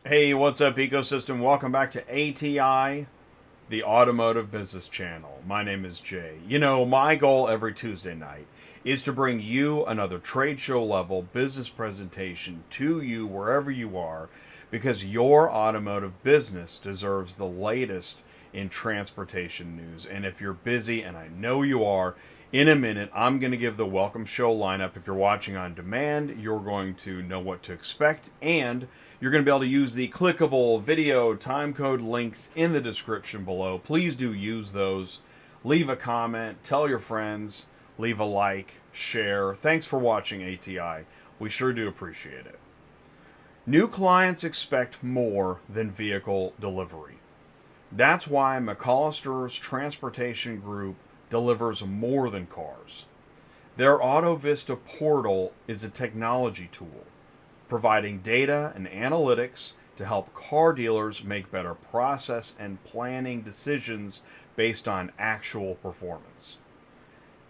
Hey, what's up, ecosystem? Welcome back to ATI, the Automotive Business Channel. My name is Jay. You know, my goal every Tuesday night is to bring you another trade show level business presentation to you wherever you are, because your automotive business deserves the latest in transportation news. And if you're busy, and I know you are, in a minute, I'm going to give the welcome show lineup. If you're watching on demand, you're going to know what to expect, and you're going to be able to use the clickable video timecode links in the description below. Please do use those. Leave a comment, tell your friends, leave a like, share. Thanks for watching ATI. We sure do appreciate it. New clients expect more than vehicle delivery. That's why McCollister's Transportation Group delivers more than cars. Their AutoVista Portal is a technology tool, providing data and analytics to help car dealers make better process and planning decisions based on actual performance.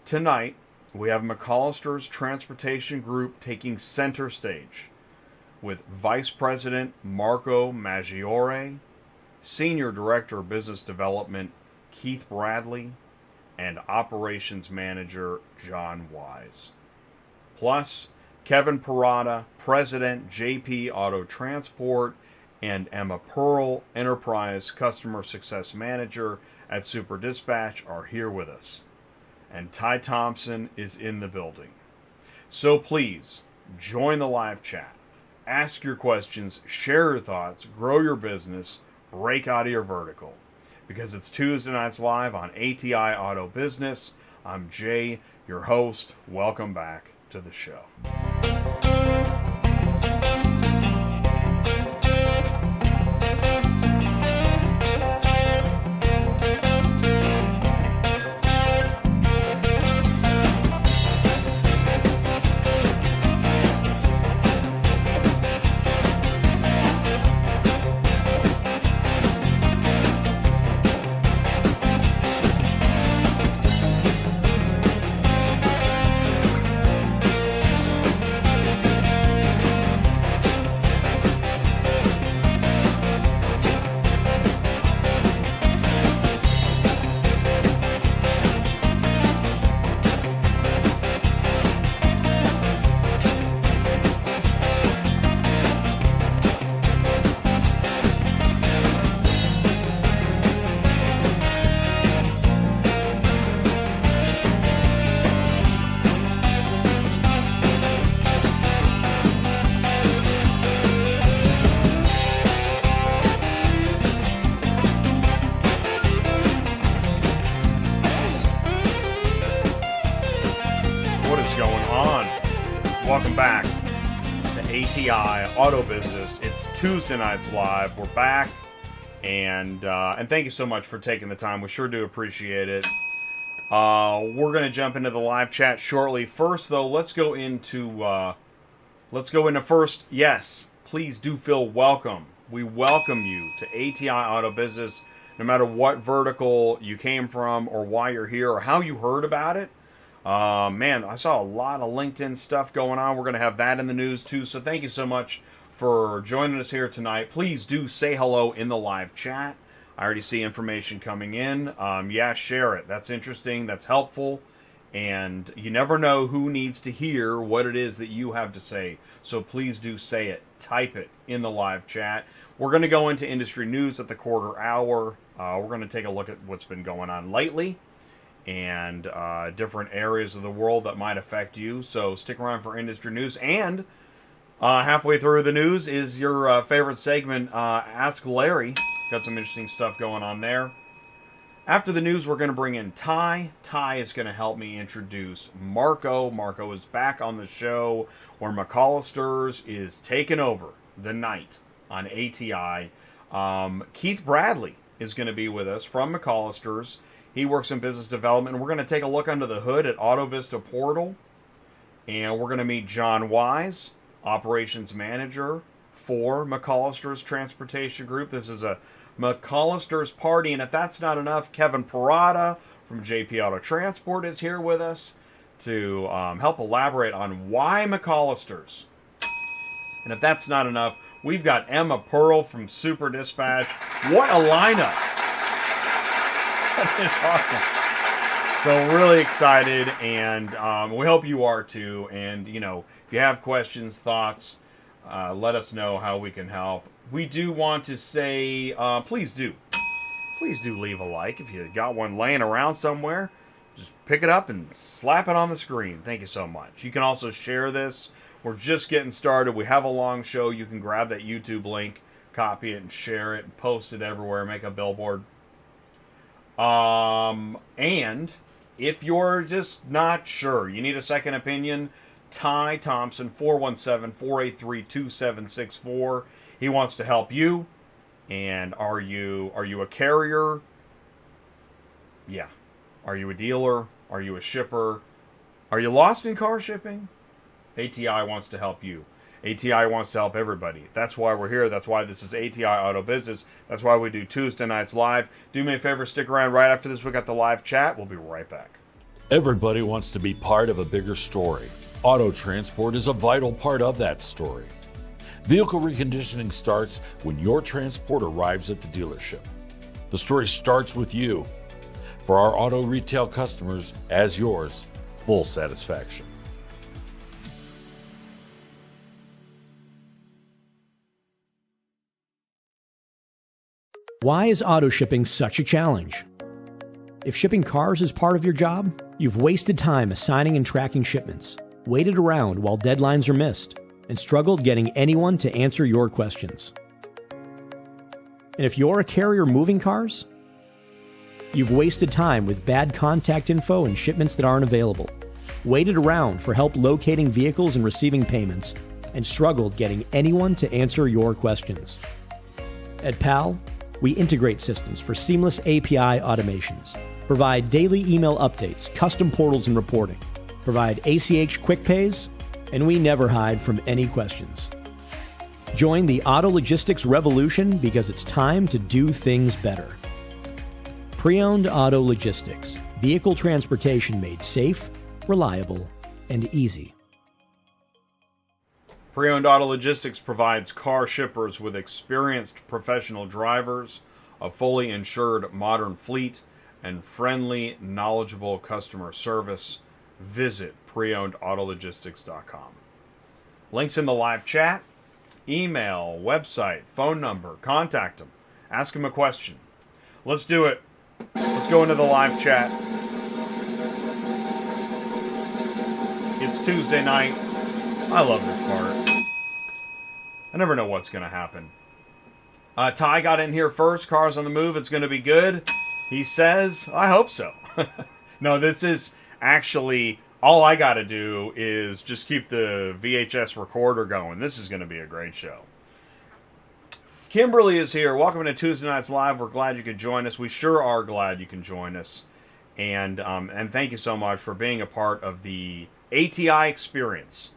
Tonight, we have McCollister's Transportation Group taking center stage with Vice President Marco Maggiore, Senior Director of Business Development Keith Bradley, and Operations Manager John Wise. Plus, Kevin Parada, President, JP Auto Transport, and Emma Pearl, Enterprise Customer Success Manager at Super Dispatch, are here with us. And Ty Thompson is in the building. So please, join the live chat. Ask your questions, share your thoughts, grow your business, break out of your vertical. Because it's Tuesday nights live on ATI Auto Business. I'm Jay, your host. Welcome back to the show. Welcome back to ATI Auto Business. It's Tuesday nights live. We're back, and thank you so much for taking the time. We sure do appreciate it. We're going to jump into the live chat shortly. First, though, let's go into first. Yes, please do feel welcome. We welcome you to ATI Auto Business, no matter what vertical you came from, or why you're here, or how you heard about it. Man, I saw a lot of LinkedIn stuff going on. We're going to have that in the news too. So thank you so much for joining us here tonight. Please do say hello in the live chat. I already see information coming in. Yeah, share it. That's interesting. That's helpful. And you never know who needs to hear what it is that you have to say. So please do say it. Type it in the live chat. We're going to go into industry news at the quarter hour. We're going to take a look at what's been going on lately and different areas of the world that might affect you. So stick around for industry news. And halfway through the news is your favorite segment, Ask Larry. Got some interesting stuff going on there. After the news, we're going to bring in Ty. Ty is going to help me introduce Marco. Marco is back on the show where McCollister's is taking over the night on ATI. Keith Bradley is going to be with us from McCollister's. He works in business development, and we're going to take a look under the hood at AutoVista Portal. And we're going to meet John Wise, Operations Manager for McCollister's Transportation Group. This is a McCollister's party, and if that's not enough, Kevin Parada from JP Auto Transport is here with us to help elaborate on why McCollister's. And if that's not enough, We've got Emma Pearl from Super Dispatch. What a lineup! That is awesome. So really excited, and we hope you are too. And if you have questions, thoughts, let us know how we can help. We do want to say, please do leave a like. If you got one laying around somewhere, just pick it up and slap it on the screen. Thank you so much. You can also share this. We're just getting started. We have a long show. You can grab that YouTube link, copy it, and share it, and post it everywhere. Make a billboard. And if you're just not sure, you need a second opinion, Ty Thompson, 417-483-2764. He wants to help you. And are you a carrier? Yeah. Are you a dealer? Are you a shipper? Are you lost in car shipping? ATI wants to help you. ATI wants to help everybody. That's why we're here. That's why this is ATI Auto Business. That's why we do Tuesday nights live. Do me a favor, stick around right after this. We got the live chat. We'll be right back. Everybody wants to be part of a bigger story. Auto transport is a vital part of that story. Vehicle reconditioning starts when your transport arrives at the dealership. The story starts with you. For our auto retail customers, as yours, full satisfaction. Why is auto shipping such a challenge? If shipping cars is part of your job, you've wasted time assigning and tracking shipments, waited around while deadlines are missed, and struggled getting anyone to answer your questions. And if you're a carrier moving cars, you've wasted time with bad contact info and shipments that aren't available, waited around for help locating vehicles and receiving payments, and struggled getting anyone to answer your questions. At PAL, we integrate systems for seamless API automations, provide daily email updates, custom portals and reporting, provide ACH quick pays, and we never hide from any questions. Join the auto logistics revolution because it's time to do things better. Preowned Auto Logistics, vehicle transportation made safe, reliable, and easy. Preowned Auto Logistics provides car shippers with experienced professional drivers, a fully insured modern fleet, and friendly, knowledgeable customer service. Visit preownedautologistics.com. Links in the live chat, email, website, phone number. Contact them. Ask them a question. Let's do it. Let's go into the live chat. It's Tuesday night. I love this part. I never know what's going to happen. Ty got in here first. Cars on the move. It's going to be good. He says, I hope so. No, this is actually, all I got to do is just keep the VHS recorder going. This is going to be a great show. Kimberly is here. Welcome to Tuesday Nights Live. We're glad you could join us. We sure are glad you can join us. And thank you so much for being a part of the ATI experience.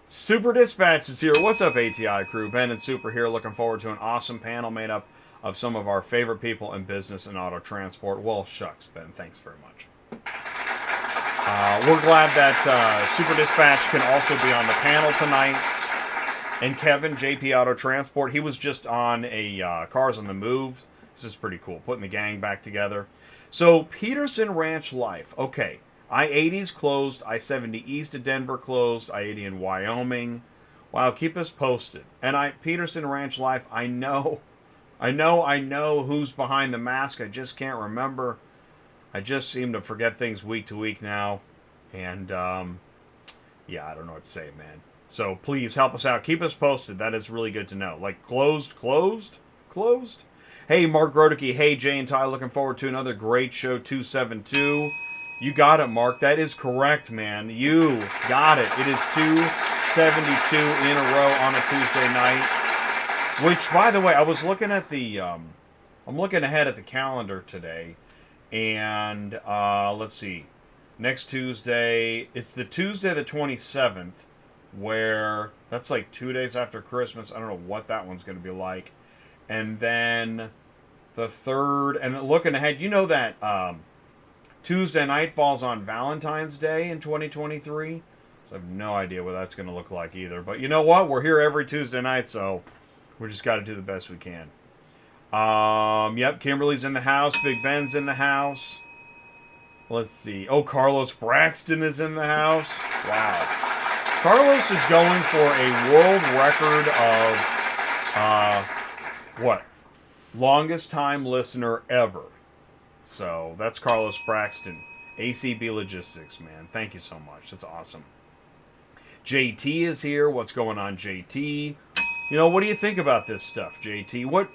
Super Dispatch is here. What's up, ATI crew? Ben and Super here. Looking forward to an awesome panel made up of some of our favorite people in business and auto transport. Well, shucks, Ben. Thanks very much. We're glad that Super Dispatch can also be on the panel tonight. And Kevin, JP Auto Transport, he was just on a Cars on the Move. This is pretty cool, putting the gang back together. So, Peterson Ranch Life. Okay, I-80's closed, I-70 east of Denver closed, I-80 in Wyoming. Wow, keep us posted. And Peterson Ranch Life, I know who's behind the mask. I just can't remember. I just seem to forget things week to week now. And, yeah, I don't know what to say, man. So please help us out. Keep us posted. That is really good to know. Like, closed? Hey, Mark Grodicke. Hey, Jay and Ty. Looking forward to another great show, 272. You got it, Mark. That is correct, man. You got it. It is 272 in a row on a Tuesday night. Which, by the way, I was looking at the... I'm looking ahead at the calendar today. And, let's see. Next Tuesday, it's the Tuesday the 27th, where that's like 2 days after Christmas. I don't know what that one's going to be like. And then the 3rd, and looking ahead, you know that Tuesday night falls on Valentine's Day in 2023. So I have no idea what that's going to look like either. But you know what? We're here every Tuesday night, so we just got to do the best we can. Yep, Kimberly's in the house. Big Ben's in the house. Let's see. Oh, Carlos Braxton is in the house. Wow. Carlos is going for a world record of, what? Longest time listener ever. So, that's Carlos Braxton. ACB Logistics, man. Thank you so much. That's awesome. JT is here. What's going on, JT? You know, what do you think about this stuff, JT?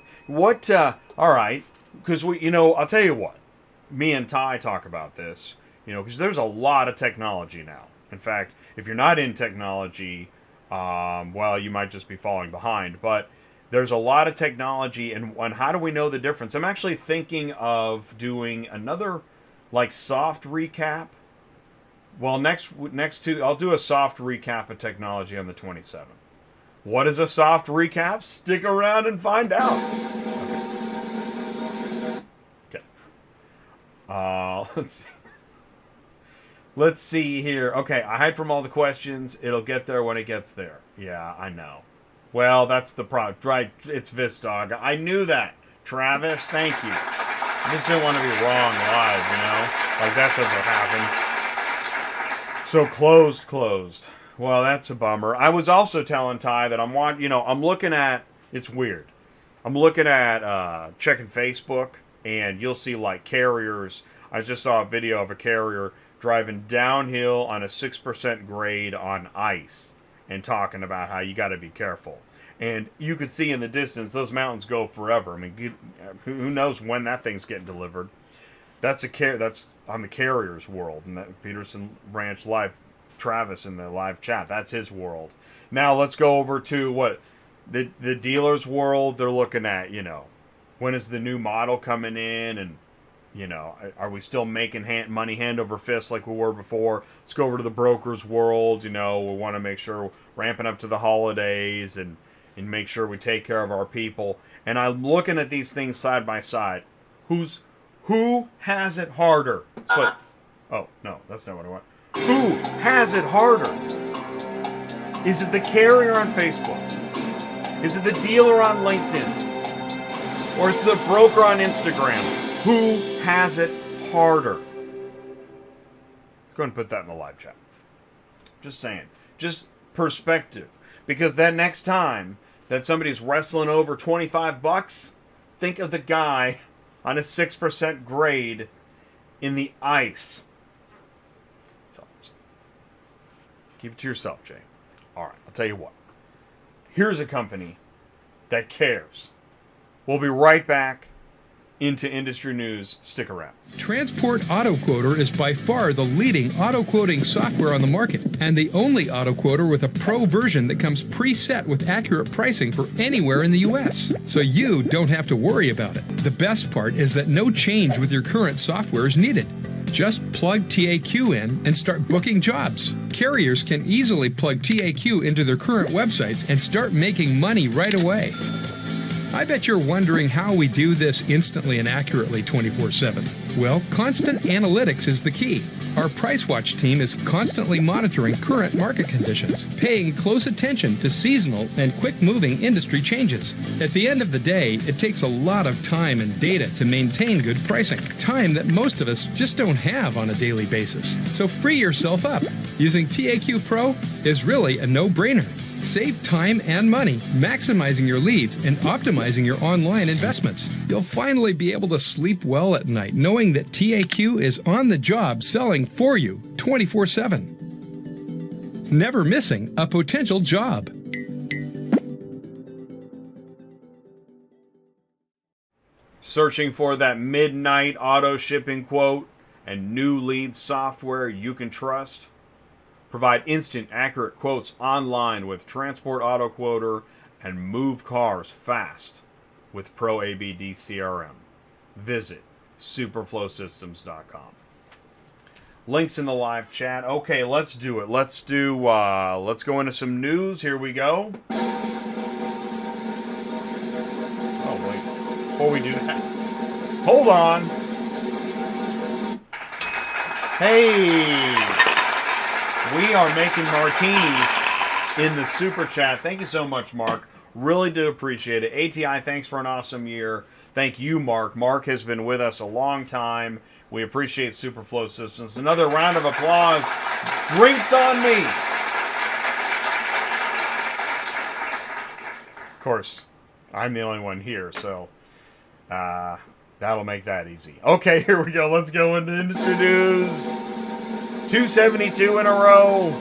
All right. Because, I'll tell you what. Me and Ty talk about this, because there's a lot of technology now. In fact, if you're not in technology, well, you might just be falling behind. But there's a lot of technology, and how do we know the difference? I'm actually thinking of doing another, soft recap. Well, I'll do a soft recap of technology on the 27th. What is a soft recap? Stick around and find out. Okay. Let's see here. Okay, I hide from all the questions. It'll get there when it gets there. Yeah, I know. Well, that's the problem. Right, it's Vistog. I knew that. Travis, thank you. I just didn't want to be wrong live, that's never happened. So closed. Well, that's a bummer. I was also telling Ty that I'm looking at, it's weird. I'm looking at checking Facebook, and you'll see carriers. I just saw a video of a carrier driving downhill on a 6% grade on ice and talking about how you got to be careful. And you could see in the distance, those mountains go forever. I mean, who knows when that thing's getting delivered. That's on the carrier's world. And that Peterson Ranch Live, Travis in the live chat, that's his world. Now let's go over to what the dealer's world. They're looking at, when is the new model coming in, and are we still making money hand over fist like we were before? Let's go over to the broker's world. We want to make sure we're ramping up to the holidays and make sure we take care of our people. And I'm looking at these things side by side. Who has it harder? Oh, no, that's not what I want. Who has it harder? Is it the carrier on Facebook? Is it the dealer on LinkedIn? Or is it the broker on Instagram? Who has it harder? Go ahead and put that in the live chat. Just saying. Just perspective. Because that next time that somebody's wrestling over $25, think of the guy on a 6% grade in the ice. That's all I'm saying. Keep it to yourself, Jay. All right, I'll tell you what. Here's a company that cares. We'll be right back into industry news. Stick around. Transport Auto Quoter is by far the leading auto quoting software on the market, and the only auto quoter with a pro version that comes preset with accurate pricing for anywhere in the U.S. So you don't have to worry about it. The best part is that no change with your current software is needed. Just plug TAQ in and start booking jobs. Carriers can easily plug TAQ into their current websites and start making money right away. I bet you're wondering how we do this instantly and accurately 24/7. Well, constant analytics is the key. Our Price Watch team is constantly monitoring current market conditions, paying close attention to seasonal and quick-moving industry changes. At the end of the day, it takes a lot of time and data to maintain good pricing, time that most of us just don't have on a daily basis. So free yourself up. Using TAQ Pro is really a no-brainer. Save time and money, maximizing your leads and optimizing your online investments. You'll finally be able to sleep well at night knowing that TAQ is on the job selling for you 24/7. Never missing a potential job. Searching for that midnight auto shipping quote and new lead software you can trust? Provide instant, accurate quotes online with Transport Auto Quoter and move cars fast with Pro ABD CRM. Visit superflowsystems.com. Links in the live chat. Okay, let's do it. Let's go into some news. Here we go. Oh, wait. Before we do that, hold on. We are making martinis in the super chat. Thank you so much, Mark. Really do appreciate it. ATI, thanks for an awesome year. Thank you, Mark. Mark has been with us a long time. We appreciate Superflow Systems. Another round of applause. Drinks on me. Of course, I'm the only one here, so that'll make that easy. Okay, here we go. Let's go into industry news. 272 in a row.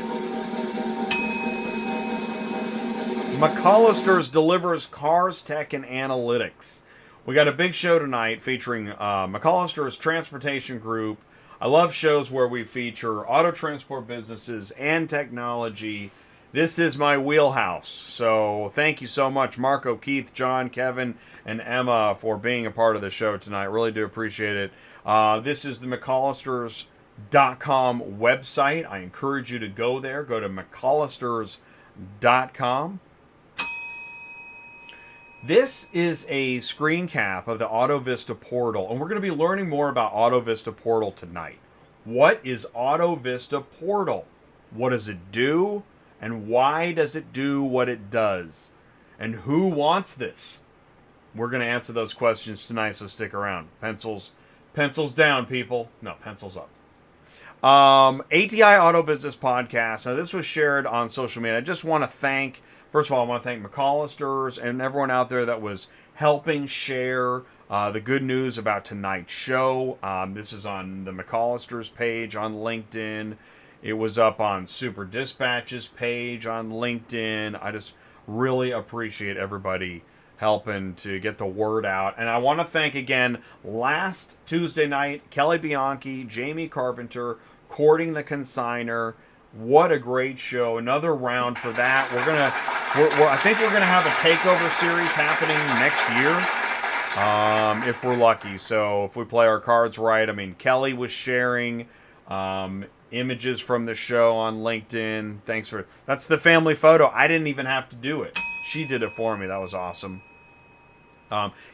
McCollister's delivers cars, tech, and analytics. We got a big show tonight featuring McCollister's Transportation Group. I love shows where we feature auto transport businesses and technology. This is my wheelhouse. So thank you so much, Marco, Keith, John, Kevin, and Emma, for being a part of the show tonight. Really do appreciate it. This is the McCollisters.com website. I encourage you to go there. Go to McCollisters.com. This is a screen cap of the AutoVista Portal, and we're going to be learning more about AutoVista Portal tonight. What is AutoVista Portal? What does it do? And why does it do what it does? And who wants this? We're going to answer those questions tonight, so stick around. Pencils down, people. No, pencils up. ATI Auto Business Podcast. Now, this was shared on social media. I just want to thank... First of all, I want to thank McCollister's and everyone out there that was helping share the good news about tonight's show. This is on the McCollister's page on LinkedIn. It was up on Super Dispatch's page on LinkedIn. I just really appreciate everybody helping to get the word out. And I want to thank again, last Tuesday night, Kelly Bianchi, Jamie Carpenter, Courting the Consigner. What a great show. Another round for that. I think we're gonna have a takeover series happening next year, if we're lucky. So if we play our cards right, I mean, Kelly was sharing images from the show on LinkedIn. That's the family photo. I didn't even have to do it. She did it for me. That was awesome.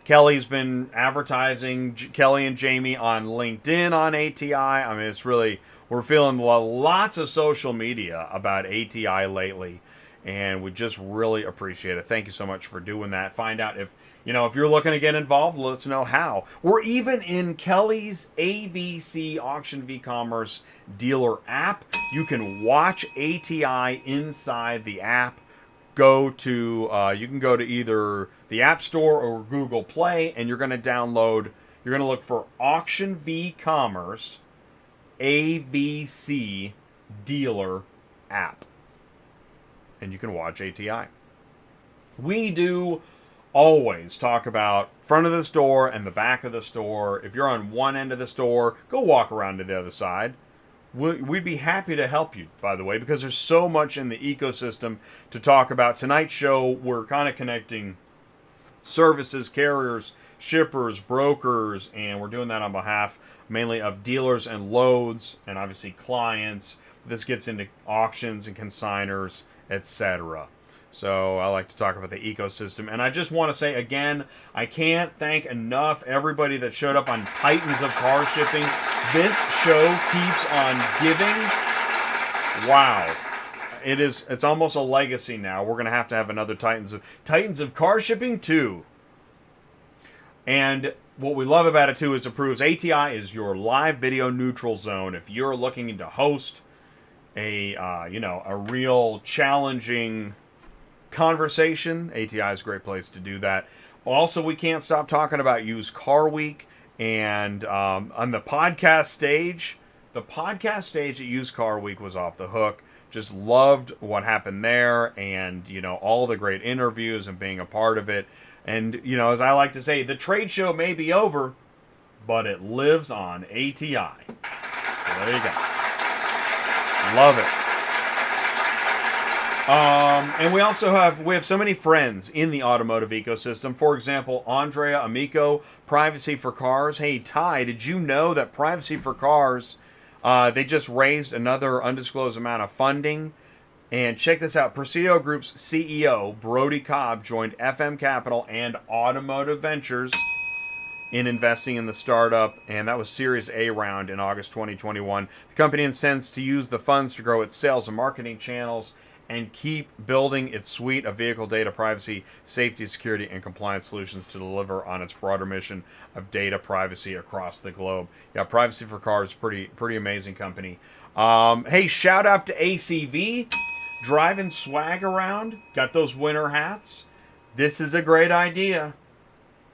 Kelly's been advertising Kelly and Jamie on LinkedIn on ATI. I mean, it's really... We're feeling lots of social media about ATI lately, and we just really appreciate it. Thank you so much for doing that. Find out if you're looking to get involved, let us know how. We're even in Kelly's AVC Auction V-Commerce dealer app. You can watch ATI inside the app. You can go to either the App Store or Google Play, and you're going to look for Auction V-Commerce AVC dealer app, and you can watch ATI. We do always talk about front of the store and the back of the store. If you're on one end of the store, go walk around to the other side. We'd be happy to help you, by the way, because there's so much in the ecosystem to talk about. Tonight's show, we're kind of connecting services, carriers, shippers, brokers, and we're doing that on behalf mainly of dealers and loads, and obviously clients. This gets into auctions and consigners, etc. So I like to talk about the ecosystem. And I just want to say again, I can't thank enough everybody that showed up on Titans of Car Shipping. This show keeps on giving. Wow. It's almost a legacy now. We're going to have another Titans of Car Shipping 2. And what we love about it too is it proves ATI is your live video neutral zone. If you're looking to host a real challenging conversation, ATI is a great place to do that. Also, we can't stop talking about Used Car Week, and on the podcast stage at Used Car Week was off the hook. Just loved what happened there, and all the great interviews and being a part of it. And, as I like to say, the trade show may be over, but it lives on ATI. So there you go. Love it. And we also have so many friends in the automotive ecosystem. For example, Andrea Amico, Privacy for Cars. Hey, Ty, did you know that Privacy for Cars, they just raised another undisclosed amount of funding? And check this out. Presidio Group's CEO, Brody Cobb, joined FM Capital and Automotive Ventures in investing in the startup, and that was Series A round in August 2021. The company intends to use the funds to grow its sales and marketing channels and keep building its suite of vehicle data privacy, safety, security, and compliance solutions to deliver on its broader mission of data privacy across the globe. Yeah, Privacy for Cars, pretty amazing company. Hey, shout out to ACV, driving swag around. Got those winter hats. This is a great idea.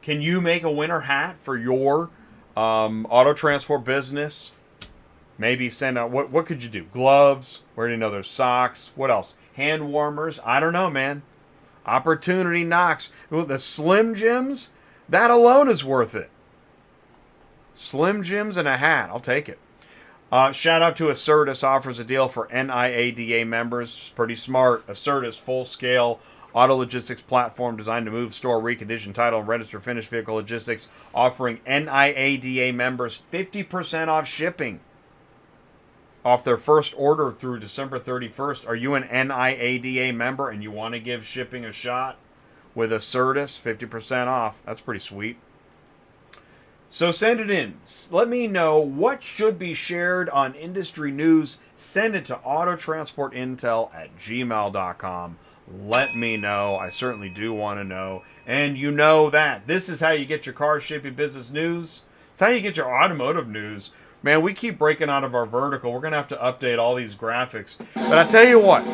Can you make a winter hat for your auto transport business? Maybe send out, what could you do? Gloves? Where do you know there's socks? What else? Hand warmers? I don't know, man. Opportunity knocks. The Slim Jims? That alone is worth it. Slim Jims and a hat. I'll take it. Shout out to Acertus, offers a deal for NIADA members. Pretty smart. Acertus, full-scale auto logistics platform designed to move, store, recondition, title, and register finished vehicle logistics, offering NIADA members 50% off shipping off their first order through December 31st. Are you an NIADA member and you want to give shipping a shot with Acertus? 50% off. That's pretty sweet. So send it in. Let me know what should be shared on industry news. Send it to autotransportintel@gmail.com. Let me know. I certainly do want to know. And you know that. This is how you get your car shipping business news. It's how you get your automotive news. Man, we keep breaking out of our vertical. We're going to have to update all these graphics. But I tell you what.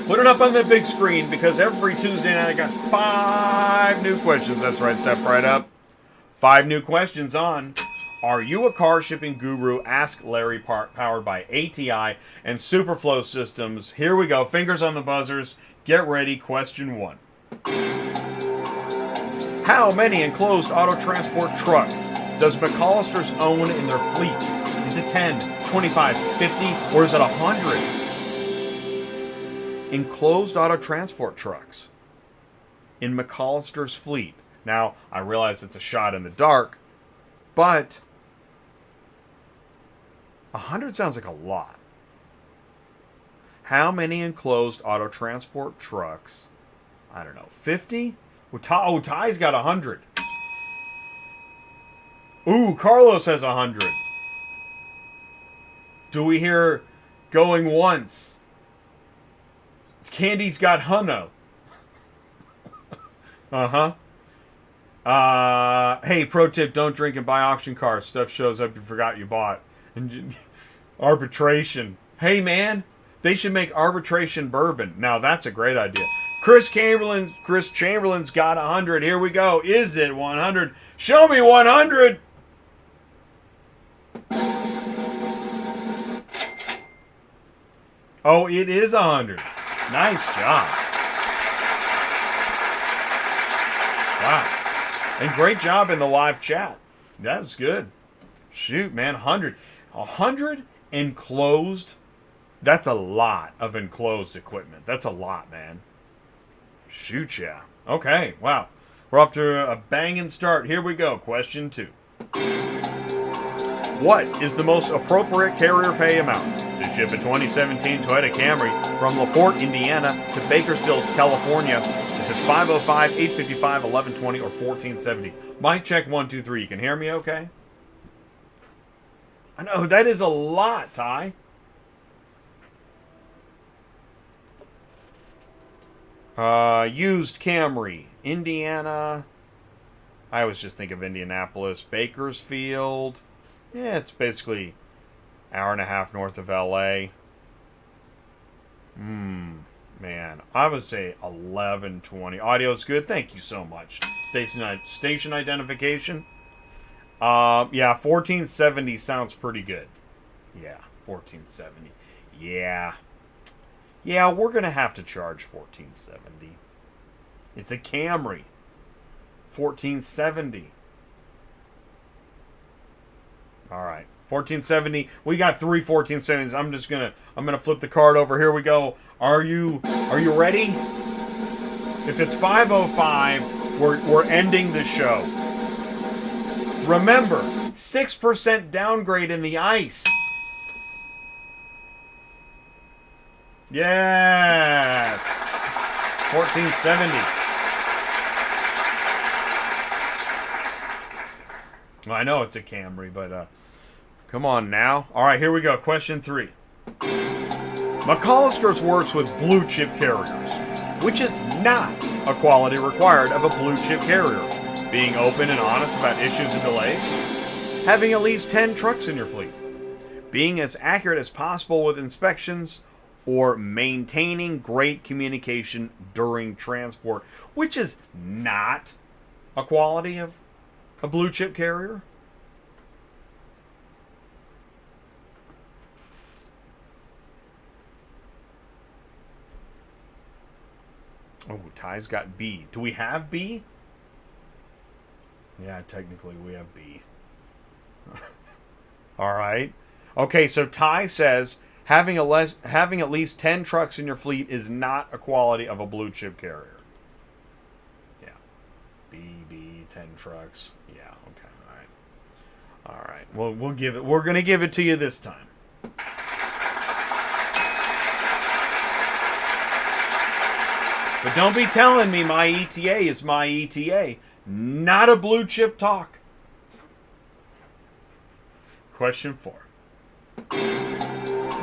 Put it up on the big screen, because every Tuesday night I got 5 new questions. That's right, step right up. 5 new questions on, are you a car shipping guru? Ask Larry, powered by ATI and Superflow Systems. Here we go. Fingers on the buzzers. Get ready. Question 1. How many enclosed auto transport trucks does McCollister's own in their fleet? Is it 10, 25, 50, or is it 100? Enclosed auto transport trucks in McCollister's fleet. Now, I realize it's a shot in the dark, but 100 sounds like a lot. How many enclosed auto transport trucks? I don't know, 50? Oh, Ty's got 100. Ooh, Carlos has 100. Do we hear going once? Candy's got Hunno. Uh-huh. Hey, pro tip, don't drink and buy auction cars. Stuff shows up you forgot you bought. And arbitration. Hey, man, they should make arbitration bourbon. Now, that's a great idea. Chris Chamberlain's got 100. Here we go. Is it 100? Show me 100. Oh, it is 100. Nice job. Wow. And great job in the live chat. That's good. Shoot, man, 100. 100 enclosed. That's a lot of enclosed equipment. That's a lot, man. Shoot, yeah. Okay, wow. We're off to a banging start. Here we go. Question 2. What is the most appropriate carrier pay amount to ship a 2017 Toyota Camry from LaPorte, Indiana to Bakersfield, California? Is it $505, $855, $1120, or $1470? Mic check 1, 2, 3. You can hear me okay? I know, that is a lot, Ty. Used Camry, Indiana. I always just think of Indianapolis. Bakersfield. Yeah, it's basically an hour and a half north of LA. Man, I would say 1120. Audio's good. Thank you so much. Station identification. Yeah, 1470 sounds pretty good. Yeah, 1470. Yeah. Yeah, we're going to have to charge 1470. It's a Camry. 1470. All right. 1470. We got 3 1470s. I'm going to flip the card over. Here we go. Are you ready? If it's 505, we're ending the show. Remember, 6% downgrade in the ICE. Yes. 1470. Well, I know it's a Camry, but come on now. All right, here we go. Question 3. McCollister's works with blue chip carriers, which is not a quality required of a blue chip carrier. Being open and honest about issues and delays. Having at least 10 trucks in your fleet. Being as accurate as possible with inspections. Or maintaining great communication during transport, which is not a quality of a blue chip carrier. Oh, Ty's got B. Do we have B? Yeah, technically we have B. All right. Okay, so Ty says having at least 10 trucks in your fleet is not a quality of a blue chip carrier. Yeah. B, 10 trucks. Yeah, okay. All right. Well, we're going to give it to you this time. But don't be telling me my ETA is my ETA. Not a blue chip talk. Question 4.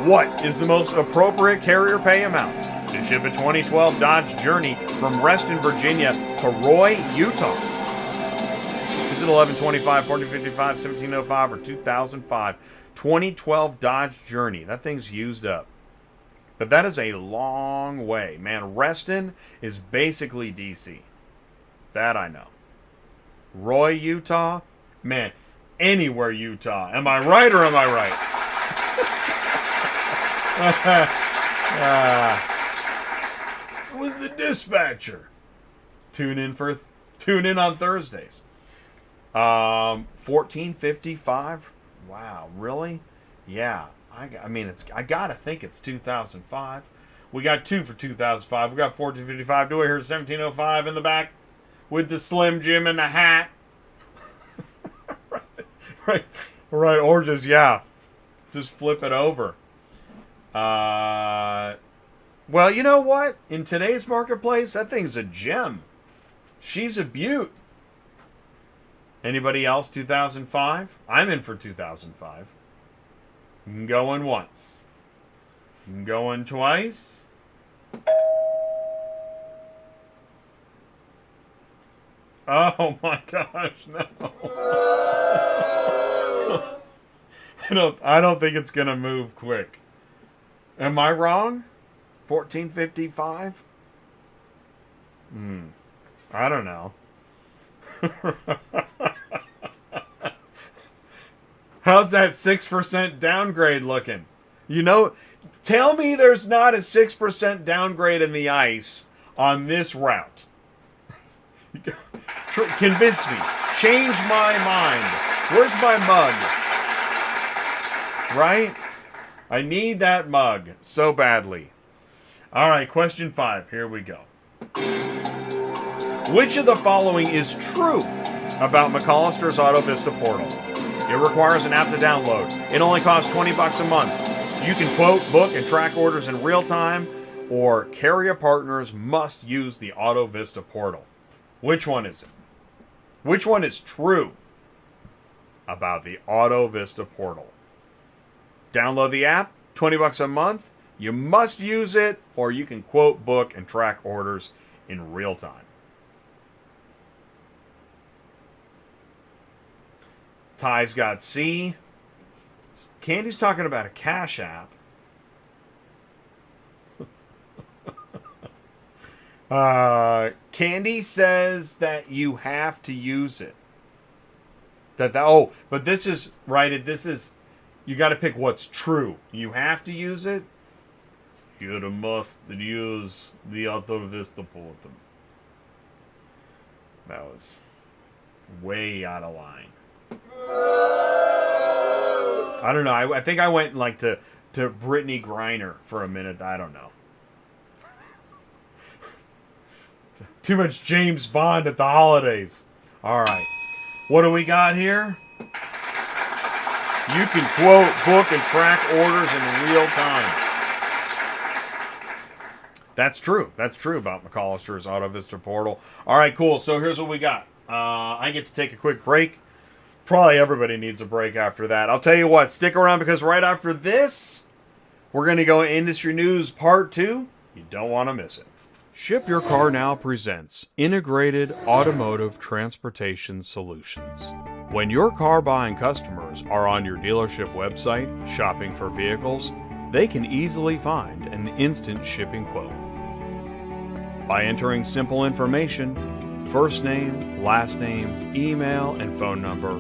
What is the most appropriate carrier pay amount to ship a 2012 Dodge Journey from Reston, Virginia to Roy, Utah? Is it 1125, 1455, 1705, or 2005? 2012 Dodge Journey. That thing's used up. But that is a long way. Man, Reston is basically DC. That I know. Roy, Utah? Man, anywhere Utah. Am I right or am I right? It was the dispatcher. Tune in on Thursdays. 1455. Wow, really? Yeah. I gotta think it's 2005. We got 2 for 2005. We got 1455. Do I hear 1705 in the back with the Slim Jim and the hat? right. Or just flip it over. Well, you know what? In today's marketplace, that thing's a gem. She's a beaut. Anybody else 2005? I'm in for 2005. You can go in once. You can go in twice. Oh my gosh, no. I don't think it's gonna move quick. Am I wrong? 1455? I don't know. How's that 6% downgrade looking? Tell me there's not a 6% downgrade in the ice on this route. Convince me. Change my mind. Where's my mug? Right? I need that mug so badly. All right, question 5. Here we go. Which of the following is true about McCollister's AutoVista Portal? It requires an app to download. It only costs $20 a month. You can quote, book, and track orders in real time, or carrier partners must use the AutoVista Portal. Which one is it? Which one is true about the AutoVista Portal? Download the app, $20 a month. You must use it, or you can quote, book, and track orders in real time. Ty's got C. Candy's talking about a cash app. Candy says that you have to use it. But this is right. This is, you got to pick what's true. You have to use it. You must use the AutoVista Portal. That was way out of line. I don't know. I think I went like to Brittany Griner for a minute. I don't know. Too much James Bond at the holidays. All right. What do we got here? You can quote, book, and track orders in real time. That's true. That's true about McCollister's AutoVista Portal. All right, cool. So here's what we got. I get to take a quick break. Probably everybody needs a break after that. I'll tell you what, stick around because right after this, we're going to go industry news part 2. You don't want to miss it. Ship Your Car Now presents Integrated Automotive Transportation Solutions. When your car buying customers are on your dealership website shopping for vehicles, they can easily find an instant shipping quote. By entering simple information, first name, last name, email, and phone number,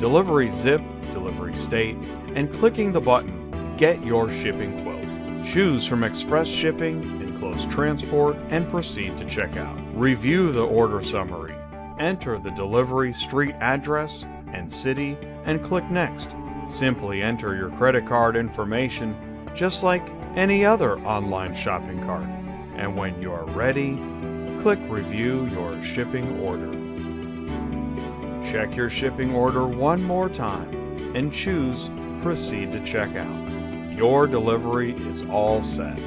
delivery zip, delivery state, and clicking the button, Get Your Shipping Quote. Choose from express shipping, enclosed transport, and proceed to checkout. Review the order summary. Enter the delivery street address and city and click Next. Simply enter your credit card information just like any other online shopping cart. And when you're ready, click Review Your Shipping Order. Check your shipping order one more time and choose Proceed to Checkout. Your delivery is all set.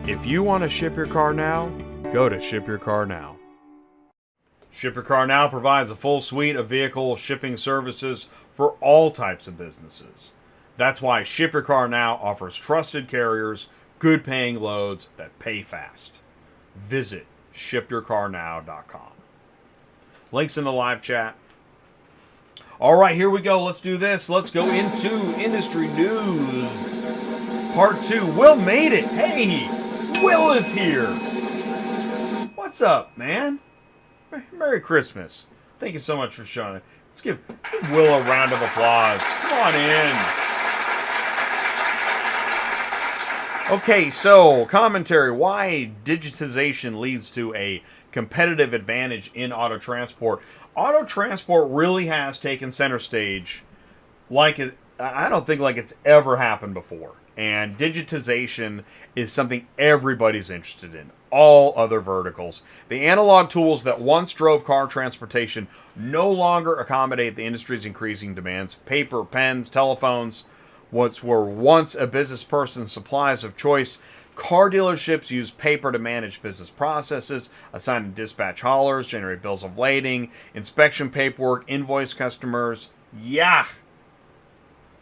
If you want to ship your car now, go to Ship Your Car Now. Ship Your Car Now provides a full suite of vehicle shipping services for all types of businesses. That's why Ship Your Car Now offers trusted carriers, good paying loads that pay fast. Visit shipyourcarnow.com. Links in the live chat. All right, here we go. Let's do this. Let's go into industry news. Part 2. Will made it. Hey, Will is here. What's up, man? Merry Christmas. Thank you so much for showing it. Let's give Will a round of applause. Come on in. Okay, so commentary. Why digitization leads to a competitive advantage in auto transport. Auto transport really has taken center stage like it, I don't think like it's ever happened before. And digitization is something everybody's interested in. All other verticals. The analog tools that once drove car transportation no longer accommodate the industry's increasing demands. Paper, pens, telephones, what were once a business person's supplies of choice. Car dealerships use paper to manage business processes, assign and dispatch haulers, generate bills of lading, inspection paperwork, invoice customers. Yeah!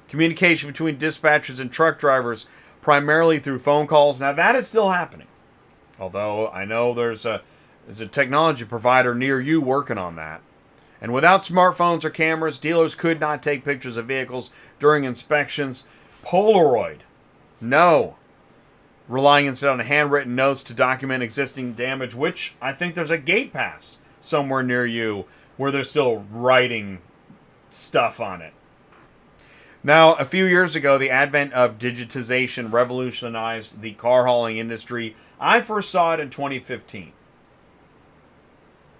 Communication between dispatchers and truck drivers, primarily through phone calls. Now that is still happening. Although I know there's a technology provider near you working on that. And without smartphones or cameras, dealers could not take pictures of vehicles during inspections. Polaroid. No. Relying instead on handwritten notes to document existing damage, which I think there's a gate pass somewhere near you where they're still writing stuff on it. Now, a few years ago, the advent of digitization revolutionized the car hauling industry. I first saw it in 2015.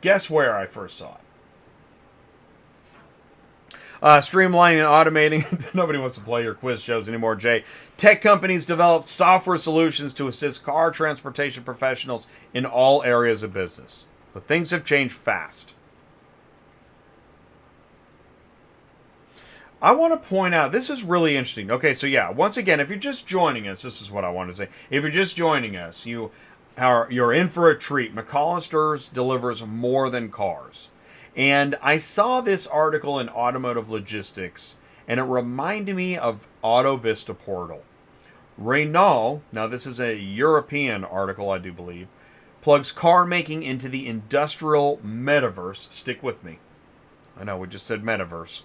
Guess where I first saw it? Streamlining and automating. Nobody wants to play your quiz shows anymore, Jay. Tech companies develop software solutions to assist car transportation professionals in all areas of business. But things have changed fast. I want to point out, this is really interesting. Okay, so yeah, once again, if you're just joining us, this is what I want to say. If you're just joining us, you're in for a treat. McCollister's delivers more than cars. And I saw this article in Automotive Logistics, and it reminded me of AutoVista Portal. Renault, now this is a European article, I do believe, plugs car making into the industrial metaverse. Stick with me. I know, we just said metaverse.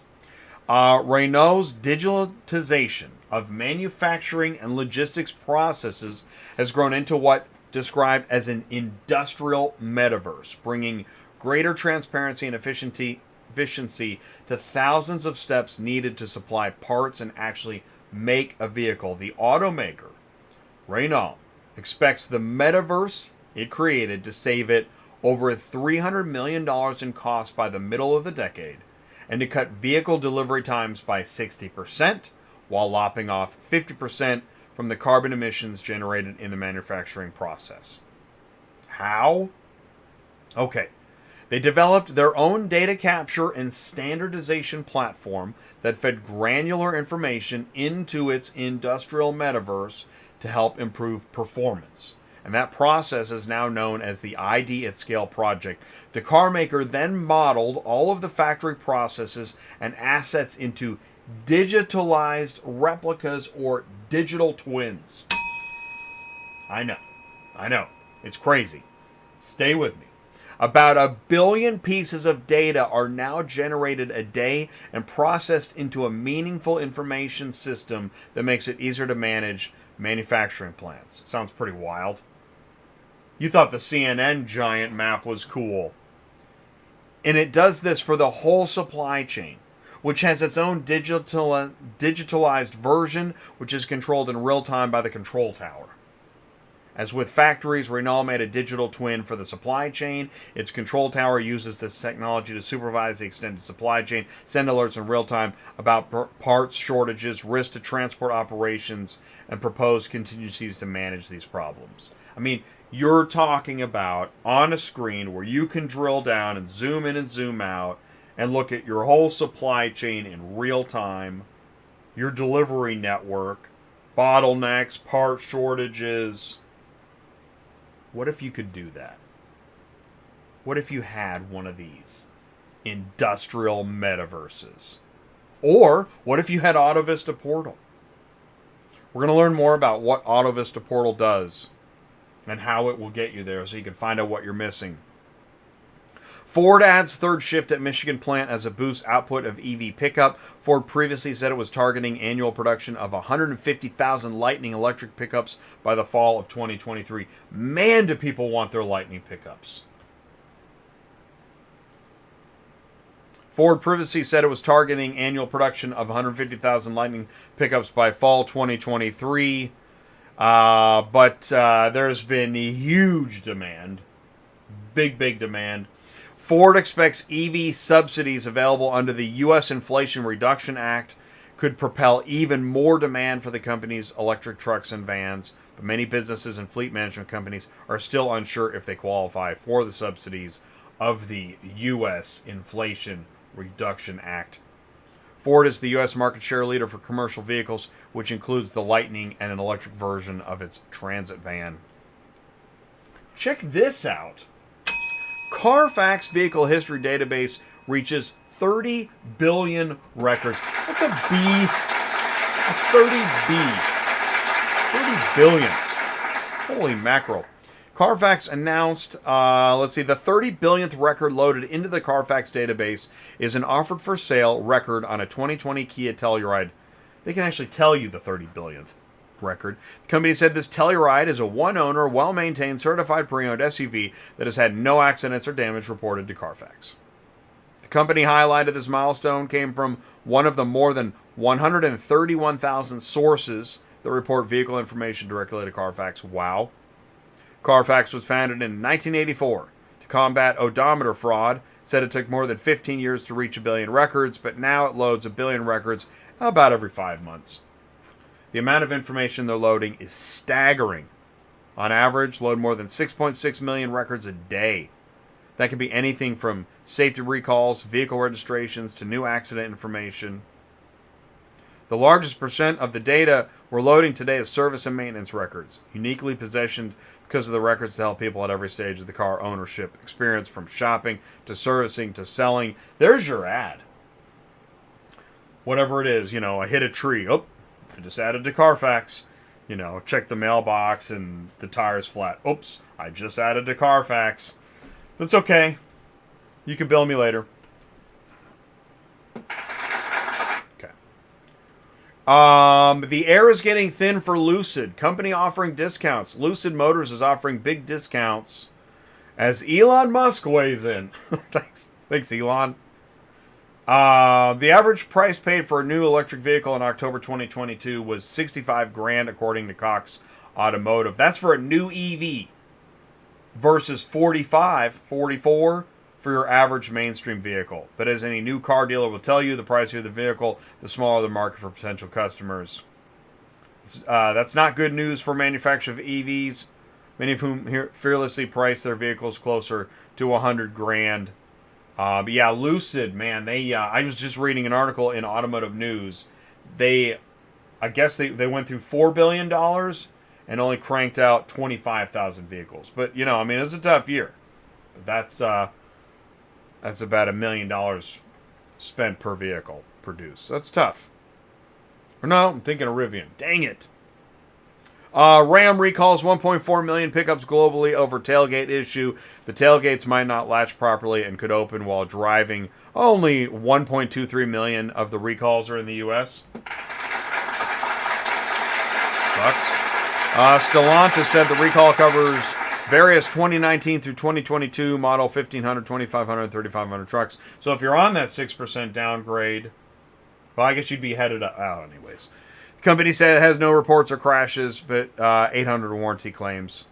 Renault's digitalization of manufacturing and logistics processes has grown into what described as an industrial metaverse, bringing greater transparency and efficiency to thousands of steps needed to supply parts and actually make a vehicle. The automaker, Renault, expects the metaverse it created to save it over $300 million in cost by the middle of the decade, and to cut vehicle delivery times by 60%, while lopping off 50% from the carbon emissions generated in the manufacturing process. How? Okay. They developed their own data capture and standardization platform that fed granular information into its industrial metaverse to help improve performance. and that process is now known as the ID at Scale project. The car maker then modeled all of the factory processes and assets into digitalized replicas or digital twins. I know, it's crazy. Stay with me. About 1 billion pieces of data are now generated a day and processed into a meaningful information system that makes it easier to manage manufacturing plants. Sounds pretty wild. You thought the CNN giant map was cool. And it does this for the whole supply chain, which has its own digitalized version, which is controlled in real time by the control tower. As with factories, Renault made a digital twin for the supply chain. Its control tower uses this technology to supervise the extended supply chain, send alerts in real time about parts shortages, risk to transport operations, and propose contingencies to manage these problems. I mean, you're talking about on a screen where you can drill down and zoom in and zoom out and look at your whole supply chain in real time, your delivery network, bottlenecks, part shortages. What if you could do that? What if you had one of these industrial metaverses? Or what if you had AutoVista Portal? We're going to learn more about what AutoVista Portal does and how it will get you there so you can find out what you're missing. Ford adds third shift at Michigan plant as a boost output of EV pickup. Ford previously said it was targeting annual production of 150,000 Lightning electric pickups by the fall of 2023. Man, do people want their Lightning pickups. Ford previously said it was targeting annual production of 150,000 Lightning pickups by fall 2023. But there's been a huge demand. Big demand. Ford expects EV subsidies available under the U.S. Inflation Reduction Act could propel even more demand for the company's electric trucks and vans, but many businesses and fleet management companies are still unsure if they qualify for the subsidies of the U.S. Inflation Reduction Act. Ford is the U.S. market share leader for commercial vehicles, which includes the Lightning and an electric version of its Transit van. Check this out. CarFax vehicle history database reaches 30 billion records. That's a B. A 30B. 30 billion. Holy mackerel. CarFax announced, the 30 billionth record loaded into the CarFax database is an offered for sale record on a 2020 Kia Telluride. They can actually tell you the 30 billionth record. The company said this Telluride is a one-owner, well-maintained, certified pre-owned SUV that has had no accidents or damage reported to CarFax. The company highlighted this milestone came from one of the more than 131,000 sources that report vehicle information directly to CarFax. Wow. CarFax was founded in 1984 to combat odometer fraud. Said it took more than 15 years to reach 1 billion records, but now it loads 1 billion records about every 5 months. The amount of information they're loading is staggering. On average, load more than 6.6 million records a day. That can be anything from safety recalls, vehicle registrations, to new accident information. The largest percent of the data we're loading today is service and maintenance records, uniquely positioned because of the records to help people at every stage of the car ownership experience, from shopping to servicing to selling. There's your ad. Whatever it is, I hit a tree. Oh, I just added to CarFax. Check the mailbox and the tire's flat. Oops, I just added to CarFax. That's okay. You can bill me later. Okay. The air is getting thin for Lucid. Company offering discounts. Lucid Motors is offering big discounts as Elon Musk weighs in. Thanks, Elon. The average price paid for a new electric vehicle in October 2022 was $65,000, according to Cox Automotive. That's for a new EV versus $44 for your average mainstream vehicle. But as any new car dealer will tell you, the pricier the vehicle, the smaller the market for potential customers. That's not good news for manufacturers of EVs, many of whom fearlessly price their vehicles closer to $100,000. But yeah, Lucid, man, I was just reading an article in Automotive News. I guess they went through $4 billion, and only cranked out 25,000 vehicles. But, you know, I mean, it was a tough year. That's about $1 million spent per vehicle produced. That's tough. Or no, I'm thinking of Rivian. Dang it. Ram recalls 1.4 million pickups globally over tailgate issue. The tailgates might not latch properly and could open while driving. Only 1.23 million of the recalls are in the U.S. Sucks. Stellantis said the recall covers various 2019 through 2022 model 1,500, 2,500, 3,500 trucks. So if you're on that 6% downgrade, well, I guess you'd be headed up. Oh, anyways. The company said it has no reports or crashes, but 800 warranty claims.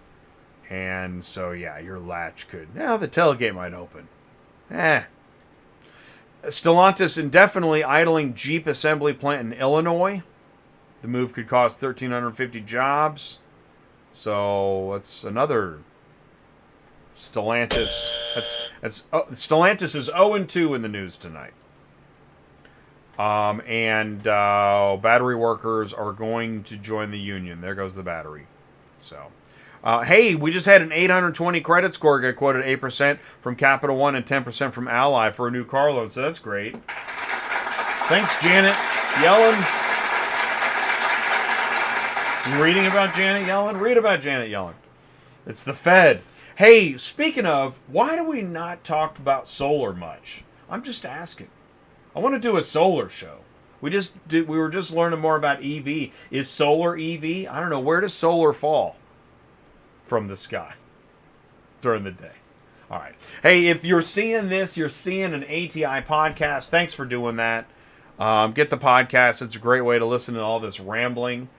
And so, yeah, your latch could... Yeah, the tailgate might open. Stellantis indefinitely idling Jeep assembly plant in Illinois. The move could cost 1,350 jobs. So, that's another Stellantis. Stellantis is 0-2 in the news tonight. Battery workers are going to join the union. There goes the battery. So, hey, we just had an 820 credit score get quoted 8% from Capital One and 10% from Ally for a new car loan. So that's great. Thanks, Janet Yellen. You reading about Janet Yellen? Read about Janet Yellen. It's the Fed. Hey, speaking of, why do we not talk about solar much? I'm just asking. I want to do a solar show. We were just learning more about EV. Is solar EV? I don't know. Where does solar fall from the sky during the day? All right. Hey, if you're seeing this, you're seeing an ATI podcast. Thanks for doing that. Get the podcast. It's a great way to listen to all this rambling.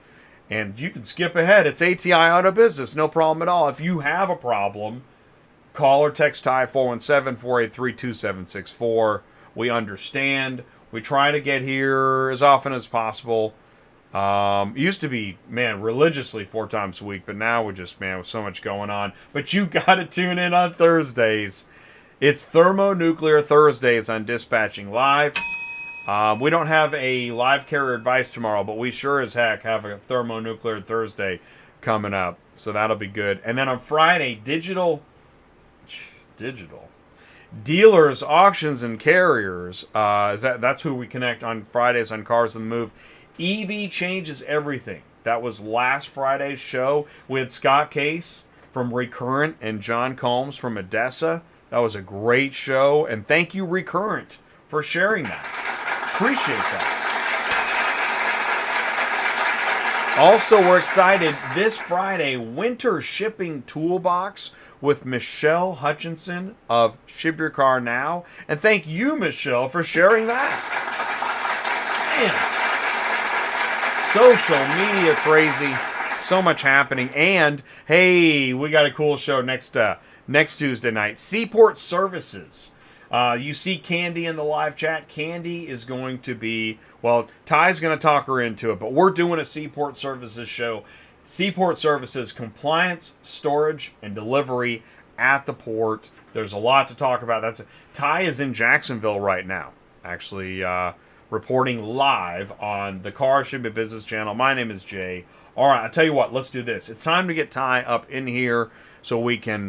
And you can skip ahead. It's ATI Auto Business. No problem at all. If you have a problem, call or text Ty 417-483-2764. We understand. We try to get here as often as possible. Used to be, religiously 4 times a week, but now we're just, with so much going on. But you got to tune in on Thursdays. It's Thermonuclear Thursdays on Dispatching Live. We don't have a live carrier advice tomorrow, but we sure as heck have a Thermonuclear Thursday coming up. So that'll be good. And then on Friday, digital. Dealers, auctions, and carriers. That's who we connect on Fridays on Cars on the Move. EV changes everything. That was last Friday's show. We had Scott Case from Recurrent and John Combs from Odessa. That was a great show. And thank you, Recurrent, for sharing that. Appreciate that. Also, we're excited this Friday, Winter Shipping Toolbox with Michelle Hutchinson of Ship Your Car Now. And thank you, Michelle, for sharing that. Man. Social media crazy. So much happening. And, hey, we got a cool show next Tuesday night. Seaport Services. You see Candy in the live chat. Candy is going to be, Ty's going to talk her into it, but we're doing a Seaport Services show. Seaport Services, compliance, storage, and delivery at the port. There's a lot to talk about. Ty is in Jacksonville right now, actually reporting live on the Car Shipping Business Channel. My name is Jay. All right, I'll tell you what. Let's do this. It's time to get Ty up in here so we can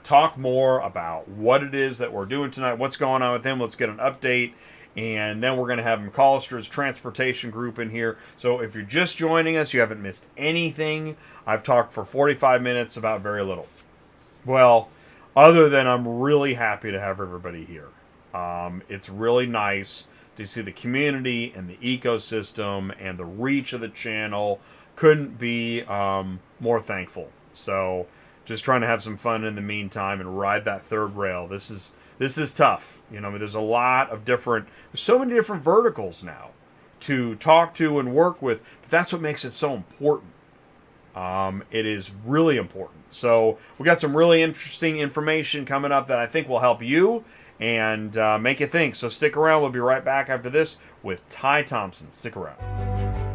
talk more about what it is that we're doing tonight, what's going on with him. Let's get an update. And then we're going to have McCollister's Transportation Group in here. So if you're just joining us, you haven't missed anything. I've talked for 45 minutes about very little. Well, other than I'm really happy to have everybody here. It's really nice to see the community and the ecosystem and the reach of the channel. Couldn't be more thankful. So just trying to have some fun in the meantime and ride that third rail. This is tough. There's a lot of there's so many different verticals now to talk to and work with. But that's what makes it so important. It is really important. So we got some really interesting information coming up that I think will help you and make you think. So stick around. We'll be right back after this with Ty Thompson. Stick around.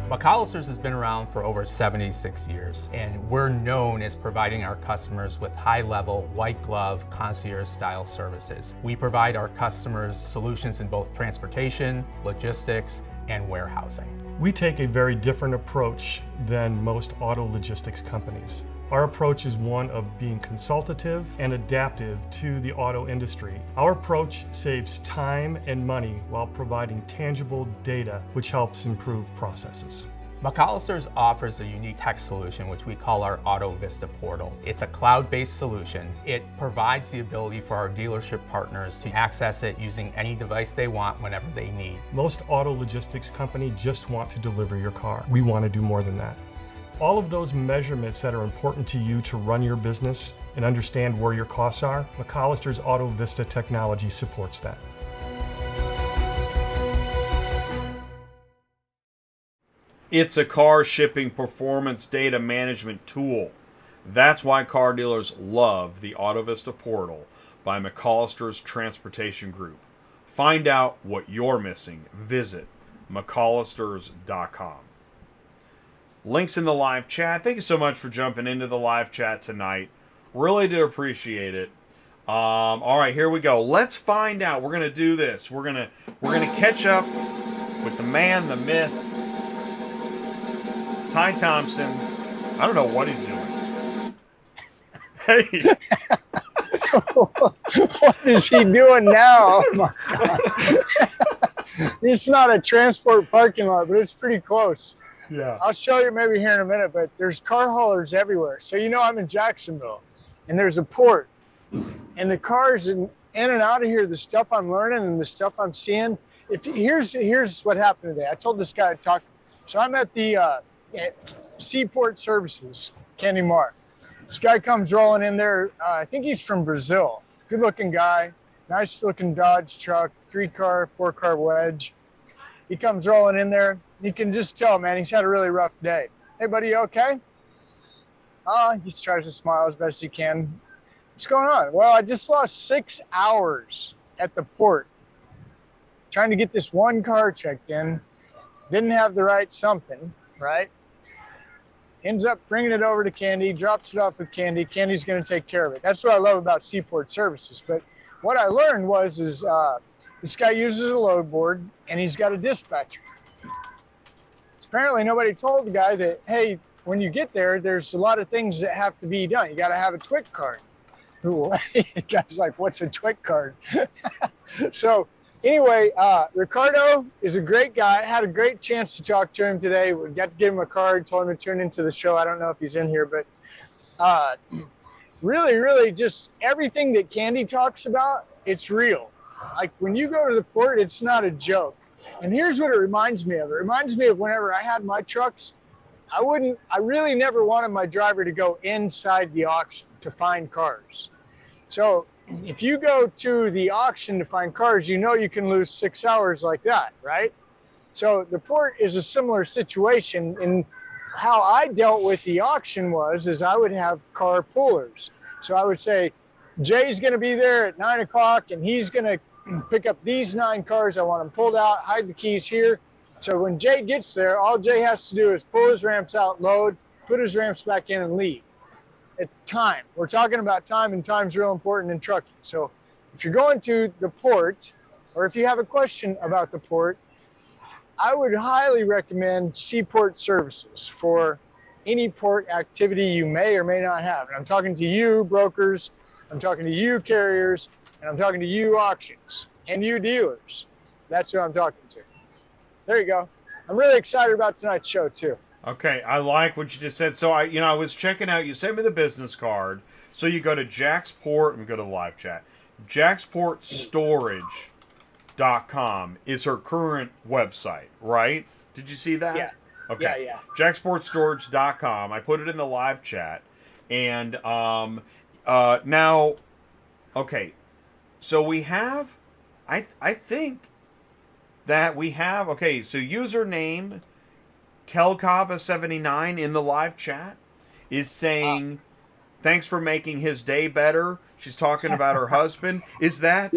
McCollister's has been around for over 76 years, and we're known as providing our customers with high-level, white-glove, concierge-style services. We provide our customers solutions in both transportation, logistics, and warehousing. We take a very different approach than most auto logistics companies. Our approach is one of being consultative and adaptive to the auto industry. Our approach saves time and money while providing tangible data, which helps improve processes. McCollister's offers a unique tech solution which we call our AutoVista Portal. It's a cloud-based solution. It provides the ability for our dealership partners to access it using any device they want whenever they need. Most auto logistics companies just want to deliver your car. We want to do more than that. All of those measurements that are important to you to run your business and understand where your costs are, McCollister's AutoVista technology supports that. It's a car shipping performance data management tool. That's why car dealers love the AutoVista Portal by McCollister's Transportation Group. Find out what you're missing. Visit McCollisters.com. Links in the live chat. Thank you so much for jumping into the live chat tonight. Really do appreciate it. All right, here we go. Let's find out. We're gonna do this. We're gonna catch up with the man, the myth, Ty Thompson. I don't know what he's doing. Hey. What is he doing now? Oh my God. It's not a transport parking lot, but it's pretty close. Yeah. I'll show you maybe here in a minute, but there's car haulers everywhere. So you know I'm in Jacksonville, and there's a port. And the cars in and out of here, the stuff I'm learning and the stuff I'm seeing. Here's what happened today. I told this guy to talk. So I'm at the Seaport Services, Kenny Mark. This guy comes rolling in there. I think he's from Brazil. Good-looking guy, nice-looking Dodge truck, 3-car, 4-car wedge. He comes rolling in there. You can just tell, man, he's had a really rough day. Hey, buddy, you okay? He tries to smile as best he can. What's going on? Well, I just lost 6 hours at the port trying to get this one car checked in. Didn't have the right something, right? Ends up bringing it over to Candy, drops it off with Candy. Candy's going to take care of it. That's what I love about Seaport Services. But what I learned was this guy uses a load board, and he's got a dispatcher. Apparently nobody told the guy that, hey, when you get there, there's a lot of things that have to be done. You got to have a TWIC card. The guy's like, what's a TWIC card? So anyway, Ricardo is a great guy. I had a great chance to talk to him today. We got to give him a card, told him to tune into the show. I don't know if he's in here, but really, really just everything that Candy talks about, it's real. Like when you go to the port, it's not a joke. And here's what it reminds me of. It reminds me of whenever I had my trucks, I really never wanted my driver to go inside the auction to find cars. So if you go to the auction to find cars, you know you can lose 6 hours like that, right? So the port is a similar situation. And how I dealt with the auction is I would have car pullers. So I would say, Jay's going to be there at 9 o'clock, and he's going to pick up these 9 cars. I want them pulled out, hide the keys here. So when Jay gets there, all Jay has to do is pull his ramps out, load, put his ramps back in, and leave. At time. We're talking about time, and time's real important in trucking. So if you're going to the port, or if you have a question about the port, I would highly recommend Seaport Services for any port activity you may or may not have. And I'm talking to you brokers, I'm talking to you carriers, and I'm talking to you auctions and you dealers. That's who I'm talking to. There you go. I'm really excited about tonight's show too. Okay, I like what you just said. So I was checking out. You sent me the business card. So you go to Jacksport and go to the live chat. Jacksportstorage.com is her current website, right? Did you see that? Yeah. Okay. Yeah. Jacksportstorage.com. I put it in the live chat, and now, okay. So we have, I think that we have. Okay, so username Kelkava79 in the live chat is saying, thanks for making his day better. She's talking about her husband. Is that?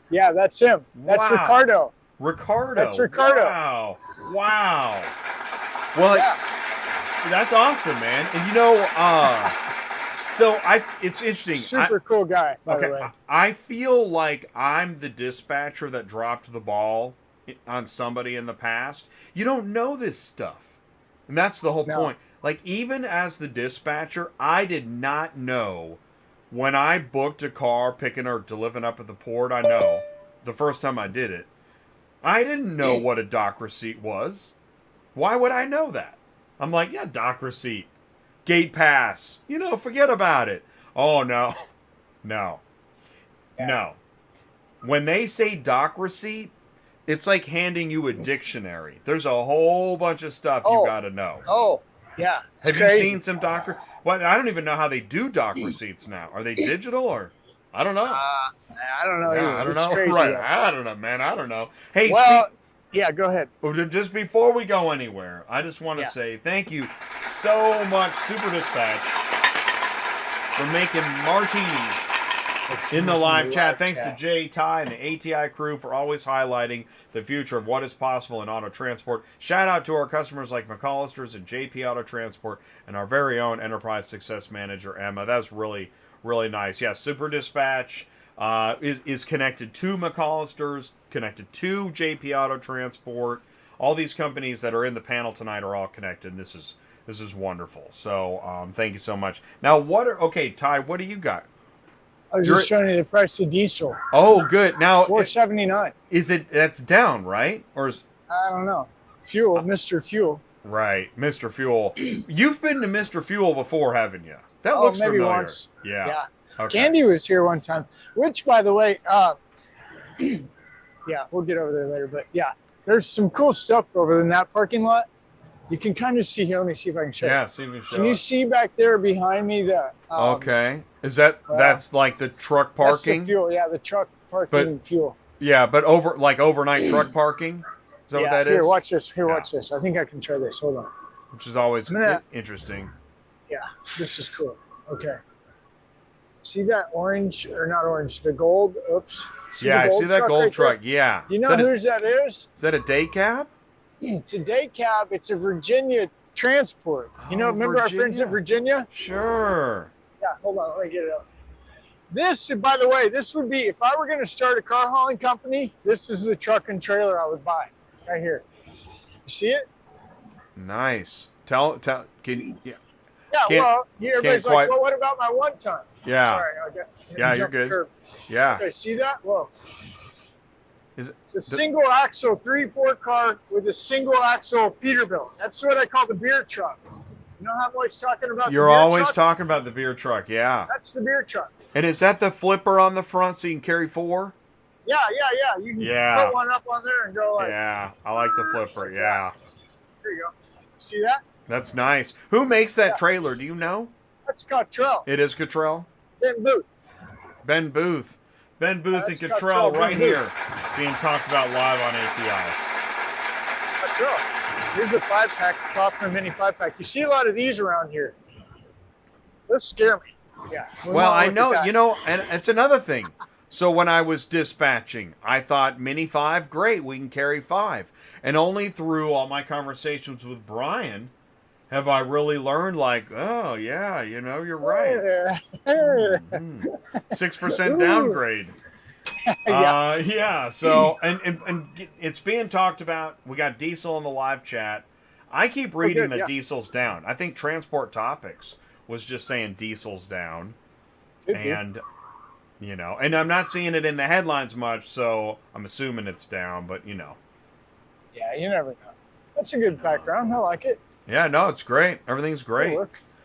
Yeah, that's him. That's wow. Ricardo. That's Ricardo. Wow. Well, that's awesome, man. And so it's interesting. Super cool guy, by the way. I feel like I'm the dispatcher that dropped the ball on somebody in the past, you don't know this stuff. And that's the whole point. Like, even as the dispatcher, I did not know when I booked a car picking or delivering up at the port. I know the first time I did it, I didn't know what a dock receipt was. Why would I know that? I'm like, yeah, dock receipt, gate pass, forget about it. Oh, no. When they say dock receipt, it's like handing you a dictionary. There's a whole bunch of stuff you got to know. Oh, yeah. Have you seen some dock? Well, I don't even know how they do dock receipts now. Are they digital or? I don't know. I don't know. Yeah, I don't know. Crazy, right. I don't know, man. I don't know. Hey, yeah, go ahead. Just before we go anywhere, I just want to say thank you so much, Super Dispatch, for making martinis in the live chat. Thanks to Jay, Ty, and the ATI crew for always highlighting the future of what is possible in auto transport. Shout out to our customers like McCollister's and JP Auto Transport and our very own Enterprise Success Manager, Emma. That's really, really nice. Yeah, Super Dispatch is connected to McCollister's, connected to JP Auto Transport. All these companies that are in the panel tonight are all connected. This is wonderful. So thank you so much. Now, Ty, what do you got? I was just showing you the price of diesel. Oh, good. Now, $4.79. That's down, right? Or is I don't know. Fuel, Mr. Fuel. Right, Mr. Fuel. You've been to Mr. Fuel before, haven't you? That looks maybe familiar. Once. Yeah. Okay. Candy was here one time, which, by the way, yeah, we'll get over there later. But yeah, there's some cool stuff over in that parking lot. You can kind of see here. Let me see if I can show you. Yeah, see if you show. Can you see back there behind me the? Okay. Is that's like the truck parking? That's the fuel. Yeah, the truck parking and fuel. Yeah, but overnight truck parking. Is that what that is? Here, watch this. Watch this. I think I can try this. Hold on. Which is always interesting. Yeah, this is cool. Okay. See that orange, or not orange, the gold? Oops. I see that gold truck. Yeah. You know whose that is? Is that a day cab? It's a day cab. It's a Virginia transport. Remember Virginia? Our friends in Virginia? Sure. Yeah, hold on. Let me get it up. This, by the way, this would be, if I were going to start a car hauling company, this is the truck and trailer I would buy. Right here. You see it? Nice. Can you, yeah. Everybody's like, well, what about my one ton? Yeah. Sorry. You're good. Yeah. Okay, see that? Whoa. It's a single axle 3/4 car with a single axle Peterbilt. That's what I call the beer truck. You know how I'm always talking about You're the beer always truck? talking about the beer truck, yeah. That's the beer truck. And is that the flipper on the front so you can carry 4? Yeah. You can put one up on there and go like. Yeah, I like the flipper, yeah. There you go. See that? That's nice. Who makes that trailer? Do you know? That's Cottrell. It is Cottrell? Ben Booth. Ben Booth and Cottrell right here being talked about live on ATI. Cottrell. Here's a 5-pack, Kaufman Mini 5-pack. You see a lot of these around here. Those scare me. Yeah. Well, I know, and it's another thing. So when I was dispatching, I thought Mini 5, great, we can carry 5. And only through all my conversations with Brian have I really learned, like, oh, yeah, you're right. 6% downgrade. So, and it's being talked about. We got Diesel in the live chat. I keep reading that Diesel's down. I think Transport Topics was just saying Diesel's down. And, and I'm not seeing it in the headlines much, so I'm assuming it's down, but, Yeah, you never know. That's a good background. I like it. Yeah, no, it's great. Everything's great.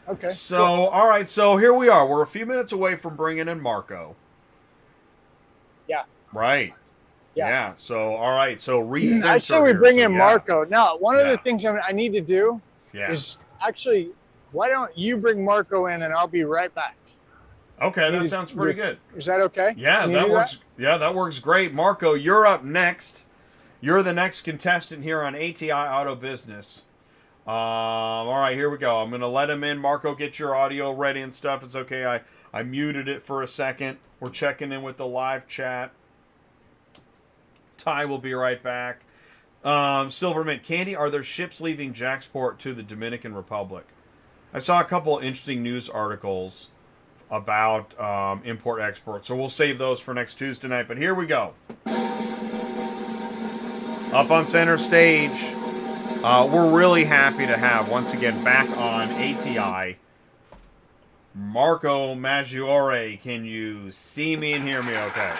Okay. So, all right, so here we are. We're a few minutes away from bringing in Marco. Yeah. Right. Yeah. So, all right. So, recenter. I say we bring in Marco. Now, one of the things I need to do is actually, why don't you bring Marco in and I'll be right back? Okay, that sounds pretty good. Is that okay? Yeah, that works. Yeah, that works great. Marco, you're up next. You're the next contestant here on ATI Auto Business. All right, here we go. I'm going to let him in. Marco, get your audio ready and stuff. It's okay. I muted it for a second. We're checking in with the live chat. Ty will be right back. Silvermint Candy, are there ships leaving Jacksport to the Dominican Republic? I saw a couple of interesting news articles about import-export, so we'll save those for next Tuesday night. But here we go. Up on center stage, we're really happy to have, once again, back on ATI, Marco Maggiore. Can you see me and hear me okay?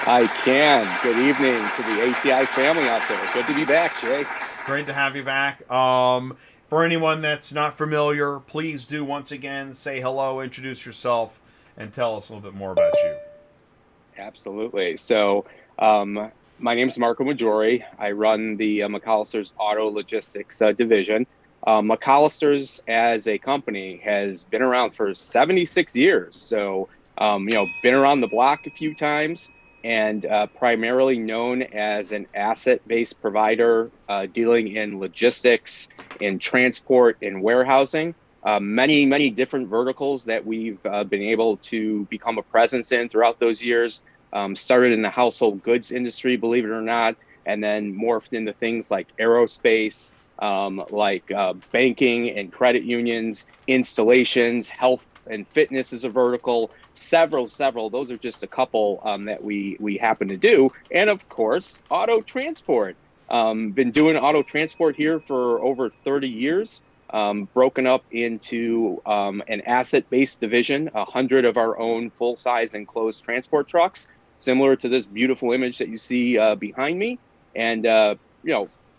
I can. Good evening to the ATI family out there. Good to be back, Jay. Great to have you back. For anyone that's not familiar, please do once again say hello, introduce yourself, and tell us a little bit more about you. Absolutely. So, my name is Marco Maggiore. I run the McCollister's Auto Logistics division. McCollister's as a company has been around for 76 years. So, been around the block a few times, and primarily known as an asset-based provider dealing in logistics, in transport, in warehousing. Many different verticals that we've been able to become a presence in throughout those years. Started in the household goods industry, believe it or not, and then morphed into things like aerospace, like banking and credit unions, installations, health and fitness is a vertical, several. Those are just a couple that we happen to do. And of course, auto transport. Been doing auto transport here for over 30 years. Broken up into an asset-based division, 100 of our own full-size enclosed transport trucks, similar to this beautiful image that you see behind me. And,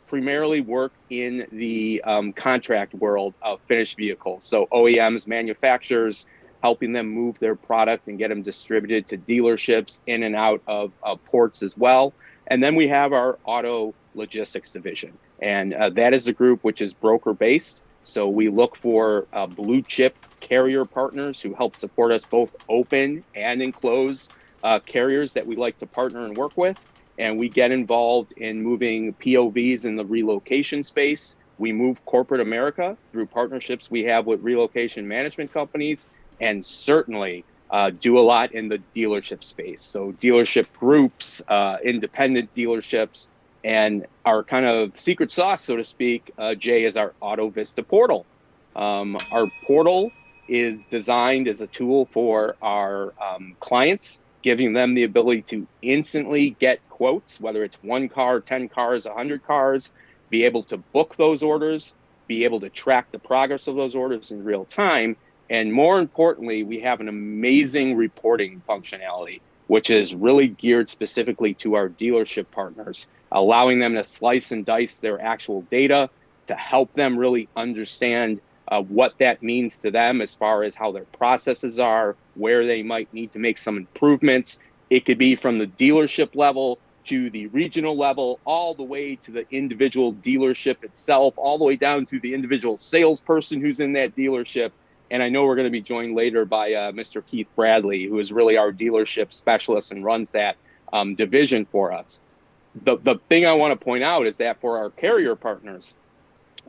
primarily work in the contract world of finished vehicles. So OEMs, manufacturers, helping them move their product and get them distributed to dealerships in and out of ports as well. And then we have our auto logistics division. And that is a group which is broker-based. So we look for blue chip carrier partners who help support us, both open and enclosed carriers that we like to partner and work with. And we get involved in moving POVs in the relocation space. We move corporate America through partnerships we have with relocation management companies, and certainly do a lot in the dealership space. So dealership groups, independent dealerships, and our kind of secret sauce, so to speak, Jay, is our AutoVista Portal. Our portal is designed as a tool for our clients, giving them the ability to instantly get quotes, whether it's 1 car, 10 cars, 100 cars, be able to book those orders, be able to track the progress of those orders in real time. And more importantly, we have an amazing reporting functionality, which is really geared specifically to our dealership partners, allowing them to slice and dice their actual data to help them really understand what that means to them as far as how their processes are, where they might need to make some improvements. It could be from the dealership level to the regional level, all the way to the individual dealership itself, all the way down to the individual salesperson who's in that dealership. And I know we're going to be joined later by Mr. Keith Bradley, who is really our dealership specialist and runs that division for us. The thing I want to point out is that for our carrier partners,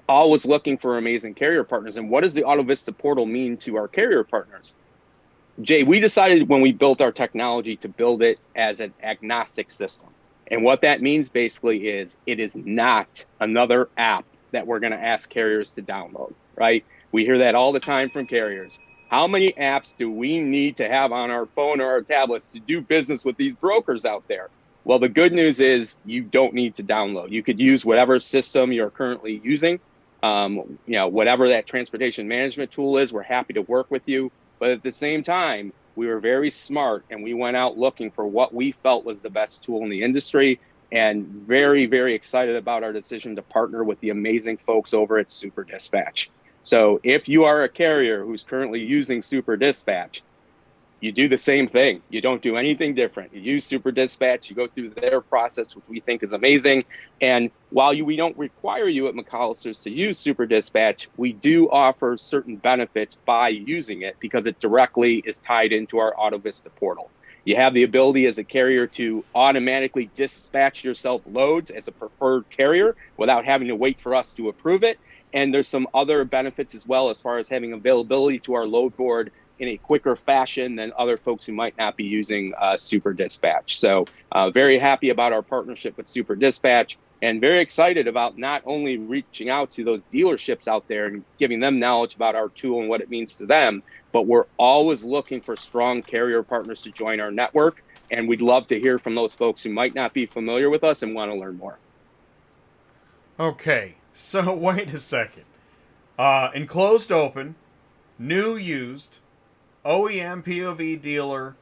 always looking for amazing carrier partners. And what does the AutoVista Portal mean to our carrier partners? Jay, we decided when we built our technology to build it as an agnostic system. And what that means basically is it is not another app that we're going to ask carriers to download, right? We hear that all the time from carriers. How many apps do we need to have on our phone or our tablets to do business with these brokers out there? Well, the good news is you don't need to download. You could use whatever system you're currently using. Whatever that transportation management tool is, we're happy to work with you. But at the same time, we were very smart and we went out looking for what we felt was the best tool in the industry, and very, very excited about our decision to partner with the amazing folks over at Super Dispatch. So if you are a carrier who's currently using Super Dispatch, you do the same thing. You don't do anything different. You use Super Dispatch, you go through their process, which we think is amazing. And while we don't require you at McCollister's to use Super Dispatch, we do offer certain benefits by using it because it directly is tied into our AutoVista Portal. You have the ability as a carrier to automatically dispatch yourself loads as a preferred carrier without having to wait for us to approve it. And there's some other benefits as well as far as having availability to our load board in a quicker fashion than other folks who might not be using Super Dispatch. So very happy about our partnership with Super Dispatch, and very excited about not only reaching out to those dealerships out there and giving them knowledge about our tool and what it means to them, but we're always looking for strong carrier partners to join our network. And we'd love to hear from those folks who might not be familiar with us and want to learn more. Okay, so wait a second. Enclosed open, new used, OEM POV dealer,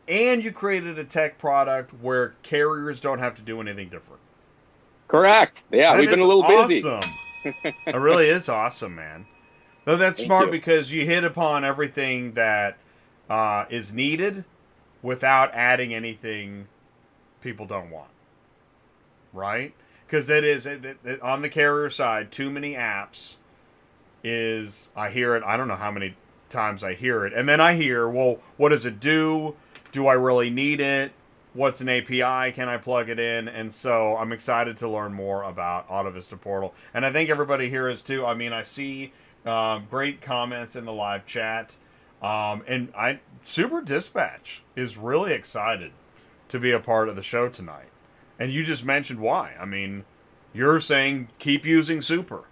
and you created a tech product where carriers don't have to do anything different. Correct. Yeah, That we've been is a little busy. awesome. It really is awesome, man. No, that's Thank smart you. because you hit upon everything that is needed without adding anything people don't want. Right? Because it is on the carrier side, too many apps is, I hear it, I don't know how many times I hear it. And then I hear, well, what does it do? Do I really need it? What's an API? Can I plug it in? And so I'm excited to learn more about AutoVista Portal. And I think everybody here is too. I mean, I see great comments in the live chat. And Super Dispatch is really excited to be a part of the show tonight. And you just mentioned why. I mean, you're saying keep using Super.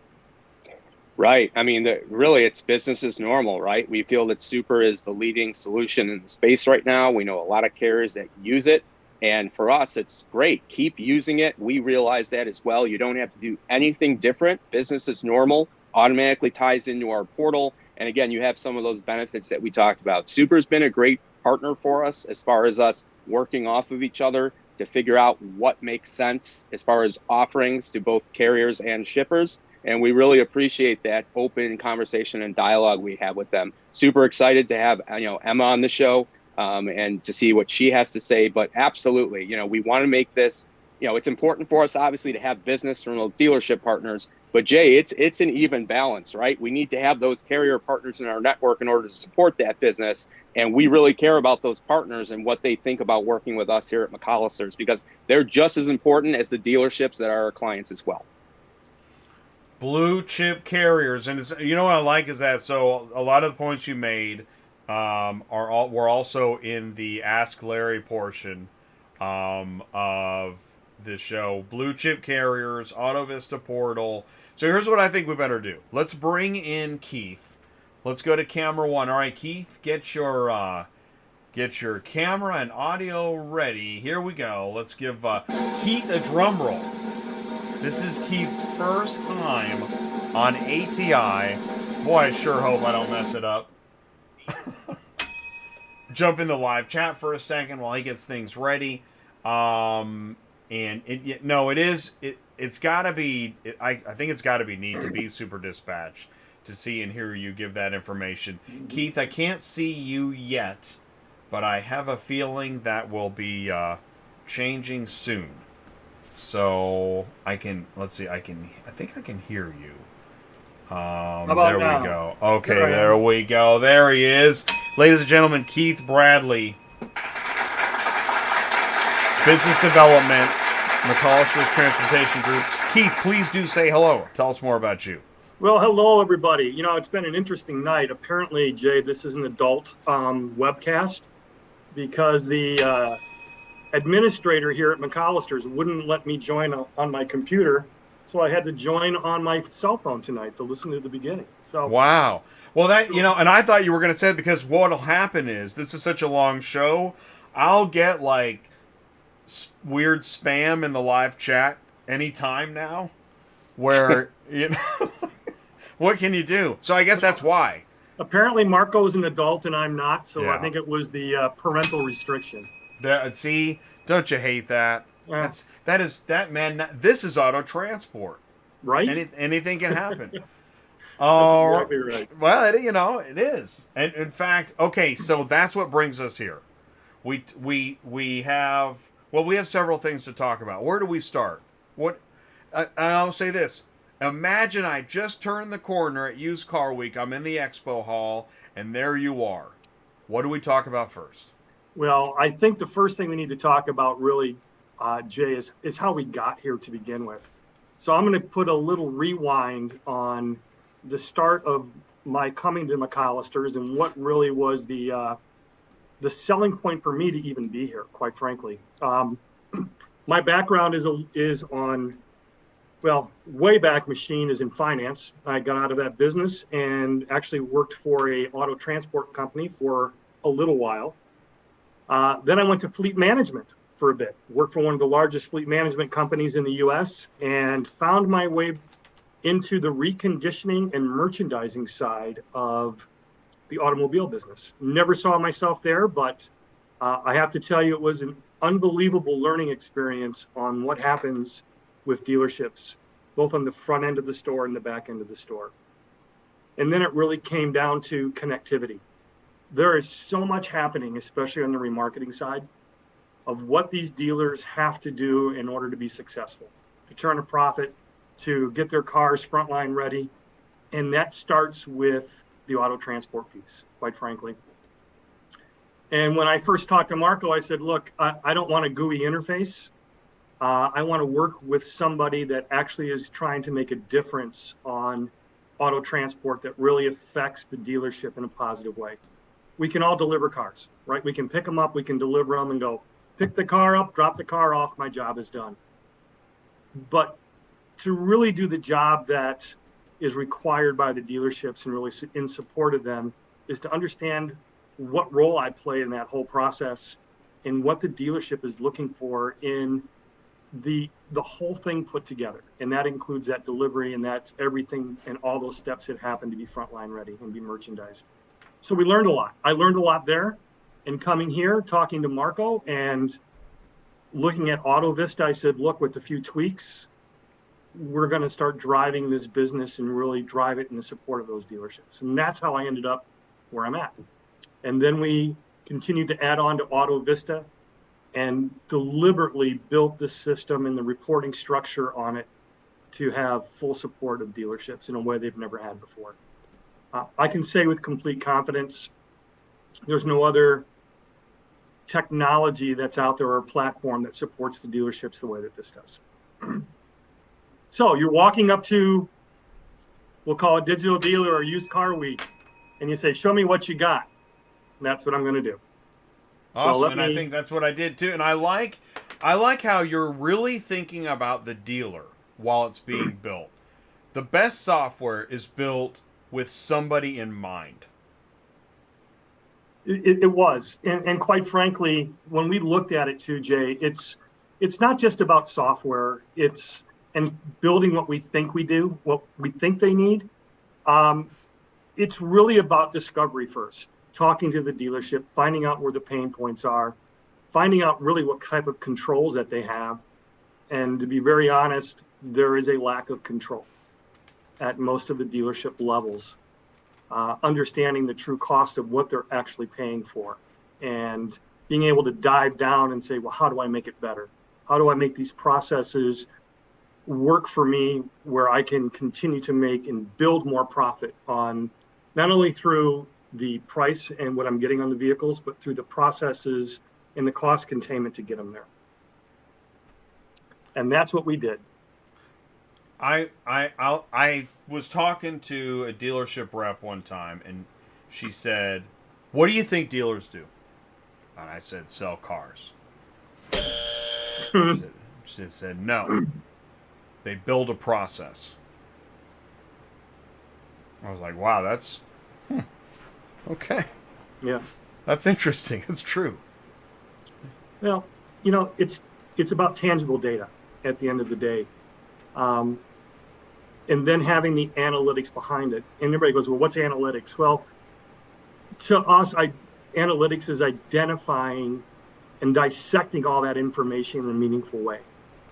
Right. I mean, really, it's business as normal, right? We feel that Super is the leading solution in the space right now. We know a lot of carriers that use it. And for us, it's great. Keep using it. We realize that as well. You don't have to do anything different. Business as normal automatically ties into our portal. And again, you have some of those benefits that we talked about. Super's been a great partner for us as far as us working off of each other to figure out what makes sense as far as offerings to both carriers and shippers. And we really appreciate that open conversation and dialogue we have with them. Super excited to have Emma on the show and to see what she has to say. But absolutely, we want to make this, it's important for us, obviously, to have business from those dealership partners. But Jay, it's an even balance, right? We need to have those carrier partners in our network in order to support that business. And we really care about those partners and what they think about working with us here at McCollister's, because they're just as important as the dealerships that are our clients as well. Blue chip carriers, and what I like is that so a lot of the points you made were also in the Ask Larry portion of the show. Blue chip carriers, AutoVista Portal. So here's what I think we better do. Let's bring in Keith. Let's go to camera one. All right, Keith, get your camera and audio ready. Here we go. Let's give Keith a drum roll. This is Keith's first time on ATI. Boy, I sure hope I don't mess it up. Jump in the live chat for a second while he gets things ready. And it's got to be. I think it's got to be neat to be Super Dispatch to see and hear you give that information. Keith, I can't see you yet, but I have a feeling that will be changing soon. So I can, let's see, I think I can hear you. There now? we go. Okay, there we go. There he is. Ladies and gentlemen, Keith Bradley, Business Development, McCollister's Transportation Group. Keith, please do say hello. Tell us more about you. Well, hello, everybody. It's been an interesting night. Apparently, Jay, this is an adult webcast because the administrator here at McCollister's wouldn't let me join on my computer, so I had to join on my cell phone tonight to listen to the beginning. So wow. Well, that and I thought you were going to say it because what'll happen is this is such a long show. I'll get like weird spam in the live chat anytime now, where what can you do? So I guess that's why. Apparently, Marco's an adult and I'm not, so Yeah. I think it was the parental restriction. See, don't you hate that? Yeah. This is auto transport, right? Anything can happen. That's exactly right. Well, it is. And in fact, okay, so that's what brings us here. We have several things to talk about. Where do we start? And I'll say this. Imagine I just turned the corner at Used Car Week. I'm in the expo hall, and there you are. What do we talk about first? Well, I think the first thing we need to talk about really, Jay, is how we got here to begin with. So I'm going to put a little rewind on the start of my coming to McCollister's and what really was the selling point for me to even be here, quite frankly. My background is on, way back machine is in finance. I got out of that business and actually worked for a auto transport company for a little while. Then I went to fleet management for a bit. Worked for one of the largest fleet management companies in the US and found my way into the reconditioning and merchandising side of the automobile business. Never saw myself there, but I have to tell you, it was an unbelievable learning experience on what happens with dealerships, both on the front end of the store and the back end of the store. And then it really came down to connectivity. There is so much happening, especially on the remarketing side, of what these dealers have to do in order to be successful, to turn a profit, to get their cars frontline ready. And that starts with the auto transport piece, quite frankly. And when I first talked to Marco, I said, look, I don't want a GUI interface. I want to work with somebody that actually is trying to make a difference on auto transport that really affects the dealership in a positive way. We can all deliver cars, right? We can pick them up, we can deliver them and go, pick the car up, drop the car off, my job is done. But to really do the job that is required by the dealerships and really in support of them is to understand what role I play in that whole process and what the dealership is looking for in the whole thing put together. And that includes that delivery, and that's everything and all those steps that happen to be frontline ready and be merchandised. So we learned a lot. I learned a lot there. And coming here, talking to Marco and looking at AutoVista, I said, look, with a few tweaks, we're going to start driving this business and really drive it in the support of those dealerships. And that's how I ended up where I'm at. And then we continued to add on to AutoVista and deliberately built the system and the reporting structure on it to have full support of dealerships in a way they've never had before. I can say with complete confidence, there's no other technology that's out there or platform that supports the dealerships the way that this does. So you're walking up to, we'll call it digital dealer or used car week, and you say, show me what you got. And that's what I'm going to do. Awesome, So and I think that's what I did too. And I like how you're really thinking about the dealer while it's being built. The best software is built with somebody in mind. It was, and quite frankly, when we looked at it too, Jay, it's not just about software. It's and building what we think we do, what we think they need. It's really about discovery first. Talking to the dealership, finding out where the pain points are, finding out really what type of controls that they have. And to be very honest, there is a lack of control at most of the dealership levels. Understanding the true cost of what they're actually paying for and being able to dive down and say, well, how do I make it better? How do I make these processes work for me where I can continue to make and build more profit on not only through the price and what I'm getting on the vehicles, but through the processes and the cost containment to get them there. And that's what we did. I was talking to a dealership rep one time, and she said, what do you think dealers do? And I said, sell cars. She said, no. They build a process. I was like, wow, that's... Okay. Yeah. That's interesting. It's true. Well, it's about tangible data at the end of the day. And then having the analytics behind it. And everybody goes, well, what's analytics? Well, to us, analytics is identifying and dissecting all that information in a meaningful way.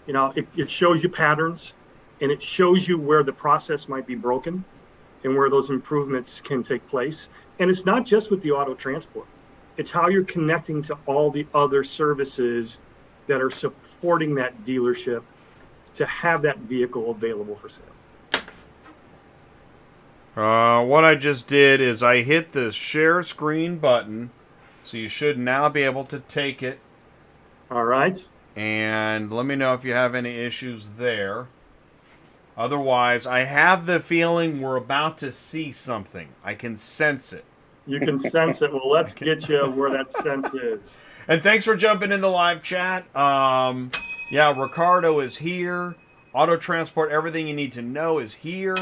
It shows you patterns, and it shows you where the process might be broken and where those improvements can take place. And it's not just with the auto transport. It's how you're connecting to all the other services that are supporting that dealership to have that vehicle available for sale. What I just did is I hit the share screen button, so you should now be able to take it. All right. And let me know if you have any issues there. Otherwise, I have the feeling we're about to see something. I can sense it. You can sense it. Well, let's get you where that sense is. And thanks for jumping in the live chat. Yeah, Ricardo is here. Auto Transport, everything you need to know is here.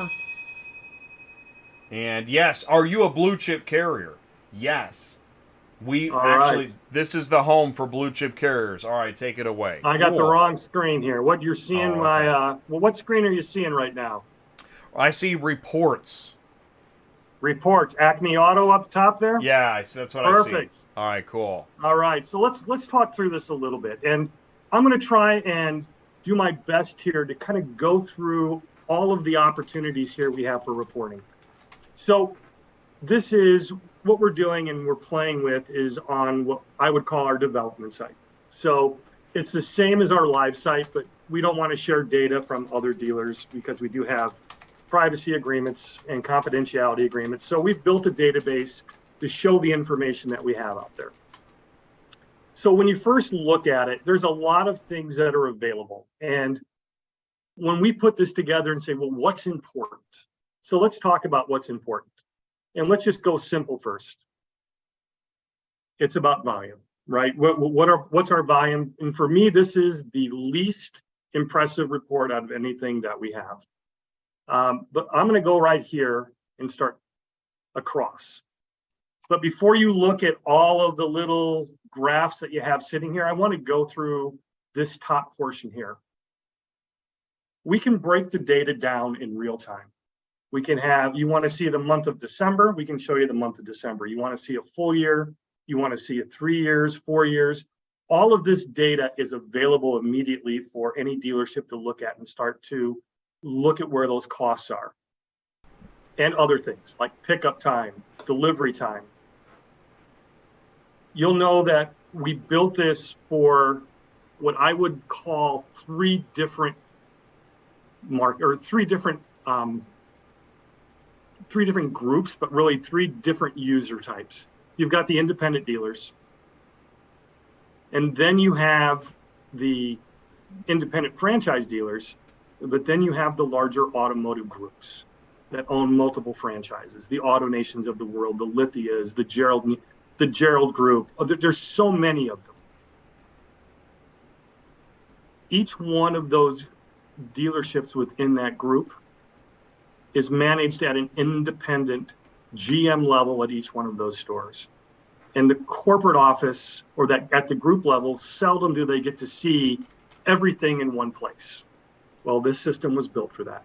And yes, are you a blue chip carrier? Yes. We All actually, right. this is the home for blue chip carriers. All right, take it away. I got the Cool. wrong screen here. What you're seeing, Oh, my okay. well, what screen are you seeing right now? I see reports. Reports. Acme Auto up top there. Yeah, that's what I see. Perfect. All right, cool. All right. So let's talk through this a little bit, and I'm going to try and do my best here to kind of go through all of the opportunities here we have for reporting. So this is what we're doing and we're playing with is on what I would call our development site. So it's the same as our live site, but we don't want to share data from other dealers because we do have privacy agreements and confidentiality agreements. So we've built a database to show the information that we have out there. So when you first look at it, there's a lot of things that are available. And when we put this together and say, well, what's important? So let's talk about what's important. And let's just go simple first. It's about volume, right? What's our volume? And for me, this is the least impressive report out of anything that we have. But I'm going to go right here and start across. But before you look at all of the little graphs that you have sitting here, I want to go through this top portion here. We can break the data down in real time. We can have, you want to see the month of December, we can show you the month of December. You want to see a full year, you want to see it 3 years, 4 years. All of this data is available immediately for any dealership to look at and start to look at where those costs are. And other things like pickup time, delivery time. You'll know that we built this for what I would call three different groups, but really three different user types. You've got the independent dealers, and then you have the independent franchise dealers, but then you have the larger automotive groups that own multiple franchises, the AutoNations of the world, the Lithias, the Gerald Group. There's so many of them. Each one of those dealerships within that group is managed at an independent GM level at each one of those stores. And the corporate office or that at the group level, seldom do they get to see everything in one place. Well, this system was built for that.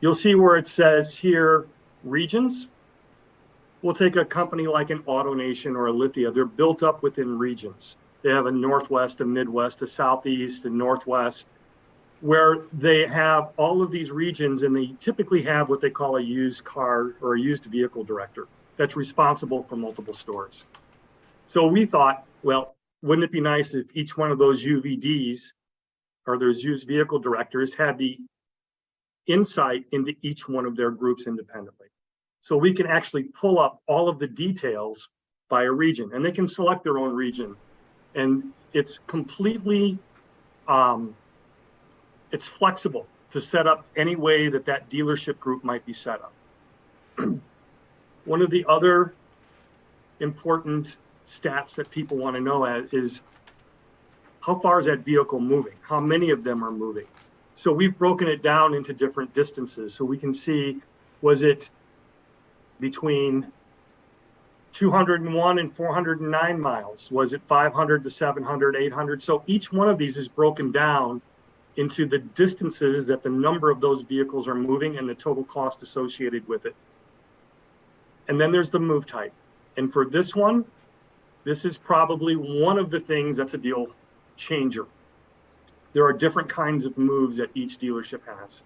You'll see where it says here, regions. We'll take a company like an AutoNation or a Lithia. They're built up within regions. They have a Northwest, a Midwest, a Southeast, a Northwest, where they have all of these regions, and they typically have what they call a used car or a used vehicle director that's responsible for multiple stores. So we thought, well, wouldn't it be nice if each one of those UVDs or those used vehicle directors had the insight into each one of their groups independently. So we can actually pull up all of the details by a region, and they can select their own region. And it's completely, it's flexible to set up any way that that dealership group might be set up. One of the other important stats that people want to know is how far is that vehicle moving? How many of them are moving? So we've broken it down into different distances. So we can see, was it between 201 and 409 miles? Was it 500 to 700, 800? So each one of these is broken down into the distances that the number of those vehicles are moving and the total cost associated with it. And then there's the move type. And for this one, this is probably one of the things that's a deal changer. There are different kinds of moves that each dealership has.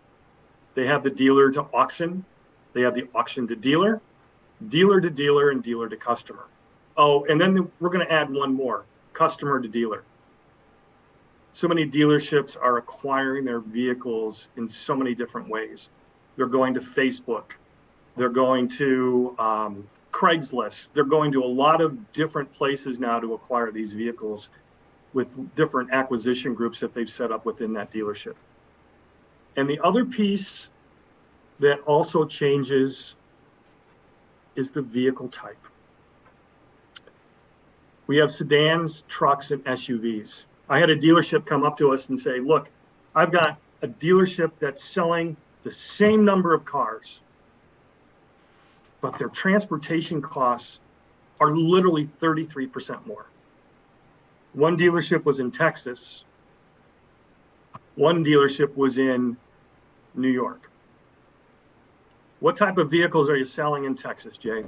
They have the dealer to auction, they have the auction to dealer, and dealer to customer. Oh, and then we're going to add one more, customer to dealer. So many dealerships are acquiring their vehicles in so many different ways. They're going to Facebook, they're going to Craigslist, they're going to a lot of different places now to acquire these vehicles with different acquisition groups that they've set up within that dealership. And the other piece that also changes is the vehicle type. We have sedans, trucks, and SUVs. I had a dealership come up to us and say, look, I've got a dealership that's selling the same number of cars, but their transportation costs are literally 33% more. One dealership was in Texas. One dealership was in New York. What type of vehicles are you selling in Texas, Jay?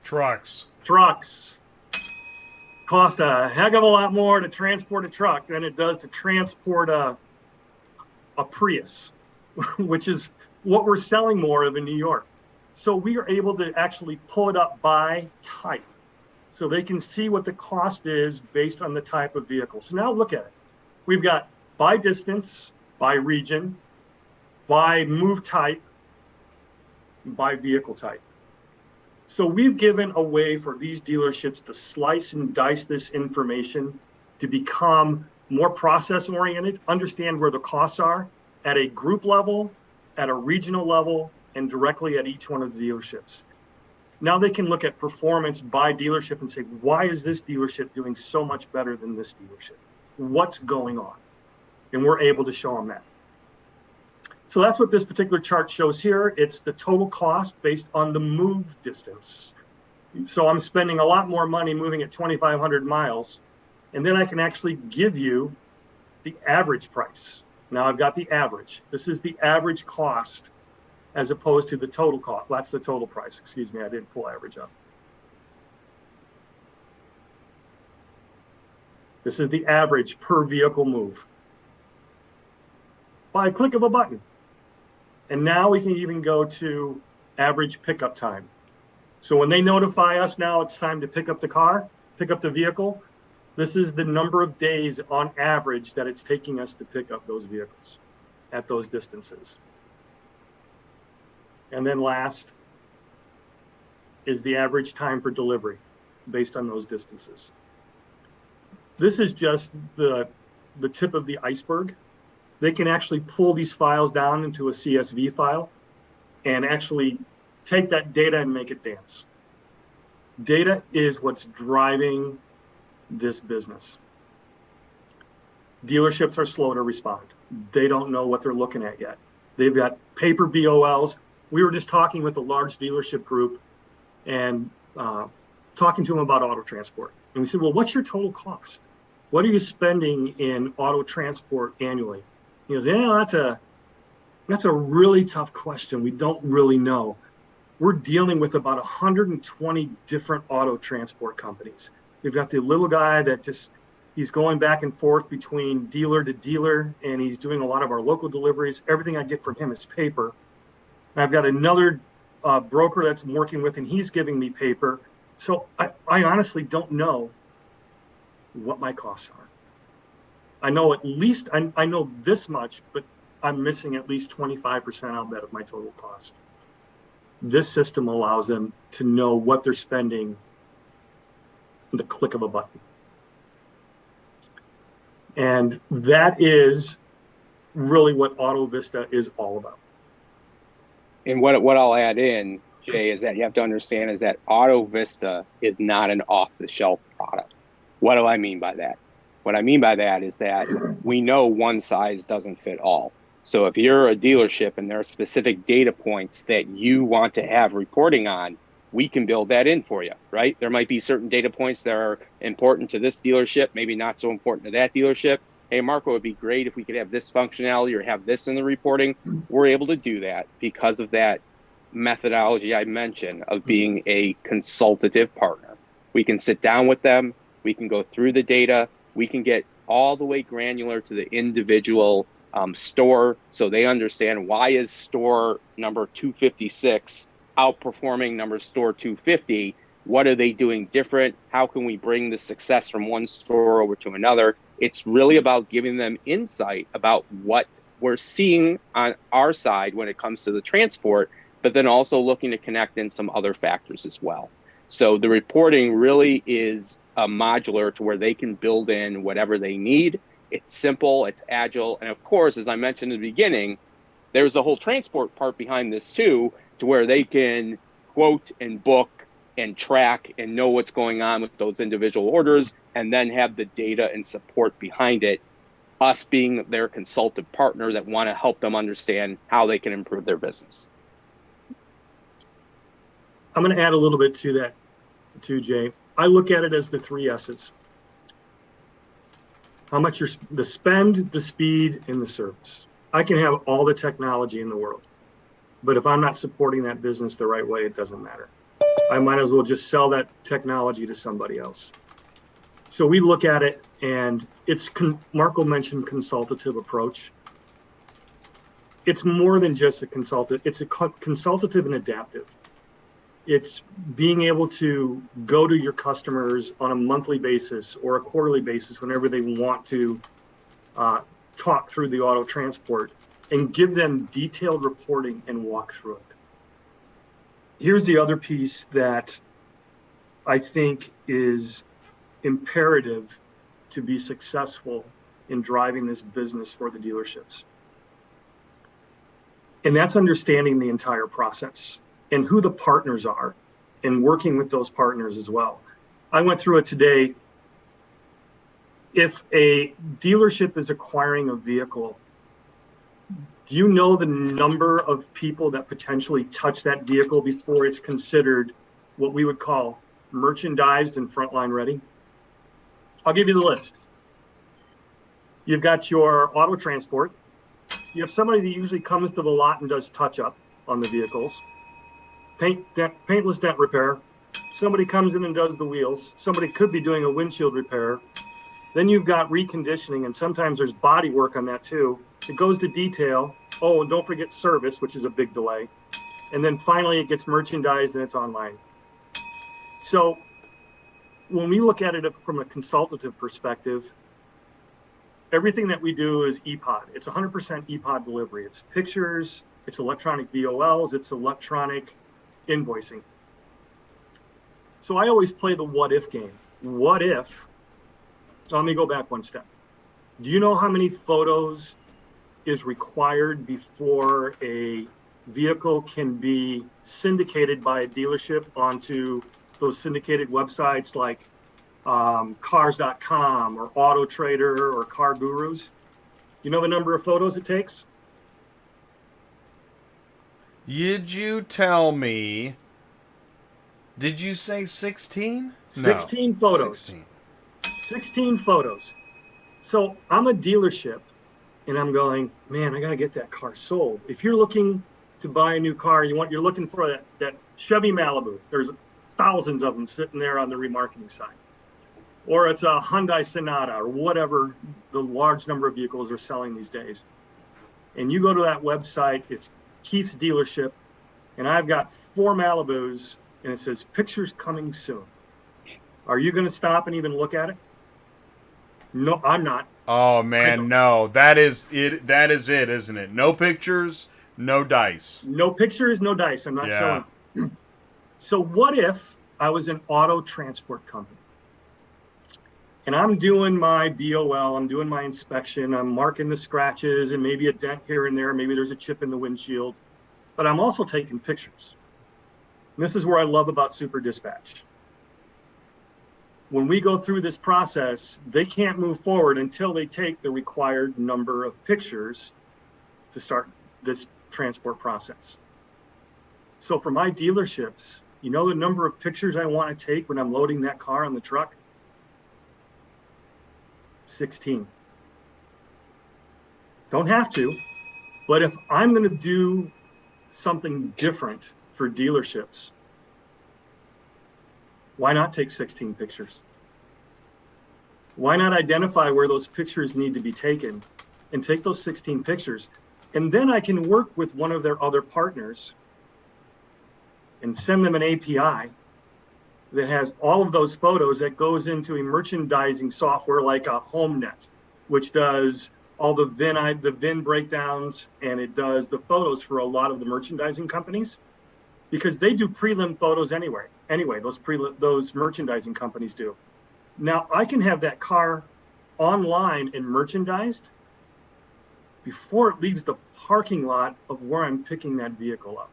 Trucks. Trucks. Cost a heck of a lot more to transport a truck than it does to transport a Prius, which is what we're selling more of in New York. So we are able to actually pull it up by type, so they can see what the cost is based on the type of vehicle. So now look at it. We've got by distance, by region, by move type, by vehicle type. So we've given a way for these dealerships to slice and dice this information to become more process oriented, understand where the costs are at a group level, at a regional level, and directly at each one of the dealerships. Now they can look at performance by dealership and say, why is this dealership doing so much better than this dealership? What's going on? And we're able to show them that. So that's what this particular chart shows here. It's the total cost based on the move distance. So I'm spending a lot more money moving at 2,500 miles, and then I can actually give you the average price. Now I've got the average. This is the average cost as opposed to the total cost. That's the total price. Excuse me, I didn't pull average up. This is the average per vehicle move by a click of a button. And now we can even go to average pickup time. So when they notify us now it's time to pick up the car, pick up the vehicle, this is the number of days on average that it's taking us to pick up those vehicles at those distances. And then last is the average time for delivery based on those distances. This is just the tip of the iceberg. They can actually pull these files down into a CSV file and actually take that data and make it dance. Data is what's driving this business. Dealerships are slow to respond. They don't know what they're looking at yet. They've got paper BOLs. We were just talking with a large dealership group and talking to them about auto transport. And we said, well, what's your total cost? What are you spending in auto transport annually? He goes, yeah, that's a really tough question. We don't really know. We're dealing with about 120 different auto transport companies. We've got the little guy that he's going back and forth between dealer to dealer, and he's doing a lot of our local deliveries. Everything I get from him is paper. I've got another broker that's I'm working with, and he's giving me paper. So I honestly don't know what my costs are. I know at least, I know this much, but I'm missing at least 25%, I'll bet, of my total cost. This system allows them to know what they're spending with the click of a button. And that is really what AutoVista is all about. And what I'll add in, Jay, is that you have to understand is that AutoVista is not an off-the-shelf product. What do I mean by that? What I mean by that is that we know one size doesn't fit all. So if you're a dealership and there are specific data points that you want to have reporting on, we can build that in for you, right? There might be certain data points that are important to this dealership, maybe not so important to that dealership. Hey, Marco, it'd be great if we could have this functionality or have this in the reporting. We're able to do that because of that methodology I mentioned of being a consultative partner. We can sit down with them. We can go through the data. We can get all the way granular to the individual store so they understand why is store number 256 outperforming number store 250. What are they doing different? How can we bring the success from one store over to another? It's really about giving them insight about what we're seeing on our side when it comes to the transport, but then also looking to connect in some other factors as well. So the reporting really is modular to where they can build in whatever they need. It's simple, it's agile. And of course, as I mentioned in the beginning, there's a whole transport part behind this too, to where they can quote and book and track and know what's going on with those individual orders, and then have the data and support behind it, us being their consultative partner that want to help them understand how they can improve their business. I'm going to add a little bit to that. too, Jay. I look at it as the 3 S's. How much the spend, the speed, and the service. I can have all the technology in the world, but if I'm not supporting that business the right way, it doesn't matter. I might as well just sell that technology to somebody else. So we look at it, and it's, Marco mentioned consultative approach. It's more than just a consultative, it's a consultative and adaptive. It's being able to go to your customers on a monthly basis or a quarterly basis whenever they want to talk through the auto transport and give them detailed reporting and walk through it. Here's the other piece that I think is imperative to be successful in driving this business for the dealerships. And that's understanding the entire process and who the partners are and working with those partners as well. I went through it today. If a dealership is acquiring a vehicle, do you know the number of people that potentially touch that vehicle before it's considered what we would call merchandised and frontline ready? I'll give you the list. You've got your auto transport. You have somebody that usually comes to the lot and does touch-up on the vehicles. Paintless dent repair. Somebody comes in and does the wheels. Somebody could be doing a windshield repair. Then you've got reconditioning, and sometimes there's body work on that too. It goes to detail. Oh, and don't forget service, which is a big delay. And then finally it gets merchandised and it's online. So when we look at it from a consultative perspective, everything that we do is EPOD. It's 100% EPOD delivery. It's pictures, it's electronic VOLs, it's electronic invoicing. So I always play the what if game. What if, so let me go back one step. Do you know how many photos is required before a vehicle can be syndicated by a dealership onto those syndicated websites like cars.com or Auto Trader or Car Gurus? You know the number of photos it takes? Did you tell me? Did you say 16? 16 No. photos. 16. 16 photos. So I'm a dealership and I'm going, man, I got to get that car sold. If you're looking to buy a new car, you're looking for that Chevy Malibu. There's thousands of them sitting there on the remarketing side. Or it's a Hyundai Sonata or whatever the large number of vehicles are selling these days. And you go to that website, it's Keith's dealership, and I've got 4 Malibus, and it says pictures coming soon. Are you going to stop and even look at it? No, I'm not. Oh man, no. That is it, isn't it? No pictures, no dice. No pictures, no dice. I'm not showing. So what if I was an auto transport company? And I'm doing my BOL, I'm doing my inspection, I'm marking the scratches and maybe a dent here and there, maybe there's a chip in the windshield, but I'm also taking pictures. And this is where I love about Super Dispatch. When we go through this process, they can't move forward until they take the required number of pictures to start this transport process. So for my dealerships, you know the number of pictures I want to take when I'm loading that car on the truck? 16. Don't have to, but if I'm going to do something different for dealerships, why not take 16 pictures? Why not identify where those pictures need to be taken and take those 16 pictures? And then I can work with one of their other partners and send them an API that has all of those photos that goes into a merchandising software like a HomeNet, which does all the VIN breakdowns, and it does the photos for a lot of the merchandising companies because they do prelim photos anyway. Those merchandising companies do. Now I can have that car online and merchandised before it leaves the parking lot of where I'm picking that vehicle up.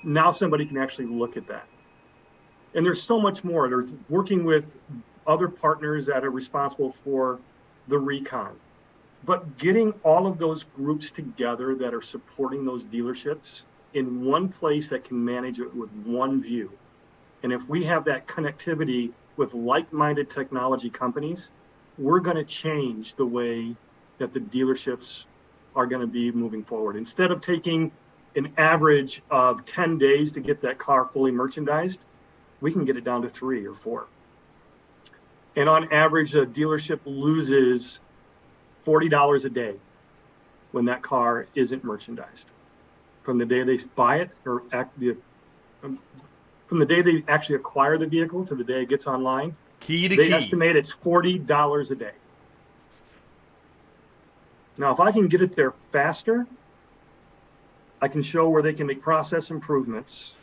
Now somebody can actually look at that. And there's so much more. There's working with other partners that are responsible for the Recon. But getting all of those groups together that are supporting those dealerships in one place that can manage it with one view. And if we have that connectivity with like-minded technology companies, we're going to change the way that the dealerships are going to be moving forward. Instead of taking an average of 10 days to get that car fully merchandised, we can get it down to 3 or 4. And on average, a dealership loses $40 a day when that car isn't merchandised. From the day they buy it or from the day they actually acquire the vehicle to the day it gets online, they estimate it's $40 a day. Now, if I can get it there faster, I can show where they can make process improvements.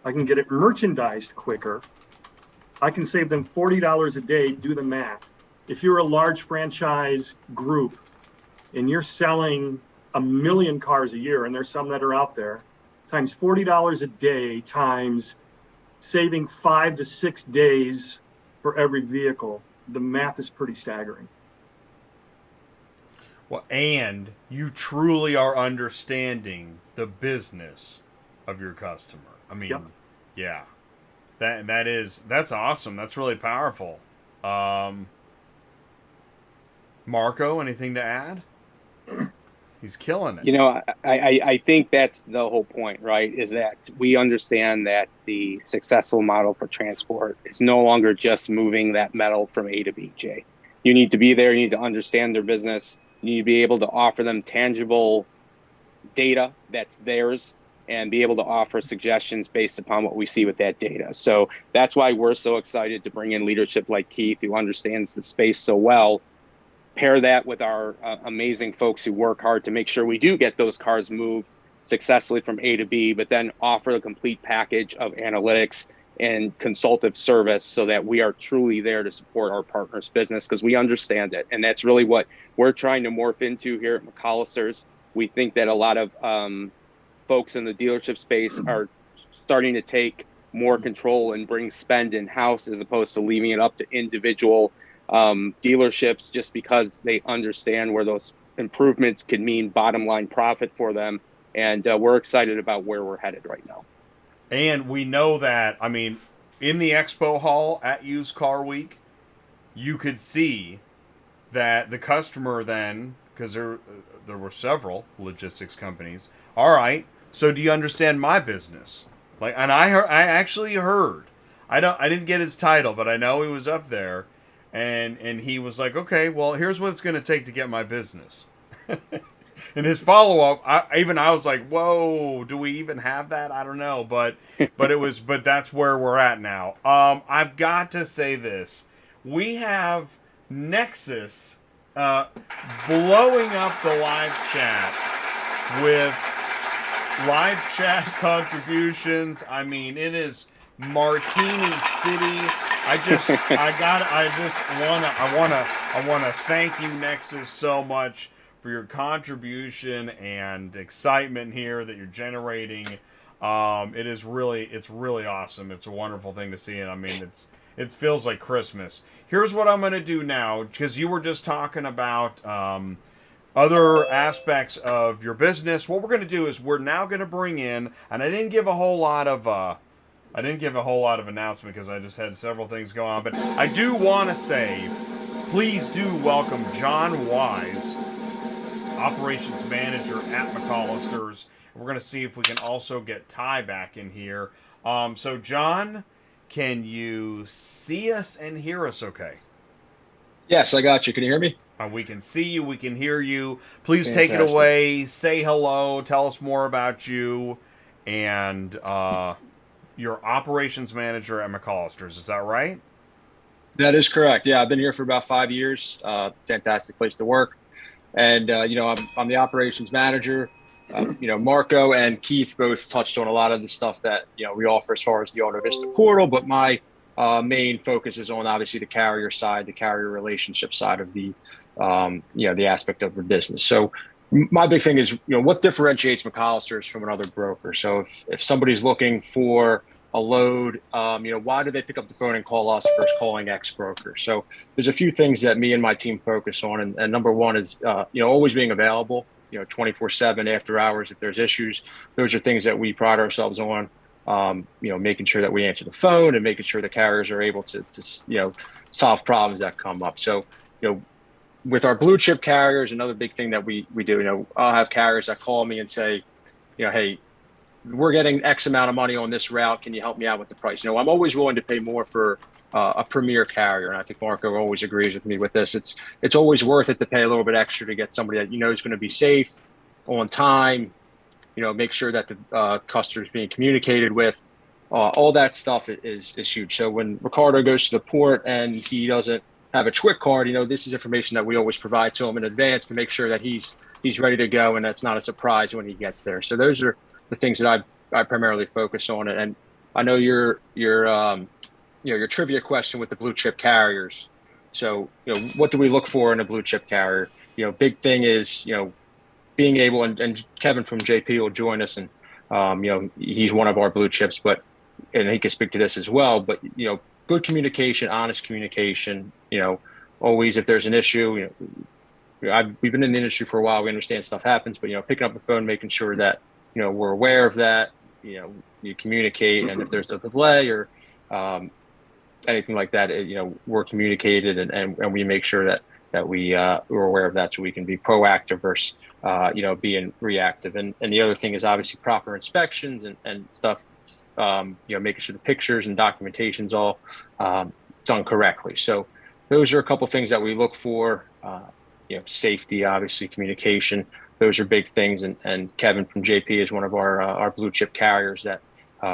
I can get it merchandised quicker. I can save them $40 a day. Do the math. If you're a large franchise group and you're selling 1 million cars a year, and there's some that are out there, times $40 a day times saving 5 to 6 days for every vehicle, the math is pretty staggering. Well, and you truly are understanding the business of your customer. I mean, yep. Yeah, that's awesome. That's really powerful. Marco, anything to add? He's killing it. You know, I think that's the whole point, right? Is that we understand that the successful model for transport is no longer just moving that metal from A to B, Jay. You need to be there. You need to understand their business. You need to be able to offer them tangible data that's theirs and be able to offer suggestions based upon what we see with that data. So that's why we're so excited to bring in leadership like Keith, who understands the space so well. Pair that with our amazing folks who work hard to make sure we do get those cars moved successfully from A to B, but then offer the complete package of analytics and consultative service so that we are truly there to support our partners' business because we understand it. And that's really what we're trying to morph into here at McCollister's. We think that a lot of folks in the dealership space are starting to take more control and bring spend in-house as opposed to leaving it up to individual dealerships just because they understand where those improvements could mean bottom line profit for them. And we're excited about where we're headed right now. And we know that, I mean, in the expo hall at Used Car Week, you could see that the customer then, because there were several logistics companies, all right, so do you understand my business? Like, and I actually heard, I didn't get his title, but I know he was up there. And he was like, okay, well, here's what it's going to take to get my business. And his follow-up, I was like, whoa, do we even have that? I don't know. But that's where we're at now. I've got to say this. We have Nexus blowing up the live chat with live chat contributions. I mean, it is Martini City. I want to thank you, Nexus, so much for your contribution and excitement here that you're generating. It's really awesome. It's a wonderful thing to see, and I mean, it feels like Christmas. Here's what I'm going to do now, because you were just talking about other aspects of your business. What we're going to do is we're now going to bring in, and I didn't give a whole lot of announcement because I just had several things going on. But I do want to say, please do welcome John Wise, Operations Manager at McCollister's. We're going to see if we can also get Ty back in here. So, John, can you see us and hear us okay? Yes, I got you. Can you hear me? We can see you. We can hear you. Please Fantastic. Take it away. Say hello. Tell us more about you. And your operations manager at McCollister's. Is that right? That is correct. Yeah, I've been here for about 5 years. Fantastic place to work. And, I'm the operations manager. Marco and Keith both touched on a lot of the stuff that, we offer as far as the AutoVista Portal. But my main focus is on, obviously, the carrier side, the carrier relationship side of the aspect of the business. So my big thing is, what differentiates McCollister's from another broker? So if somebody's looking for a load, why do they pick up the phone and call us versus calling X broker? So there's a few things that me and my team focus on. And number one is, always being available. 24/7 after hours if there's issues. Those are things that we pride ourselves on. Making sure that we answer the phone and making sure the carriers are able to solve problems that come up. So, with our blue chip carriers, another big thing that we do, I'll have carriers that call me and say, hey, we're getting X amount of money on this route. Can you help me out with the price? I'm always willing to pay more for a premier carrier. And I think Marco always agrees with me with this. It's always worth it to pay a little bit extra to get somebody that is going to be safe, on time, make sure that the customer is being communicated with. All that stuff is huge. So when Ricardo goes to the port and he doesn't have a TWIC card, this is information that we always provide to him in advance to make sure that he's ready to go and that's not a surprise when he gets there. So those are the things that I primarily focus on. And I know your trivia question with the blue chip carriers. So, what do we look for in a blue chip carrier? Big thing is, being able, and Kevin from JP will join us, and he's one of our blue chips, and he can speak to this as well, but good communication, honest communication, always, if there's an issue, we've been in the industry for a while, we understand stuff happens, but picking up the phone, making sure that we're aware of that, you communicate, and if there's a delay or anything like that, we're communicated, and we make sure that we're aware of that, so we can be proactive versus being reactive. And the other thing is obviously proper inspections and stuff, making sure the pictures and documentation's all done correctly. So those are a couple things that we look for. Safety, obviously, communication. Those are big things. And Kevin from JP is one of our blue chip carriers that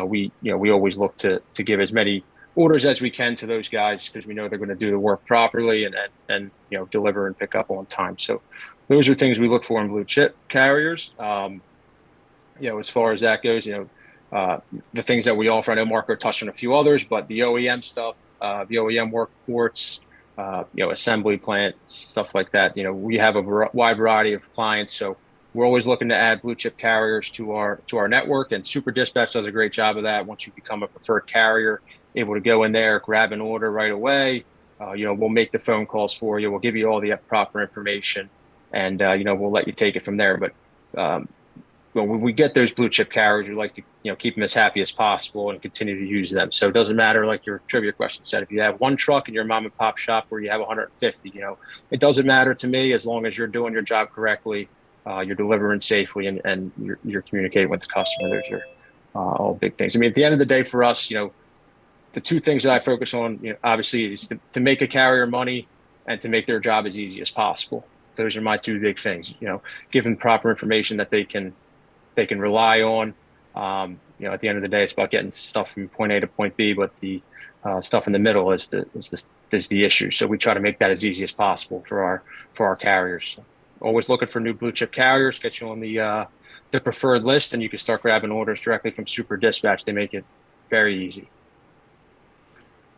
we always look to give as many orders as we can to those guys, because we know they're going to do the work properly and deliver and pick up on time. So those are things we look for in blue chip carriers. As far as that goes, the things that we offer, I know Marco touched on a few others, but the OEM stuff, the OEM work ports, assembly plant, stuff like that. We have a wide variety of clients, so we're always looking to add blue chip carriers to our network, and Super Dispatch does a great job of that. Once you become a preferred carrier, able to go in there, grab an order right away. We'll make the phone calls for you. We'll give you all the proper information, and we'll let you take it from there. But when we get those blue chip carriers, we like to keep them as happy as possible and continue to use them. So it doesn't matter, like your trivia question said, if you have one truck in your mom and pop shop where you have 150, it doesn't matter to me as long as you're doing your job correctly, you're delivering safely, and you're communicating with the customer. Those are all big things. I mean, at the end of the day, for us, the two things that I focus on, obviously, is to make a carrier money and to make their job as easy as possible. Those are my two big things. Give them proper information that they can rely on. At the end of the day, it's about getting stuff from point A to point B, but the stuff in the middle is the issue. So we try to make that as easy as possible for our carriers. So always looking for new blue chip carriers, get you on the preferred list, and you can start grabbing orders directly from Super Dispatch. They make it very easy.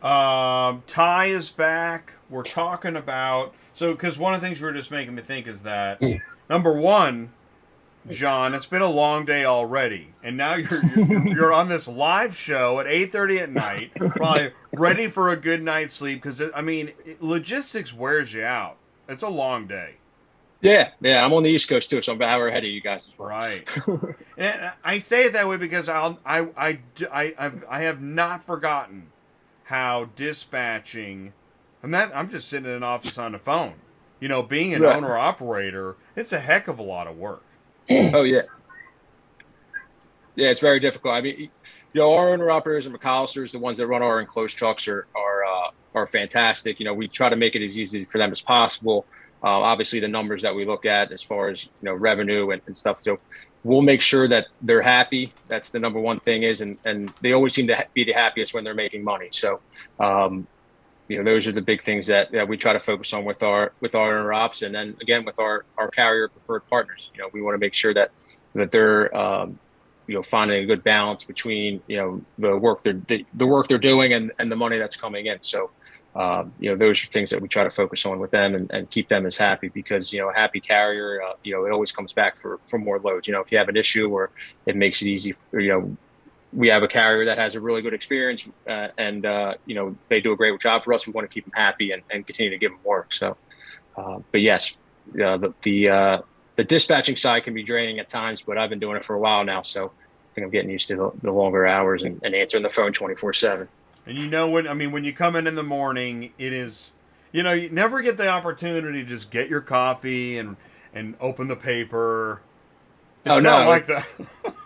Ty is back. We're talking about, because one of the things you were just making me think is that, number one, John, it's been a long day already, and now you're on this live show at 8:30 at night, probably ready for a good night's sleep, because logistics wears you out. It's a long day. Yeah, I'm on the East Coast too, so I'm about an hour ahead of you guys as well. Right. And I say it that way because I have not forgotten how dispatching. I'm just sitting in an office on the phone. Being an owner operator, it's a heck of a lot of work. Oh yeah, it's very difficult. I mean, our owner operators at McCollister's, the ones that run our enclosed trucks, are fantastic. We try to make it as easy for them as possible. Obviously, the numbers that we look at as far as revenue and stuff. So we'll make sure that they're happy. That's the number one thing is, and they always seem to be the happiest when they're making money. So those are the big things that we try to focus on with our owner ops, and then again with our carrier preferred partners. We want to make sure that they're finding a good balance between the work they're doing and the money that's coming in. So those are things that we try to focus on with them and keep them as happy, because a happy carrier it always comes back for more loads. If you have an issue, or it makes it easy we have a carrier that has a really good experience, and they do a great job for us. We want to keep them happy and continue to give them work. So, but yes, the the dispatching side can be draining at times, but I've been doing it for a while now, so I think I'm getting used to the longer hours and answering the phone 24/7. And when you come in the morning, it is, you never get the opportunity to just get your coffee and open the paper. It's not like that.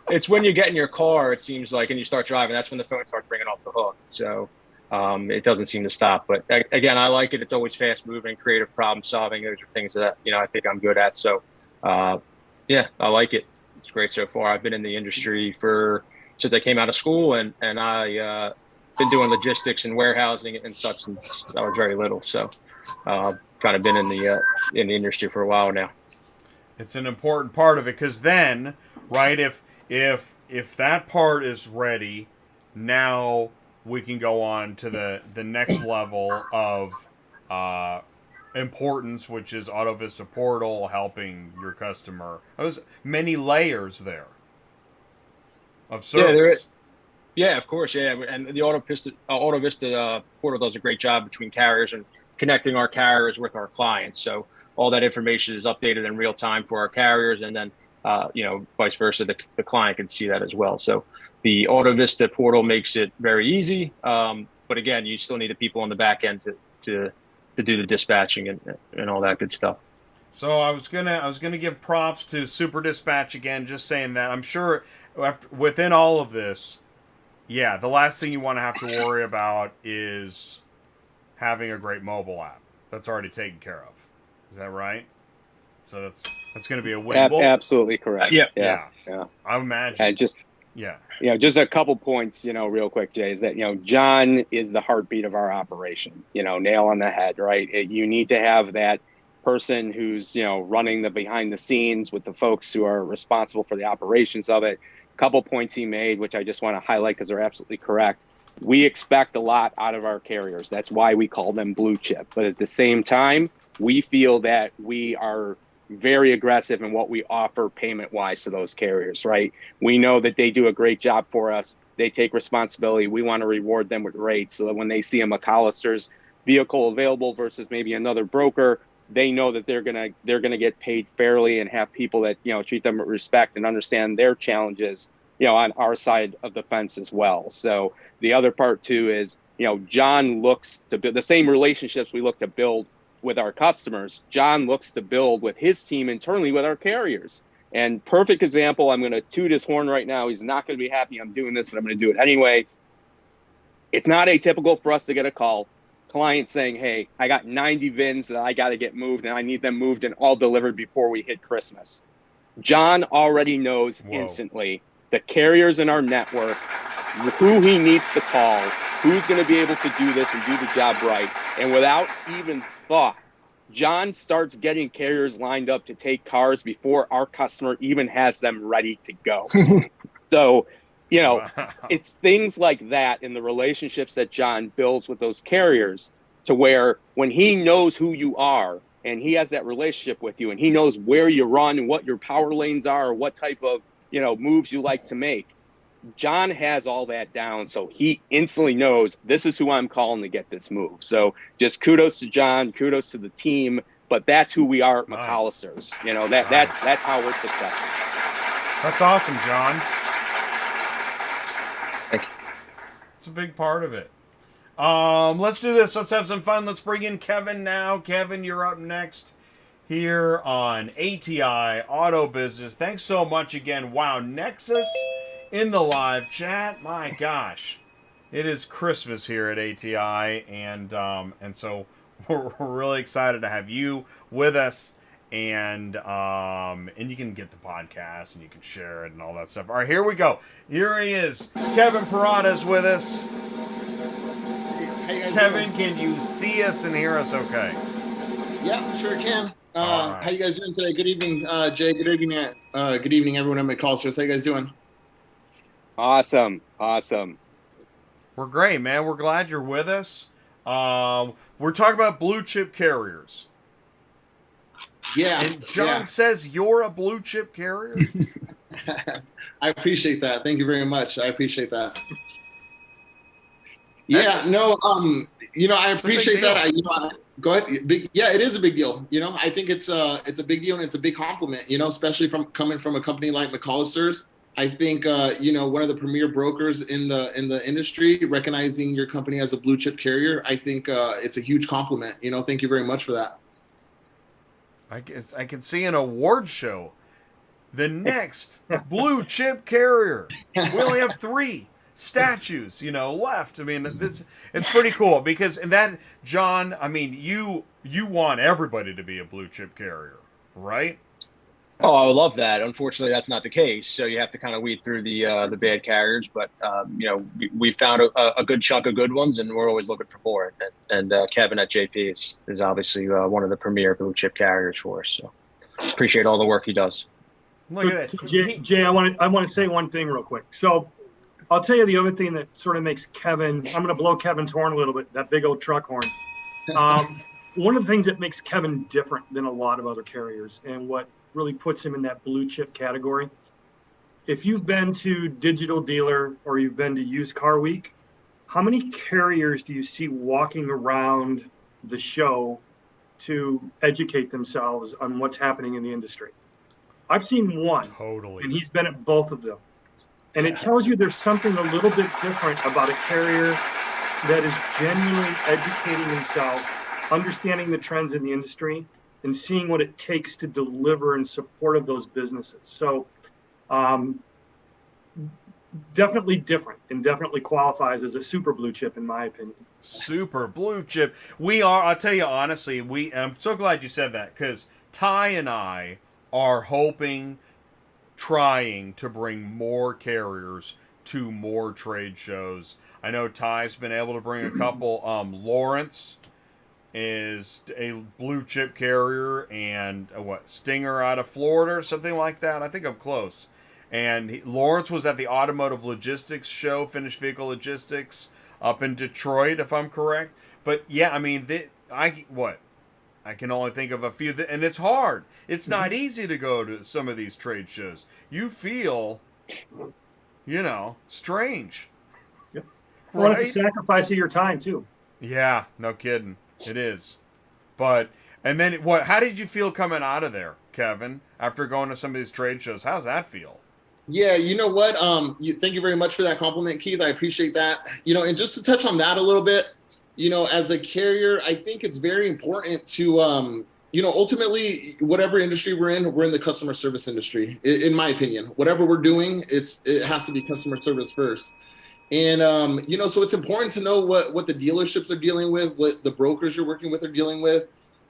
It's when you get in your car, it seems like, and you start driving, that's when the phone starts ringing off the hook. So it doesn't seem to stop. But again, I like it. It's always fast moving, creative problem solving. Those are things that, I think I'm good at. So yeah, I like it. It's great so far. I've been in the industry since I came out of school, and I been doing logistics and warehousing and such since I was very little. So kind of been in the industry for a while now. It's an important part of it, because then, right, if that part is ready, now we can go on to the next level of importance, which is AutoVista Portal, helping your customer. There's many layers there of service. Yeah, of course, yeah. And the AutoVista Portal does a great job between carriers and connecting our carriers with our clients. So all that information is updated in real time for our carriers, and then vice versa, the client can see that as well. So the AutoVista Portal makes it very easy, but again, you still need the people on the back end to do the dispatching and all that good stuff. So I was gonna give props to Super Dispatch again, just saying that. I'm sure within all of this, yeah, the last thing you want to have to worry about is having a great mobile app. That's already taken care of. Is that right? So that's going to be a win. Absolutely correct. Yeah. I imagine. Just a couple points, real quick, Jay, is that, John is the heartbeat of our operation, nail on the head, right? You need to have that person who's, running the behind the scenes with the folks who are responsible for the operations of it. A couple points he made, which I just want to highlight because they're absolutely correct. We expect a lot out of our carriers. That's why we call them blue chip. But at the same time, we feel that we are very aggressive in what we offer payment-wise to those carriers, right? We know that they do a great job for us. They take responsibility. We want to reward them with rates so that when they see a McCollister's vehicle available versus maybe another broker, they know that they're gonna get paid fairly and have people that treat them with respect and understand their challenges on our side of the fence as well. So the other part too is John looks to build the same relationships we look to build with our customers. John looks to build with his team internally with our carriers. And perfect example, I'm going to toot his horn right now. He's not going to be happy I'm doing this, but I'm going to do it anyway. It's not atypical for us to get a call, client saying, hey, I got 90 VINs that I got to get moved and I need them moved and all delivered before we hit Christmas. John already knows instantly the carriers in our network, who he needs to call, who's going to be able to do this and do the job right. And without even thought, John starts getting carriers lined up to take cars before our customer even has them ready to go. So, it's things like that in the relationships that John builds with those carriers to where when he knows who you are and he has that relationship with you and he knows where you run and what your power lanes are or what type of, moves you like to make, John has all that down, so he instantly knows this is who I'm calling to get this move. So just kudos to John, kudos to the team, but that's who we are at McCollister's. That's how we're successful. That's awesome, John. Thank you. It's a big part of it. Let's do this. Let's have some fun. Let's bring in Kevin now. Kevin, you're up next here on ATI Auto Business. Thanks so much again. Wow, Nexus in the live chat. My gosh, it is Christmas here at ATI, and so we're really excited to have you with us, and you can get the podcast and you can share it and all that stuff. All right, here we go. Here he is. Kevin Parada's with us. Hey, Kevin, can you see us and hear us okay? Yeah, sure can. Right. How you guys doing today? Good evening, Jay. Good evening, everyone at McCollister's. How you guys doing? Awesome. We're great, man. We're glad you're with us. We're talking about blue chip carriers. Yeah. And John says you're a blue chip carrier. I appreciate that. Thank you very much. I appreciate that. Yeah, no, I It's a big appreciate that. deal. Go ahead. Yeah, it is a big deal. I think it's a big deal and it's a big compliment. Especially from coming from a company like McCollister's. I think one of the premier brokers in the industry, recognizing your company as a blue chip carrier. I think it's a huge compliment. Thank you very much for that. I guess I can see an award show. The next blue chip carrier. We only have 3 statues, left. I mean, it's pretty cool because John, I mean, you want everybody to be a blue chip carrier, right? Oh, I would love that. Unfortunately, that's not the case. So you have to kind of weed through the bad carriers. But we found a good chunk of good ones, and we're always looking for more. And Kevin at JP is obviously one of the premier blue chip carriers for us. So appreciate all the work he does. Look at So, that. Jay, I want to say one thing real quick. So I'll tell you the other thing that sort of makes Kevin. I'm going to blow Kevin's horn a little bit. That big old truck horn. One of the things that makes Kevin different than a lot of other carriers, and what really puts him in that blue chip category. If you've been to Digital Dealer or you've been to Used Car Week, how many carriers do you see walking around the show to educate themselves on what's happening in the industry? I've seen one. Totally. And he's been at both of them. And it tells you there's something a little bit different about a carrier that is genuinely educating himself, understanding the trends in the industry, and seeing what it takes to deliver in support of those businesses. So definitely different and definitely qualifies as a super blue chip, in my opinion. Super blue chip. We are, I'll tell you honestly, I'm so glad you said that because Ty and I are trying to bring more carriers to more trade shows. I know Ty's been able to bring a couple. Lawrence is a blue chip carrier, and Stinger out of Florida or something like that. I think I'm close. And Lawrence was at the Automotive Logistics show, Finished Vehicle Logistics, up in Detroit, if I'm correct. But yeah, I mean, I can only think of a few, and it's hard. It's not easy to go to some of these trade shows. You feel, strange. Yeah. Well, right? It's a sacrifice of your time, too. Yeah, no kidding. It is. And then how did you feel coming out of there, Kevin, after going to some of these trade shows? How's that feel? Yeah, you know what? Thank you very much for that compliment, Keith. I appreciate that. And just to touch on that a little bit, as a carrier, I think it's very important to, ultimately, whatever industry we're in the customer service industry, in my opinion. Whatever we're doing, it has to be customer service first. And, so it's important to know what the dealerships are dealing with, what the brokers you're working with are dealing with,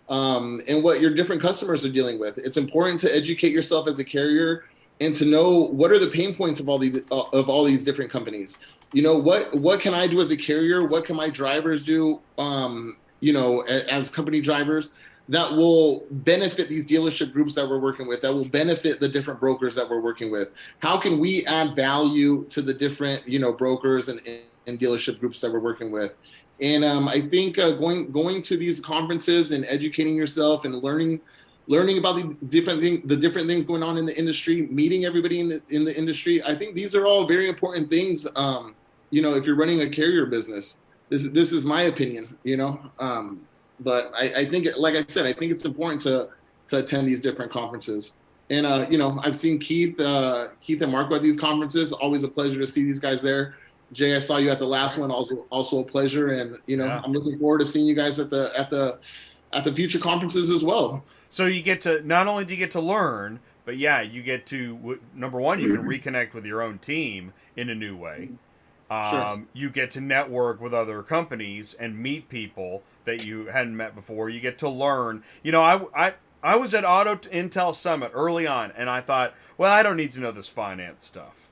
and what your different customers are dealing with. It's important to educate yourself as a carrier and to know what are the pain points of all these different companies. What can I do as a carrier? What can my drivers do, as company drivers that will benefit these dealership groups that we're working with, that will benefit the different brokers that we're working with? How can we add value to the different, brokers and dealership groups that we're working with? And I think going to these conferences and educating yourself and learning about the different things going on in the industry, meeting everybody in the industry. I think these are all very important things. If you're running a carrier business, this is my opinion. But I think, like I said, I think it's important to attend these different conferences. And I've seen Keith and Marco at these conferences. Always a pleasure to see these guys there. Jay, I saw you at the last one. Also a pleasure. And I'm looking forward to seeing you guys at the future conferences as well. So you get to, not only do you get to learn, but you get to, number one, you can reconnect with your own team in a new way. Sure. You get to network with other companies and meet people that you hadn't met before. You get to learn. I was at Auto Intel Summit early on, and I thought, well, I don't need to know this finance stuff.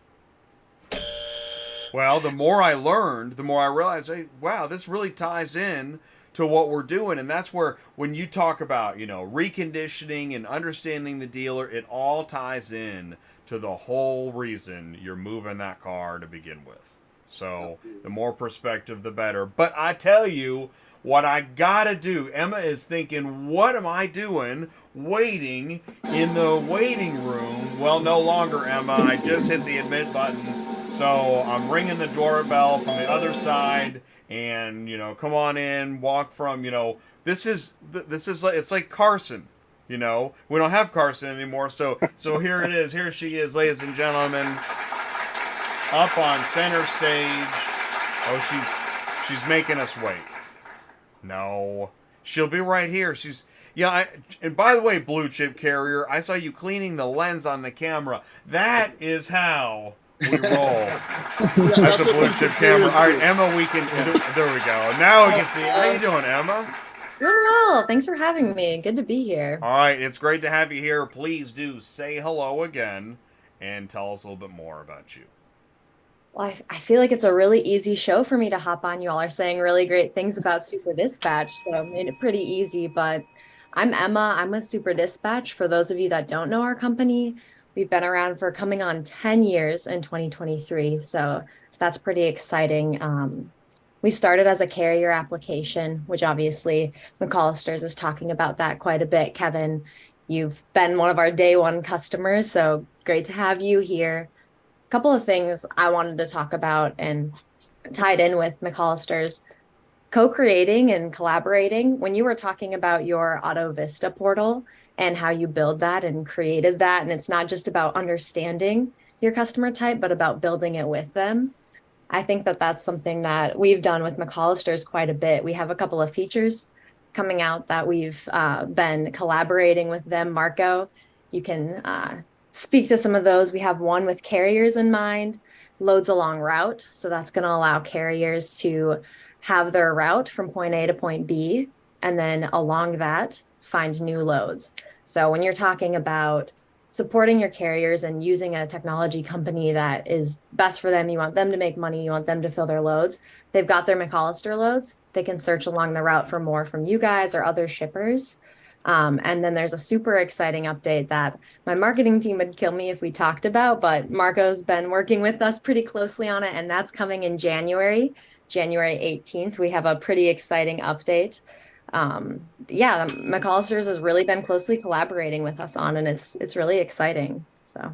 Well, the more I learned, the more I realized, hey, wow, this really ties in to what we're doing. And that's where, when you talk about, reconditioning and understanding the dealer, it all ties in to the whole reason you're moving that car to begin with. So the more perspective, the better. But I tell you what I gotta do. Emma is thinking, what am I doing waiting in the waiting room? Well, no longer, Emma. I just hit the admit button. So I'm ringing the doorbell from the other side, and come on in, walk from this is like, it's like Carson. We don't have Carson anymore, so here it is. Here she is, ladies and gentlemen, up on center stage. Oh, she's making us wait. No, she'll be right here. And by the way, Blue Chip Carrier, I saw you cleaning the lens on the camera. That is how we roll. That's a Blue Chip camera. All right, Emma, there we go. Now we can see. How you doing, Emma? Doing well. Thanks for having me. Good to be here. All right, it's great to have you here. Please do say hello again and tell us a little bit more about you. Well, I feel like it's a really easy show for me to hop on. You all are saying really great things about Super Dispatch, so I made it pretty easy. But I'm Emma. I'm with Super Dispatch. For those of you that don't know our company, we've been around for coming on 10 years in 2023, so that's pretty exciting. We started as a carrier application, which obviously McCollister's is talking about that quite a bit. Kevin, you've been one of our day one customers, so great to have you here. A couple of things I wanted to talk about and tied in with McCollister's. Co-creating and collaborating. When you were talking about your AutoVista portal and how you build that and created that, and it's not just about understanding your customer type, but about building it with them. I think that that's something that we've done with McCollister's quite a bit. We have a couple of features coming out that we've been collaborating with them. Marco, you can speak to some of those. We have one with carriers in mind, loads along route. So that's going to allow carriers to have their route from point A to point B, and then along that, find new loads. So when you're talking about supporting your carriers and using a technology company that is best for them, you want them to make money, you want them to fill their loads. They've got their McCollister loads. They can search along the route for more from you guys or other shippers. And then there's a super exciting update that my marketing team would kill me if we talked about, but Marco's been working with us pretty closely on it, and that's coming in January 18th. We have a pretty exciting update. McCollister's has really been closely collaborating with us on, and it's really exciting. So,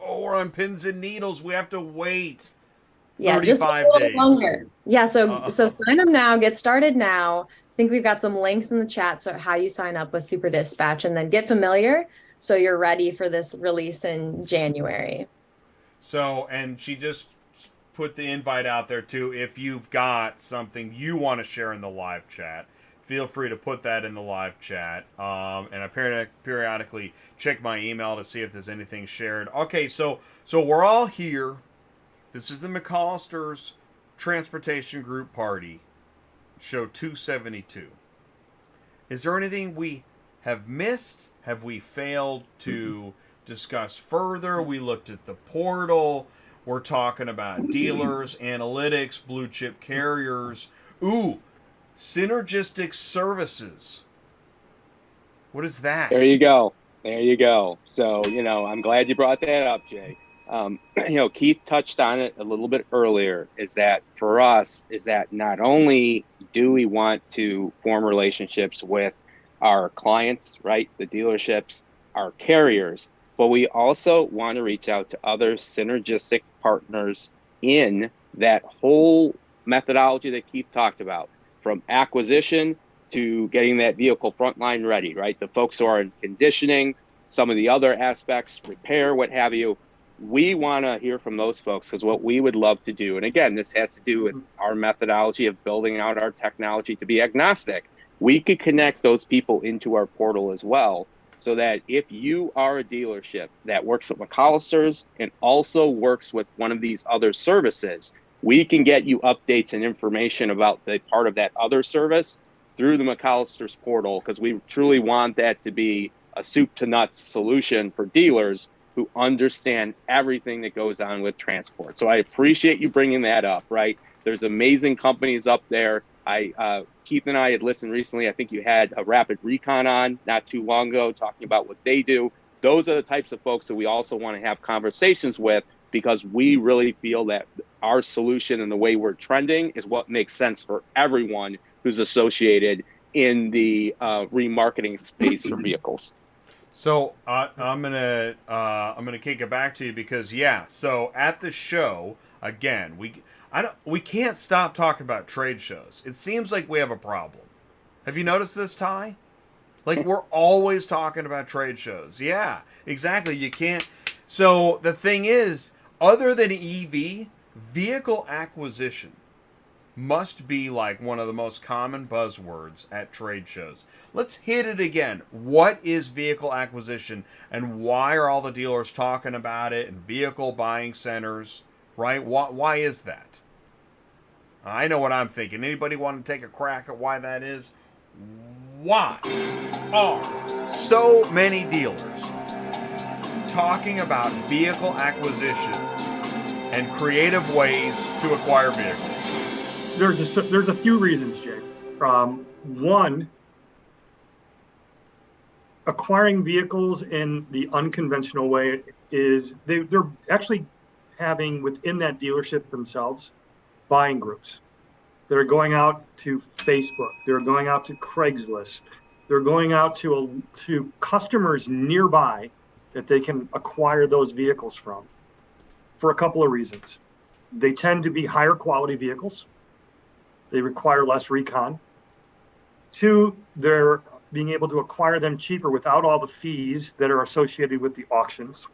we're on pins and needles. We have to wait. Yeah, just a little days longer. Yeah, so sign up now. Get started now. I think we've got some links in the chat so how you sign up with Super Dispatch, and then get familiar so you're ready for this release in January. So, and she just put the invite out there too. If you've got something you want to share in the live chat, feel free to put that in the live chat. And I periodically check my email to see if there's anything shared. Okay, so we're all here. This is the McCollister's Transportation Group Party, show 272. Is there anything we have missed? Have we failed to discuss further? We looked at the portal. We're talking about dealers, analytics, blue chip carriers. Ooh, synergistic services. What is that? There you go. So, I'm glad you brought that up, Jay. Keith touched on it a little bit earlier, is that for us, is that not only do we want to form relationships with our clients, right, the dealerships, our carriers, but we also want to reach out to other synergistic partners in that whole methodology that Keith talked about, from acquisition to getting that vehicle frontline ready, right? The folks who are in conditioning, some of the other aspects, repair, what have you. We want to hear from those folks, because what we would love to do, and again, this has to do with our methodology of building out our technology to be agnostic. We could connect those people into our portal as well, so that if you are a dealership that works at McCollister's and also works with one of these other services, we can get you updates and information about the part of that other service through the McCollister's portal, because we truly want that to be a soup to nuts solution for dealers who understand everything that goes on with transport. So I appreciate you bringing that up, right? There's amazing companies up there. Keith and I had listened recently. I think you had a Rapid Recon on not too long ago talking about what they do. Those are the types of folks that we also want to have conversations with, because we really feel that our solution and the way we're trending is what makes sense for everyone who's associated in the remarketing space for vehicles. So I'm gonna kick it back to you, because so at the show again, We can't stop talking about trade shows. It seems like we have a problem. Have you noticed this, Ty? Like, we're always talking about trade shows. Yeah, exactly. You can't. So the thing is, other than EV, vehicle acquisition must be like one of the most common buzzwords at trade shows. Let's hit it again. What is vehicle acquisition, and why are all the dealers talking about it and vehicle buying centers, right? Why is that? I know what I'm thinking. Anybody want to take a crack at why that is? Why are so many dealers talking about vehicle acquisition and creative ways to acquire vehicles? There's a few reasons, Jay. One, acquiring vehicles in the unconventional way is they're actually having within that dealership themselves buying groups. They're going out to Facebook. They're going out to Craigslist. They're going out to customers nearby that they can acquire those vehicles from for a couple of reasons. They tend to be higher quality vehicles. They require less recon. Two, they're being able to acquire them cheaper without all the fees that are associated with the auctions.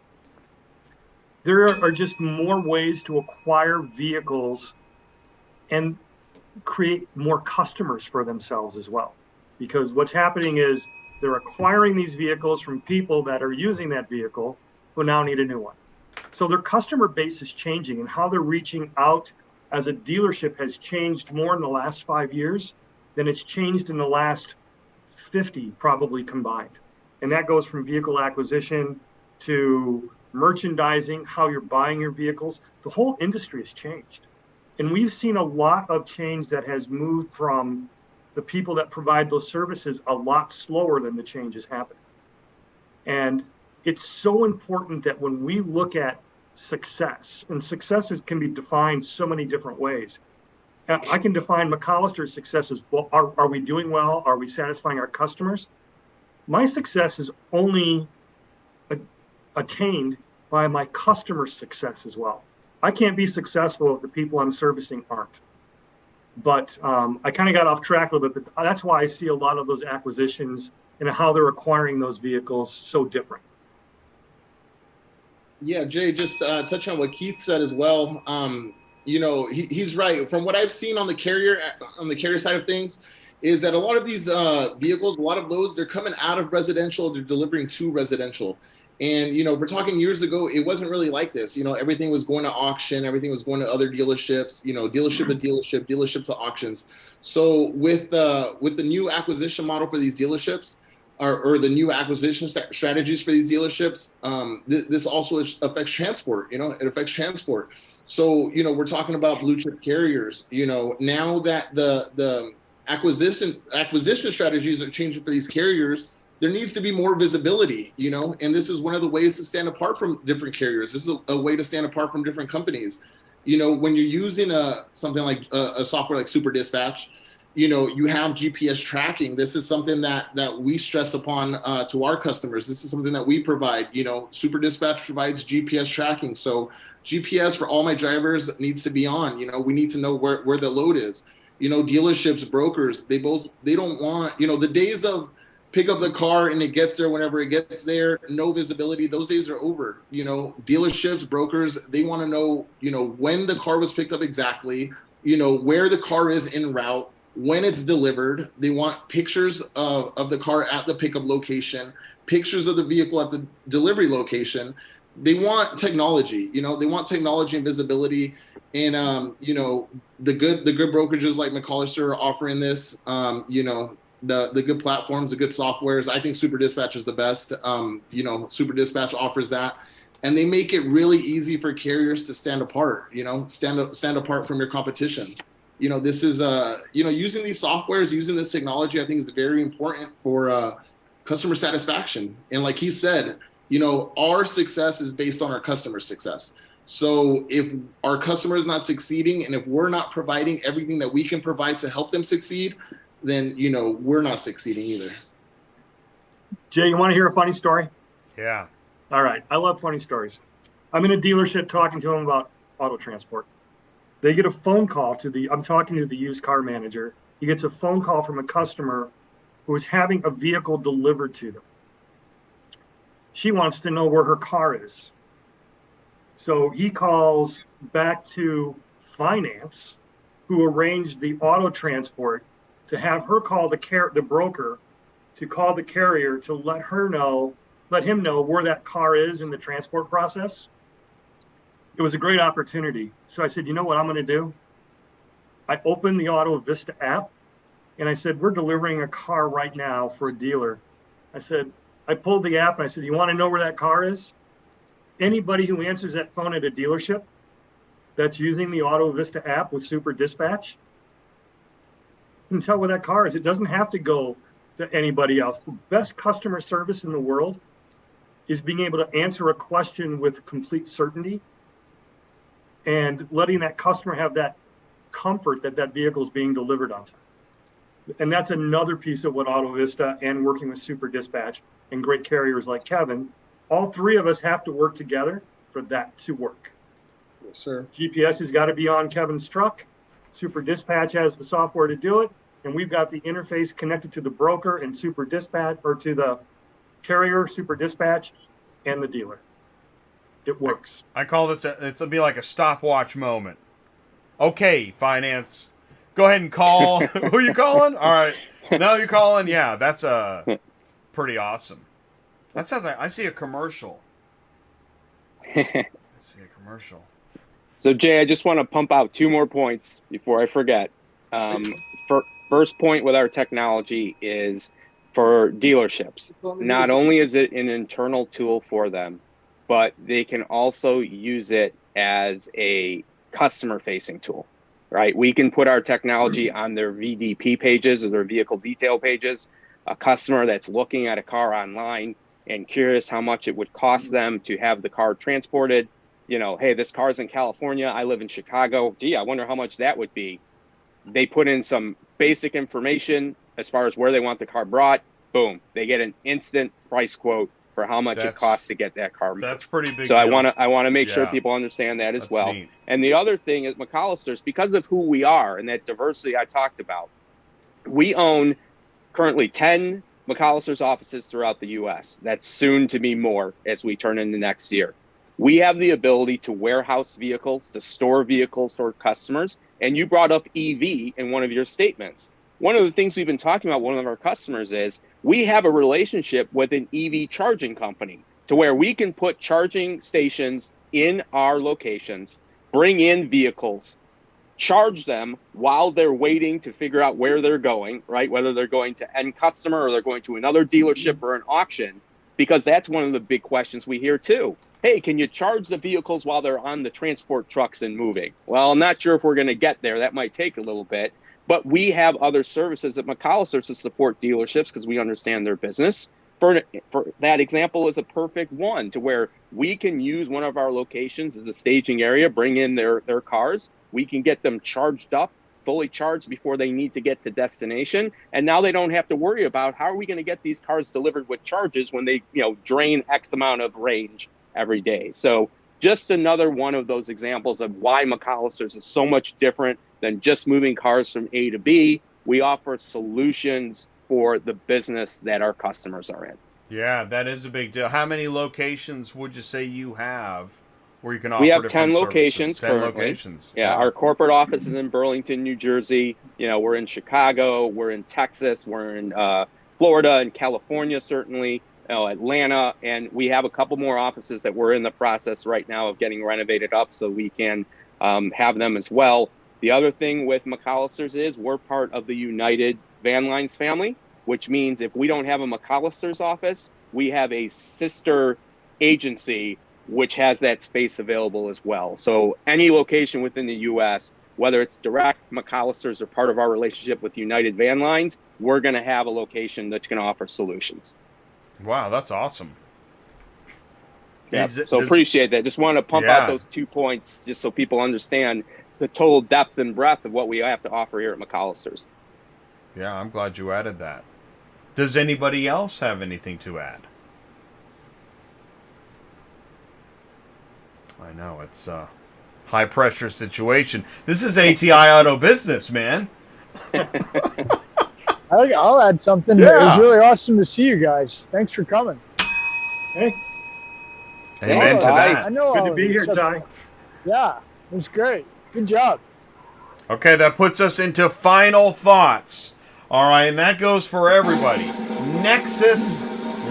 There are just more ways to acquire vehicles and create more customers for themselves as well. Because what's happening is they're acquiring these vehicles from people that are using that vehicle who now need a new one. So their customer base is changing, and how they're reaching out as a dealership has changed more in the last 5 years than it's changed in the last 50 probably combined. And that goes from vehicle acquisition to merchandising, how you're buying your vehicles. The whole industry has changed. And we've seen a lot of change that has moved from the people that provide those services a lot slower than the change is happening. And it's so important that when we look at success, and success can be defined so many different ways. I can define McCollister's success as, well, are we doing well? Are we satisfying our customers? My success is only attained by my customer's success as well. I can't be successful if the people I'm servicing aren't. But I kind of got off track a little bit, but that's why I see a lot of those acquisitions and how they're acquiring those vehicles so different. Yeah, Jay, just touch on what Keith said as well. He's right. From what I've seen on the carrier side of things, is that a lot of these vehicles, a lot of those, they're coming out of residential, they're delivering to residential. And, we're talking years ago, it wasn't really like this. Everything was going to auction, everything was going to other dealerships, dealership to dealership, dealership to auctions. So with the new acquisition model for these dealerships, or the new acquisition strategies for these dealerships, this also affects transport. It affects transport. So, we're talking about blue chip carriers. Now that the acquisition strategies are changing for these carriers, there needs to be more visibility, and this is one of the ways to stand apart from different carriers. This is a way to stand apart from different companies. When you're using something like a software like Super Dispatch, you have GPS tracking. This is something that we stress upon to our customers. This is something that we provide. Super Dispatch provides GPS tracking. So GPS for all my drivers needs to be on. We need to know where the load is. Dealerships, brokers, they don't want, the days of pick up the car and it gets there whenever it gets there, no visibility, those days are over. Dealerships, brokers, they want to know, when the car was picked up exactly, where the car is en route, when it's delivered. They want pictures of the car at the pickup location, pictures of the vehicle at the delivery location. They want technology, they want technology and visibility. And, the good brokerages like McCollister are offering this, the good platforms, the good softwares. I think Super Dispatch is the best. Super Dispatch offers that, and they make it really easy for carriers to stand apart, stand apart from your competition. This is, using these softwares, using this technology, I think is very important for customer satisfaction. And like he said, our success is based on our customer success. So if our customer is not succeeding, and if we're not providing everything that we can provide to help them succeed, then, we're not succeeding either. Jay, you want to hear a funny story? Yeah. All right. I love funny stories. I'm in a dealership talking to them about auto transport. They get a phone call I'm talking to the used car manager. He gets a phone call from a customer who is having a vehicle delivered to them. She wants to know where her car is. So he calls back to finance, who arranged the auto transport, to have her call the broker, to call the carrier to let him know where that car is in the transport process. It was a great opportunity. So I said, you know what I'm going to do? I opened the AutoVista app and I said, we're delivering a car right now for a dealer. I pulled the app and I said, you want to know where that car is? Anybody who answers that phone at a dealership that's using the AutoVista app with Super Dispatch can tell where that car is. It doesn't have to go to anybody else. The best customer service in the world is being able to answer a question with complete certainty and letting that customer have that comfort that that vehicle is being delivered on time. And that's another piece of what AutoVista and working with Super Dispatch and great carriers like Kevin, all three of us have to work together for that to work. Yes, sir. GPS has got to be on Kevin's truck. Super Dispatch has the software to do it. And we've got the interface connected to the broker and Super Dispatch, or to the carrier, Super Dispatch, and the dealer. It works. I call this, it'll be like a stopwatch moment. Okay, finance, go ahead and call. Who are you calling? All right. No, you're calling? Yeah, that's pretty awesome. That sounds like, I see a commercial. So, Jay, I just want to pump out 2 more points before I forget. First point with our technology is for dealerships. Not only is it an internal tool for them, but they can also use it as a customer-facing tool, right? We can put our technology on their VDP pages or their vehicle detail pages. A customer that's looking at a car online and curious how much it would cost them to have the car transported. You know, hey, this car's in California. I live in Chicago. Gee, I wonder how much that would be. They put in some basic information as far as where they want the car brought. Boom, they get an instant price quote for how much it costs to get that car moved. That's pretty big. So I want to make sure people understand that as well. Neat. And the other thing is McCollister's, because of who we are and that diversity I talked about, we own currently 10 McCollister's offices throughout the U.S. That's soon to be more as we turn into next year. We have the ability to warehouse vehicles, to store vehicles for customers. And you brought up EV in one of your statements. One of the things we've been talking about, one of our customers, is we have a relationship with an EV charging company to where we can put charging stations in our locations, bring in vehicles, charge them while they're waiting to figure out where they're going, right? Whether they're going to end customer or they're going to another dealership or an auction, because that's one of the big questions we hear too. Hey, can you charge the vehicles while they're on the transport trucks and moving? Well, I'm not sure if we're going to get there. That might take a little bit. But we have other services at McCollister's to support dealerships because we understand their business. For that example is a perfect one to where we can use one of our locations as a staging area, bring in their cars. We can get them charged up, fully charged before they need to get to destination. And now they don't have to worry about how are we going to get these cars delivered with charges when they, drain X amount of range every day. So just another one of those examples of why McCollister's is so much different than just moving cars from A to B. We offer solutions for the business that our customers are in. Yeah, that is a big deal. How many locations would you say you have where you can offer? We have different 10 locations. 10 currently. locations. Yeah, our corporate office is in Burlington, New Jersey. We're in Chicago. We're in Texas. We're in Florida and California, certainly. Atlanta, and we have a couple more offices that we're in the process right now of getting renovated up so we can have them as well. The other thing with McCollister's is we're part of the United Van Lines family, which means if we don't have a McCollister's office, we have a sister agency which has that space available as well. So any location within the U.S., whether it's direct McCollister's or part of our relationship with United Van Lines, we're going to have a location that's going to offer solutions. Wow, that's awesome. Yeah, so appreciate that. Just want to pump out those 2 points just so people understand the total depth and breadth of what we have to offer here at McCollister's. Yeah, I'm glad you added that. Does anybody else have anything to add? I know, it's high pressure situation. This is ATI Auto Business, man. I'll add something. Yeah. It was really awesome to see you guys. Thanks for coming. Hey, Amen to that. I know. good to be here, except- Ty. Yeah, it was great. Good job. Okay, that puts us into final thoughts. All right, and that goes for everybody. Nexus,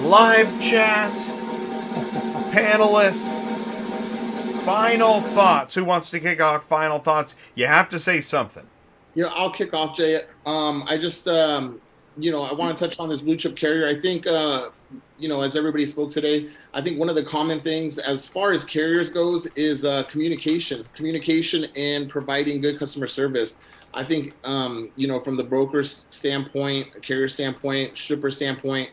live chat, panelists, final thoughts. Who wants to kick off final thoughts? You have to say something. Yeah, I'll kick off, Jay. I just, I want to touch on this blue chip carrier. I think, as everybody spoke today, I think one of the common things as far as carriers goes is communication and providing good customer service. I think, from the broker's standpoint, carrier standpoint, shipper standpoint,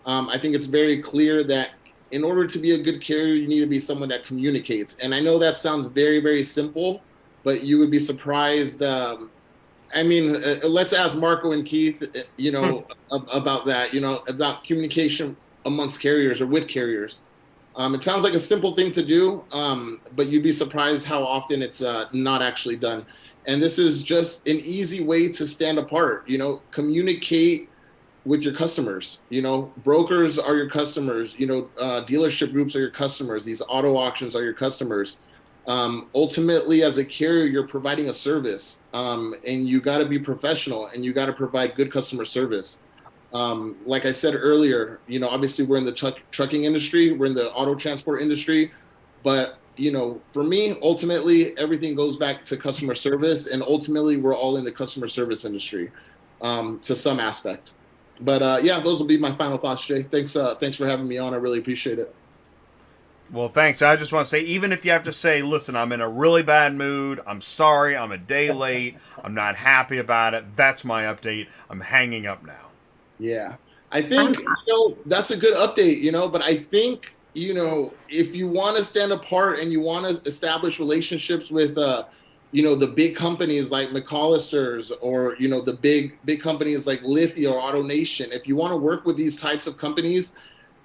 I think it's very clear that in order to be a good carrier, you need to be someone that communicates. And I know that sounds very, very simple, but you would be surprised. Let's ask Marco and Keith, about that, about communication amongst carriers or with carriers. It sounds like a simple thing to do, but you'd be surprised how often it's not actually done. And this is just an easy way to stand apart, communicate with your customers. Brokers are your customers, dealership groups are your customers. These auto auctions are your customers. Ultimately, as a carrier, you're providing a service, and you got to be professional and you got to provide good customer service. Like I said earlier, obviously we're in the trucking industry, we're in the auto transport industry, but for me, ultimately everything goes back to customer service, and ultimately we're all in the customer service industry, to some aspect. But those will be my final thoughts, Jay. Thanks for having me on. I really appreciate it. Well, thanks. I just want to say, even if you have to say, listen, I'm in a really bad mood, I'm sorry, I'm a day late, I'm not happy about it, that's my update, I'm hanging up now. Yeah, I think that's a good update, but I think, if you want to stand apart and you want to establish relationships with, the big companies like McCollister's or, the big companies like Lithia or AutoNation, if you want to work with these types of companies,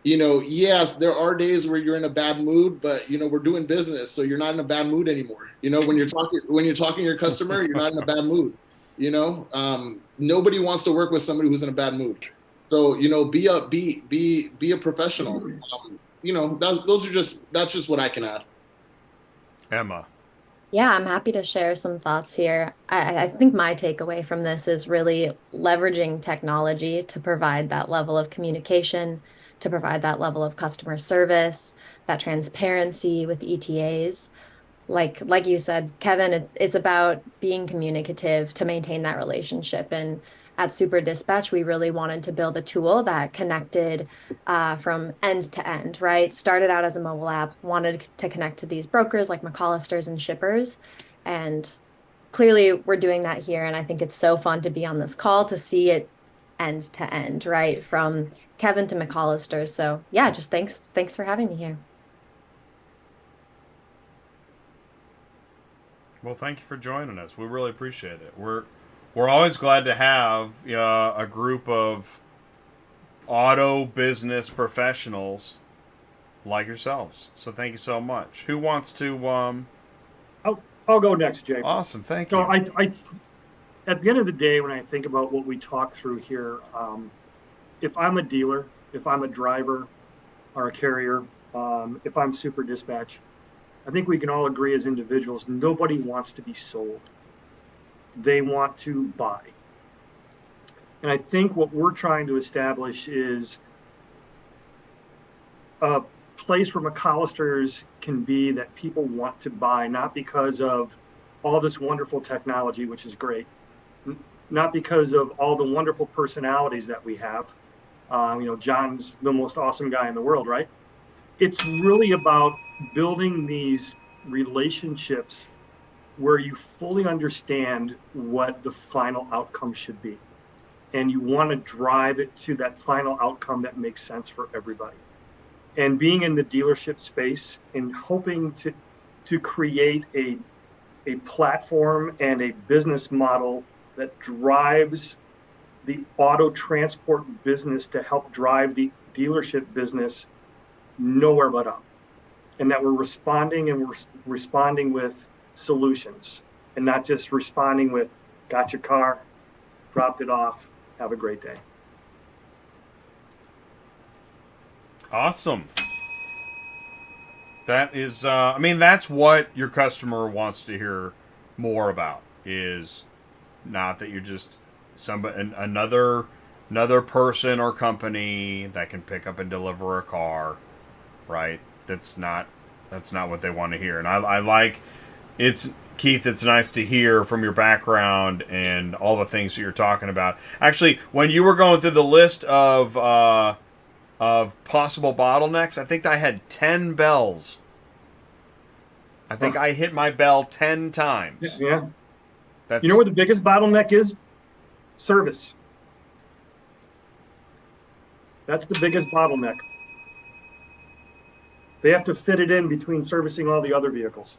yes, there are days where you're in a bad mood, but, we're doing business, so you're not in a bad mood anymore. When you're talking to your customer, you're not in a bad mood. Nobody wants to work with somebody who's in a bad mood. So, be a professional. That's just what I can add. Emma. Yeah, I'm happy to share some thoughts here. I think my takeaway from this is really leveraging technology to provide that level of communication, to provide that level of customer service, that transparency with ETAs. Like you said, Kevin, it's about being communicative to maintain that relationship. And at Super Dispatch, we really wanted to build a tool that connected from end to end, right? Started out as a mobile app, wanted to connect to these brokers like McCollister's and shippers. And clearly we're doing that here. And I think it's so fun to be on this call to see it end to end, right? From Kevin to McCollister's. So yeah, just thanks for having me here. Well, thank you for joining us. We really appreciate it. We're always glad to have a group of auto business professionals like yourselves. So thank you so much. Who wants to? I'll go next, Jay. Awesome, thank you. So I at the end of the day, when I think about what we talk through here, if I'm a dealer, if I'm a driver or a carrier, if I'm Super Dispatch, I think we can all agree as individuals, nobody wants to be sold. They want to buy. And I think what we're trying to establish is a place where McCollister's can be that people want to buy, not because of all this wonderful technology, which is great, not because of all the wonderful personalities that we have. John's the most awesome guy in the world, right? It's really about building these relationships where you fully understand what the final outcome should be. And you want to drive it to that final outcome that makes sense for everybody. And being in the dealership space and hoping to create a platform and a business model that drives the auto transport business to help drive the dealership business nowhere but up. And that we're responding with solutions and not just responding with, got your car, dropped it off, have a great day. Awesome. That is, I mean, that's what your customer wants to hear more about, is not that you're just somebody, another person or company that can pick up and deliver a car, right? That's not what they want to hear. And I like, it's, Keith, it's nice to hear from your background and all the things that you're talking about. Actually, when you were going through the list of possible bottlenecks, I think I had 10 bells. I think I hit my bell 10 times. Yeah. You know where the biggest bottleneck is? Service. That's the biggest bottleneck. They have to fit it in between servicing all the other vehicles.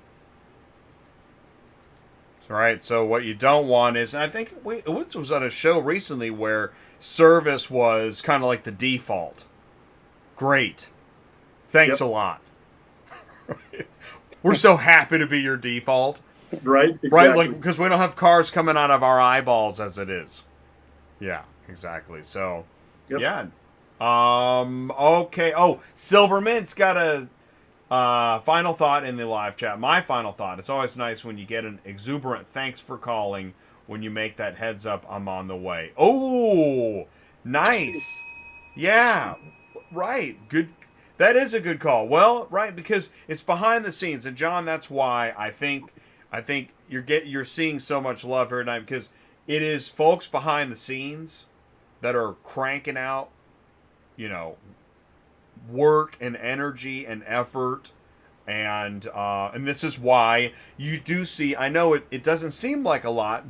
Right. So what you don't want is, I think it was on a show recently where service was kind of like the default. Great. Thanks a lot. We're so happy to be your default. Right. Exactly. Right. Like, because we don't have cars coming out of our eyeballs as it is. Yeah, exactly. So, yeah. Okay. Oh, Silver Mint's got a final thought in the live chat. My final thought. It's always nice when you get an exuberant thanks for calling when you make that heads up, I'm on the way. Oh, nice. Yeah. Right. Good. That is a good call. Well, right, because it's behind the scenes, and John, that's why I think you're seeing so much love here tonight, because it is folks behind the scenes that are cranking out, work and energy and effort, and this is why you do see. I know it doesn't seem like a lot.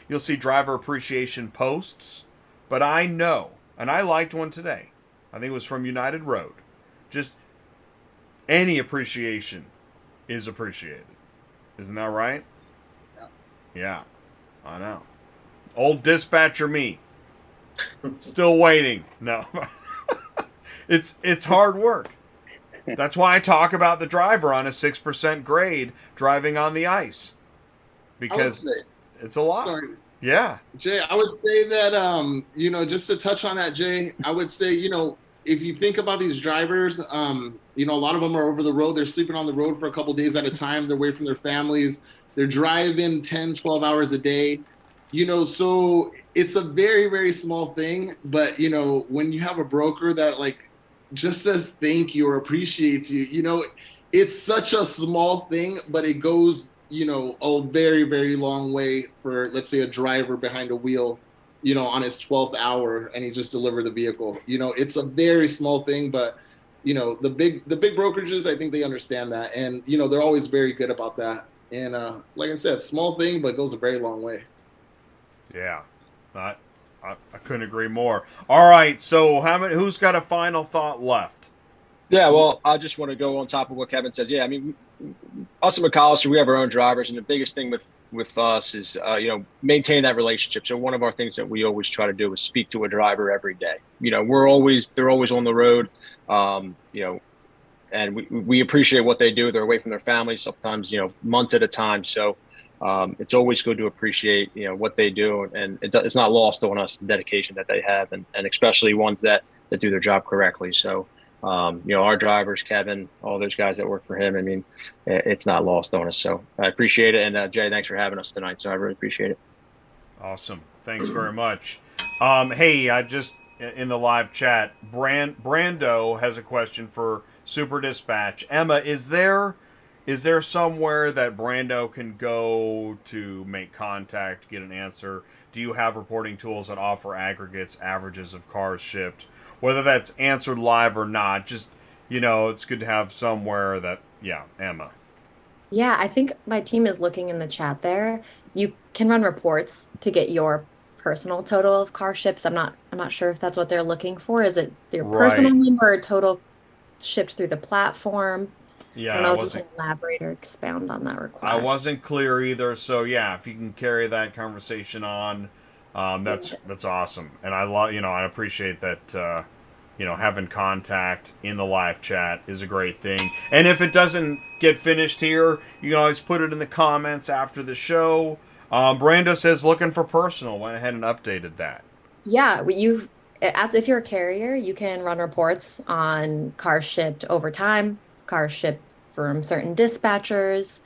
You'll see driver appreciation posts, but I know, and I liked one today. I think it was from United Road. Just any appreciation is appreciated. Isn't that right? Yeah, I know. Old dispatcher me. Still waiting. No. It's hard work. That's why I talk about the driver on a 6% grade driving on the ice. Because it's a lot. Sorry. Yeah. Jay, I would say that, just to touch on that, Jay, I would say, if you think about these drivers, a lot of them are over the road. They're sleeping on the road for a couple days at a time. They're away from their families. They're driving 10, 12 hours a day. So it's a very, very small thing. But, when you have a broker that just says thank you or appreciates you, it's such a small thing, but it goes, a very, very long way for, let's say, a driver behind a wheel, on his 12th hour, and he just delivered the vehicle. It's a very small thing, but the big brokerages, I think they understand that, and they're always very good about that. And like I said, small thing, but goes a very long way. Yeah, I couldn't agree more. All right, so who's got a final thought left? Yeah, well, I just want to go on top of what Kevin says. Yeah, I mean, us at McCollister, we have our own drivers, and the biggest thing with us is, maintain that relationship. So one of our things that we always try to do is speak to a driver every day. They're always on the road, and we appreciate what they do. They're away from their families, sometimes, months at a time. So it's always good to appreciate, what they do, and it's not lost on us, the dedication that they have, and especially ones that do their job correctly. So, our drivers, Kevin, all those guys that work for him, I mean, it's not lost on us. So I appreciate it. And Jay, thanks for having us tonight. So I really appreciate it. Awesome. Thanks very much. Hey, I just, in the live chat, Brando has a question for Super Dispatch. Emma, is there somewhere that Brando can go to make contact, get an answer? Do you have reporting tools that offer aggregates, averages of cars shipped? Whether that's answered live or not, just, it's good to have somewhere that, Emma. Yeah, I think my team is looking in the chat there. You can run reports to get your personal total of car ships. I'm not sure if that's what they're looking for. Is it their personal number or total shipped through the platform? Yeah, I don't know if you can elaborate or expound on that request. I wasn't clear either. So if you can carry that conversation on, that's awesome. And I love, I appreciate that having contact in the live chat is a great thing. And if it doesn't get finished here, you can always put it in the comments after the show. Brando says looking for personal. Went ahead and updated that. Yeah, as if you're a carrier, you can run reports on cars shipped over time, cars shipped from certain dispatchers,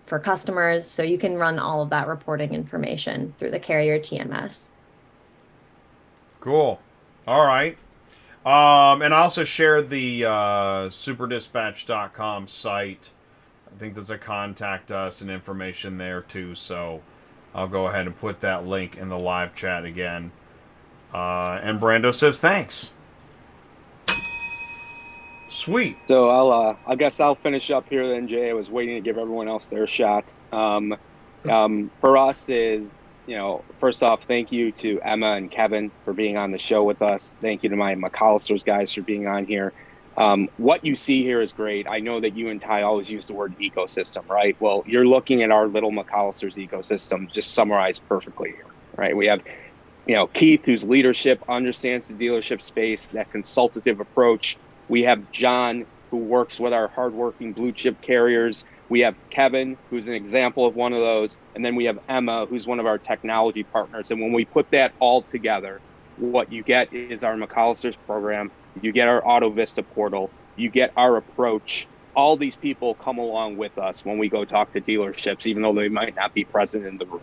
for customers. So you can run all of that reporting information through the carrier TMS. Cool. All right. And I also shared the superdispatch.com site. I think there's a contact us and information there too. So I'll go ahead and put that link in the live chat again. And Brando says thanks. Sweet. So I guess I'll finish up here then, Jay. I was waiting to give everyone else their shot. For us is, first off, thank you to Emma and Kevin for being on the show with us. Thank you to my McCollister's guys for being on here. What you see here is great. I know that you and Ty always use the word ecosystem, right? Well, you're looking at our little McCollister's ecosystem just summarized perfectly here, right? We have, Keith, whose leadership understands the dealership space, that consultative approach. We have John, who works with our hardworking blue chip carriers. We have Kevin, who's an example of one of those. And then we have Emma, who's one of our technology partners. And when we put that all together, what you get is our McCollister's program. You get our AutoVista Portal. You get our approach. All these people come along with us when we go talk to dealerships, even though they might not be present in the room.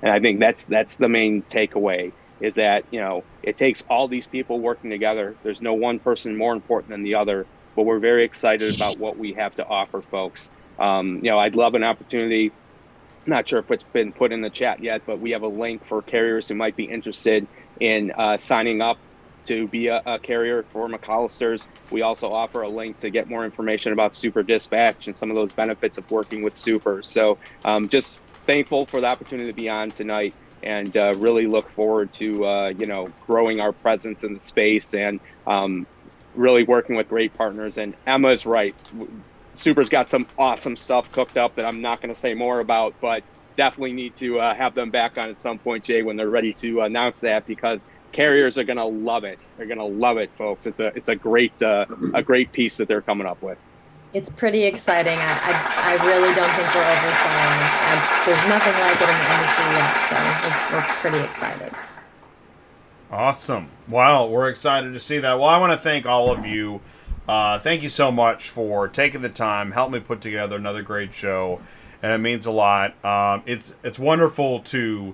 And I think that's the main takeaway, is that, it takes all these people working together. There's no one person more important than the other, but we're very excited about what we have to offer folks. I'd love an opportunity. Not sure if it's been put in the chat yet, but we have a link for carriers who might be interested in signing up to be a carrier for McCollister's. We also offer a link to get more information about Super Dispatch and some of those benefits of working with Super. So just thankful for the opportunity to be on tonight, and really look forward to growing our presence in the space and really working with great partners. And Emma's right. Super's got some awesome stuff cooked up that I'm not going to say more about, but definitely need to have them back on at some point, Jay, when they're ready to announce that, because carriers are going to love it. They're going to love it, folks. It's a great piece that they're coming up with. It's pretty exciting. I really don't think we're overselling it. There's nothing like it in the industry yet, so we're pretty excited. Awesome. Well, we're excited to see that. Well, I want to thank all of you. Thank you so much for taking the time, help me put together another great show, and it means a lot. It's wonderful to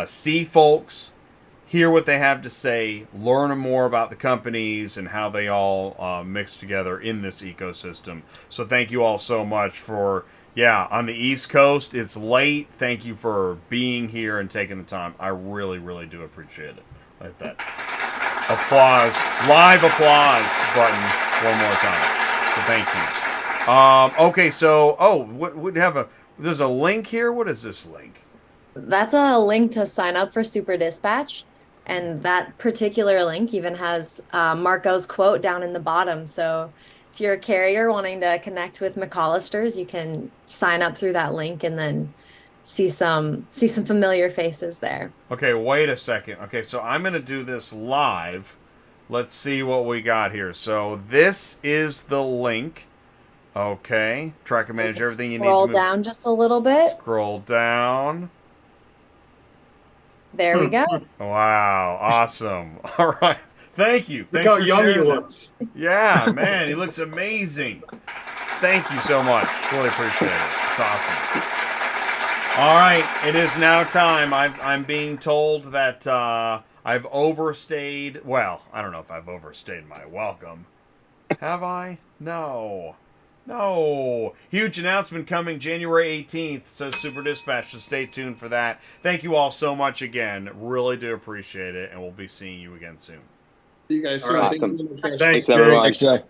see folks, hear what they have to say, learn more about the companies and how they all mix together in this ecosystem. So thank you all so much for, on the East Coast, it's late. Thank you for being here and taking the time. I really, really do appreciate it. Like that. Applause, live applause button one more time. So thank you. Okay, so, there's a link here. What is this link? That's a link to sign up for Super Dispatch. And that particular link even has Marco's quote down in the bottom. So if you're a carrier wanting to connect with McCollister's, you can sign up through that link and then see some familiar faces there. Okay, wait a second. Okay, so I'm going to do this live. Let's see what we got here. So this is the link. Okay, track and manage everything you need to Scroll down just a little bit. Scroll down. There we go. Wow, awesome. All right. Thank you. Look Thanks how for young he sharing that. looks. Yeah, man, he looks amazing. Thank you so much. Really appreciate it. It's awesome. All right, it is now time. I'm being told that I've overstayed. Well, I don't know if I've overstayed my welcome. Have I? No. Huge announcement coming January 18th, says Super Dispatch, so stay tuned for that. Thank you all so much again. Really do appreciate it, and we'll be seeing you again soon. See you guys soon. Awesome. Thanks, everyone. Thanks, Jay.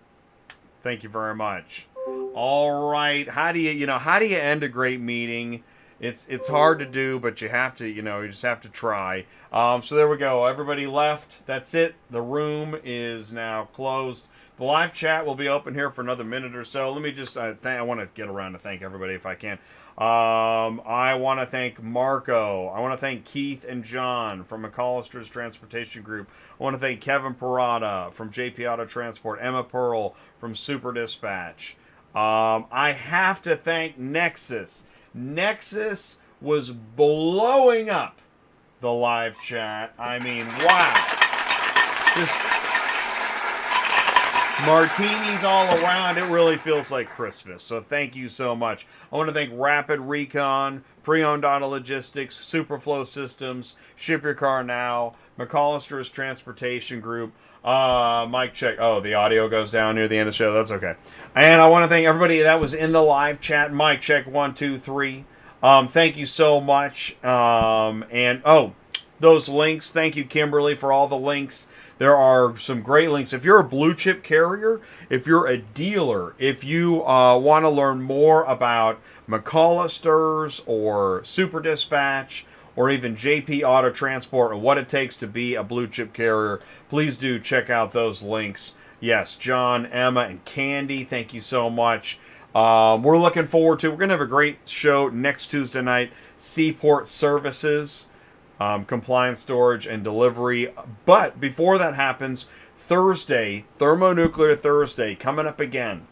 Thank you very much. All right. How do you end a great meeting? It's hard to do, but you have to, you just have to try. So there we go. Everybody left. That's it. The room is now closed. The live chat will be open here for another minute or so. Let me just, I want to get around to thank everybody if I can. I want to thank Marco. I want to thank Keith and John from McCollister's Transportation Group. I want to thank Kevin Parada from JP Auto Transport. Emma Pearl from Super Dispatch. I have to thank Nexus. Nexus was blowing up the live chat. I mean, wow. Just martinis all around. It really feels like Christmas. So thank you so much. I want to thank Rapid Recon, Preowned Auto Logistics, Superflow Systems, Ship Your Car Now, McCollister's Transportation Group. Mic check. Oh, the audio goes down near the end of the show. That's okay. And I want to thank everybody that was in the live chat. Mic check 1, 2, 3. Thank you so much. Those links. Thank you, Kimberly, for all the links. There are some great links. If you're a blue chip carrier, if you're a dealer, if you want to learn more about McCollister's or Super Dispatch or even JP Auto Transport and what it takes to be a blue chip carrier, please do check out those links. Yes, John, Emma, and Candy, thank you so much. We're looking forward to, we're going to have a great show next Tuesday night, Seaport Services. Compliance, storage, and delivery. But before that happens, Thursday, Thermonuclear Thursday, coming up again.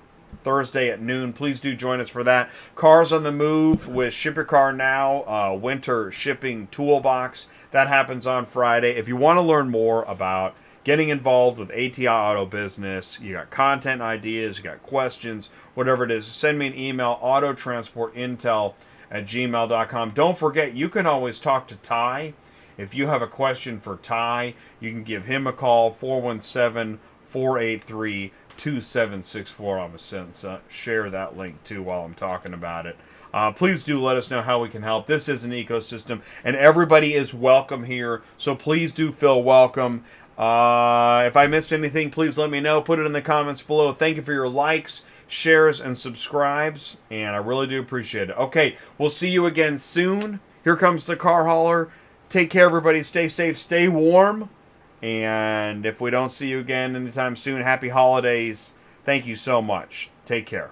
Thursday at noon. Please do join us for that. Cars on the Move with Ship Your Car Now, Winter Shipping Toolbox. That happens on Friday. If you want to learn more about getting involved with ATI Auto Business, you got content ideas, you got questions, whatever it is, send me an email, autotransportintel@gmail.com. Don't forget, you can always talk to Ty. If you have a question for Ty, you can give him a call, 417-483-2764. I'm going to share that link, too, while I'm talking about it. Please do let us know how we can help. This is an ecosystem, and everybody is welcome here, so please do feel welcome. If I missed anything, please let me know. Put it in the comments below. Thank you for your likes, shares, and subscribes, and I really do appreciate it. Okay, we'll see you again soon. Here comes the car hauler. Take care, everybody. Stay safe, stay warm, and if we don't see you again anytime soon, happy holidays. Thank you so much. Take care.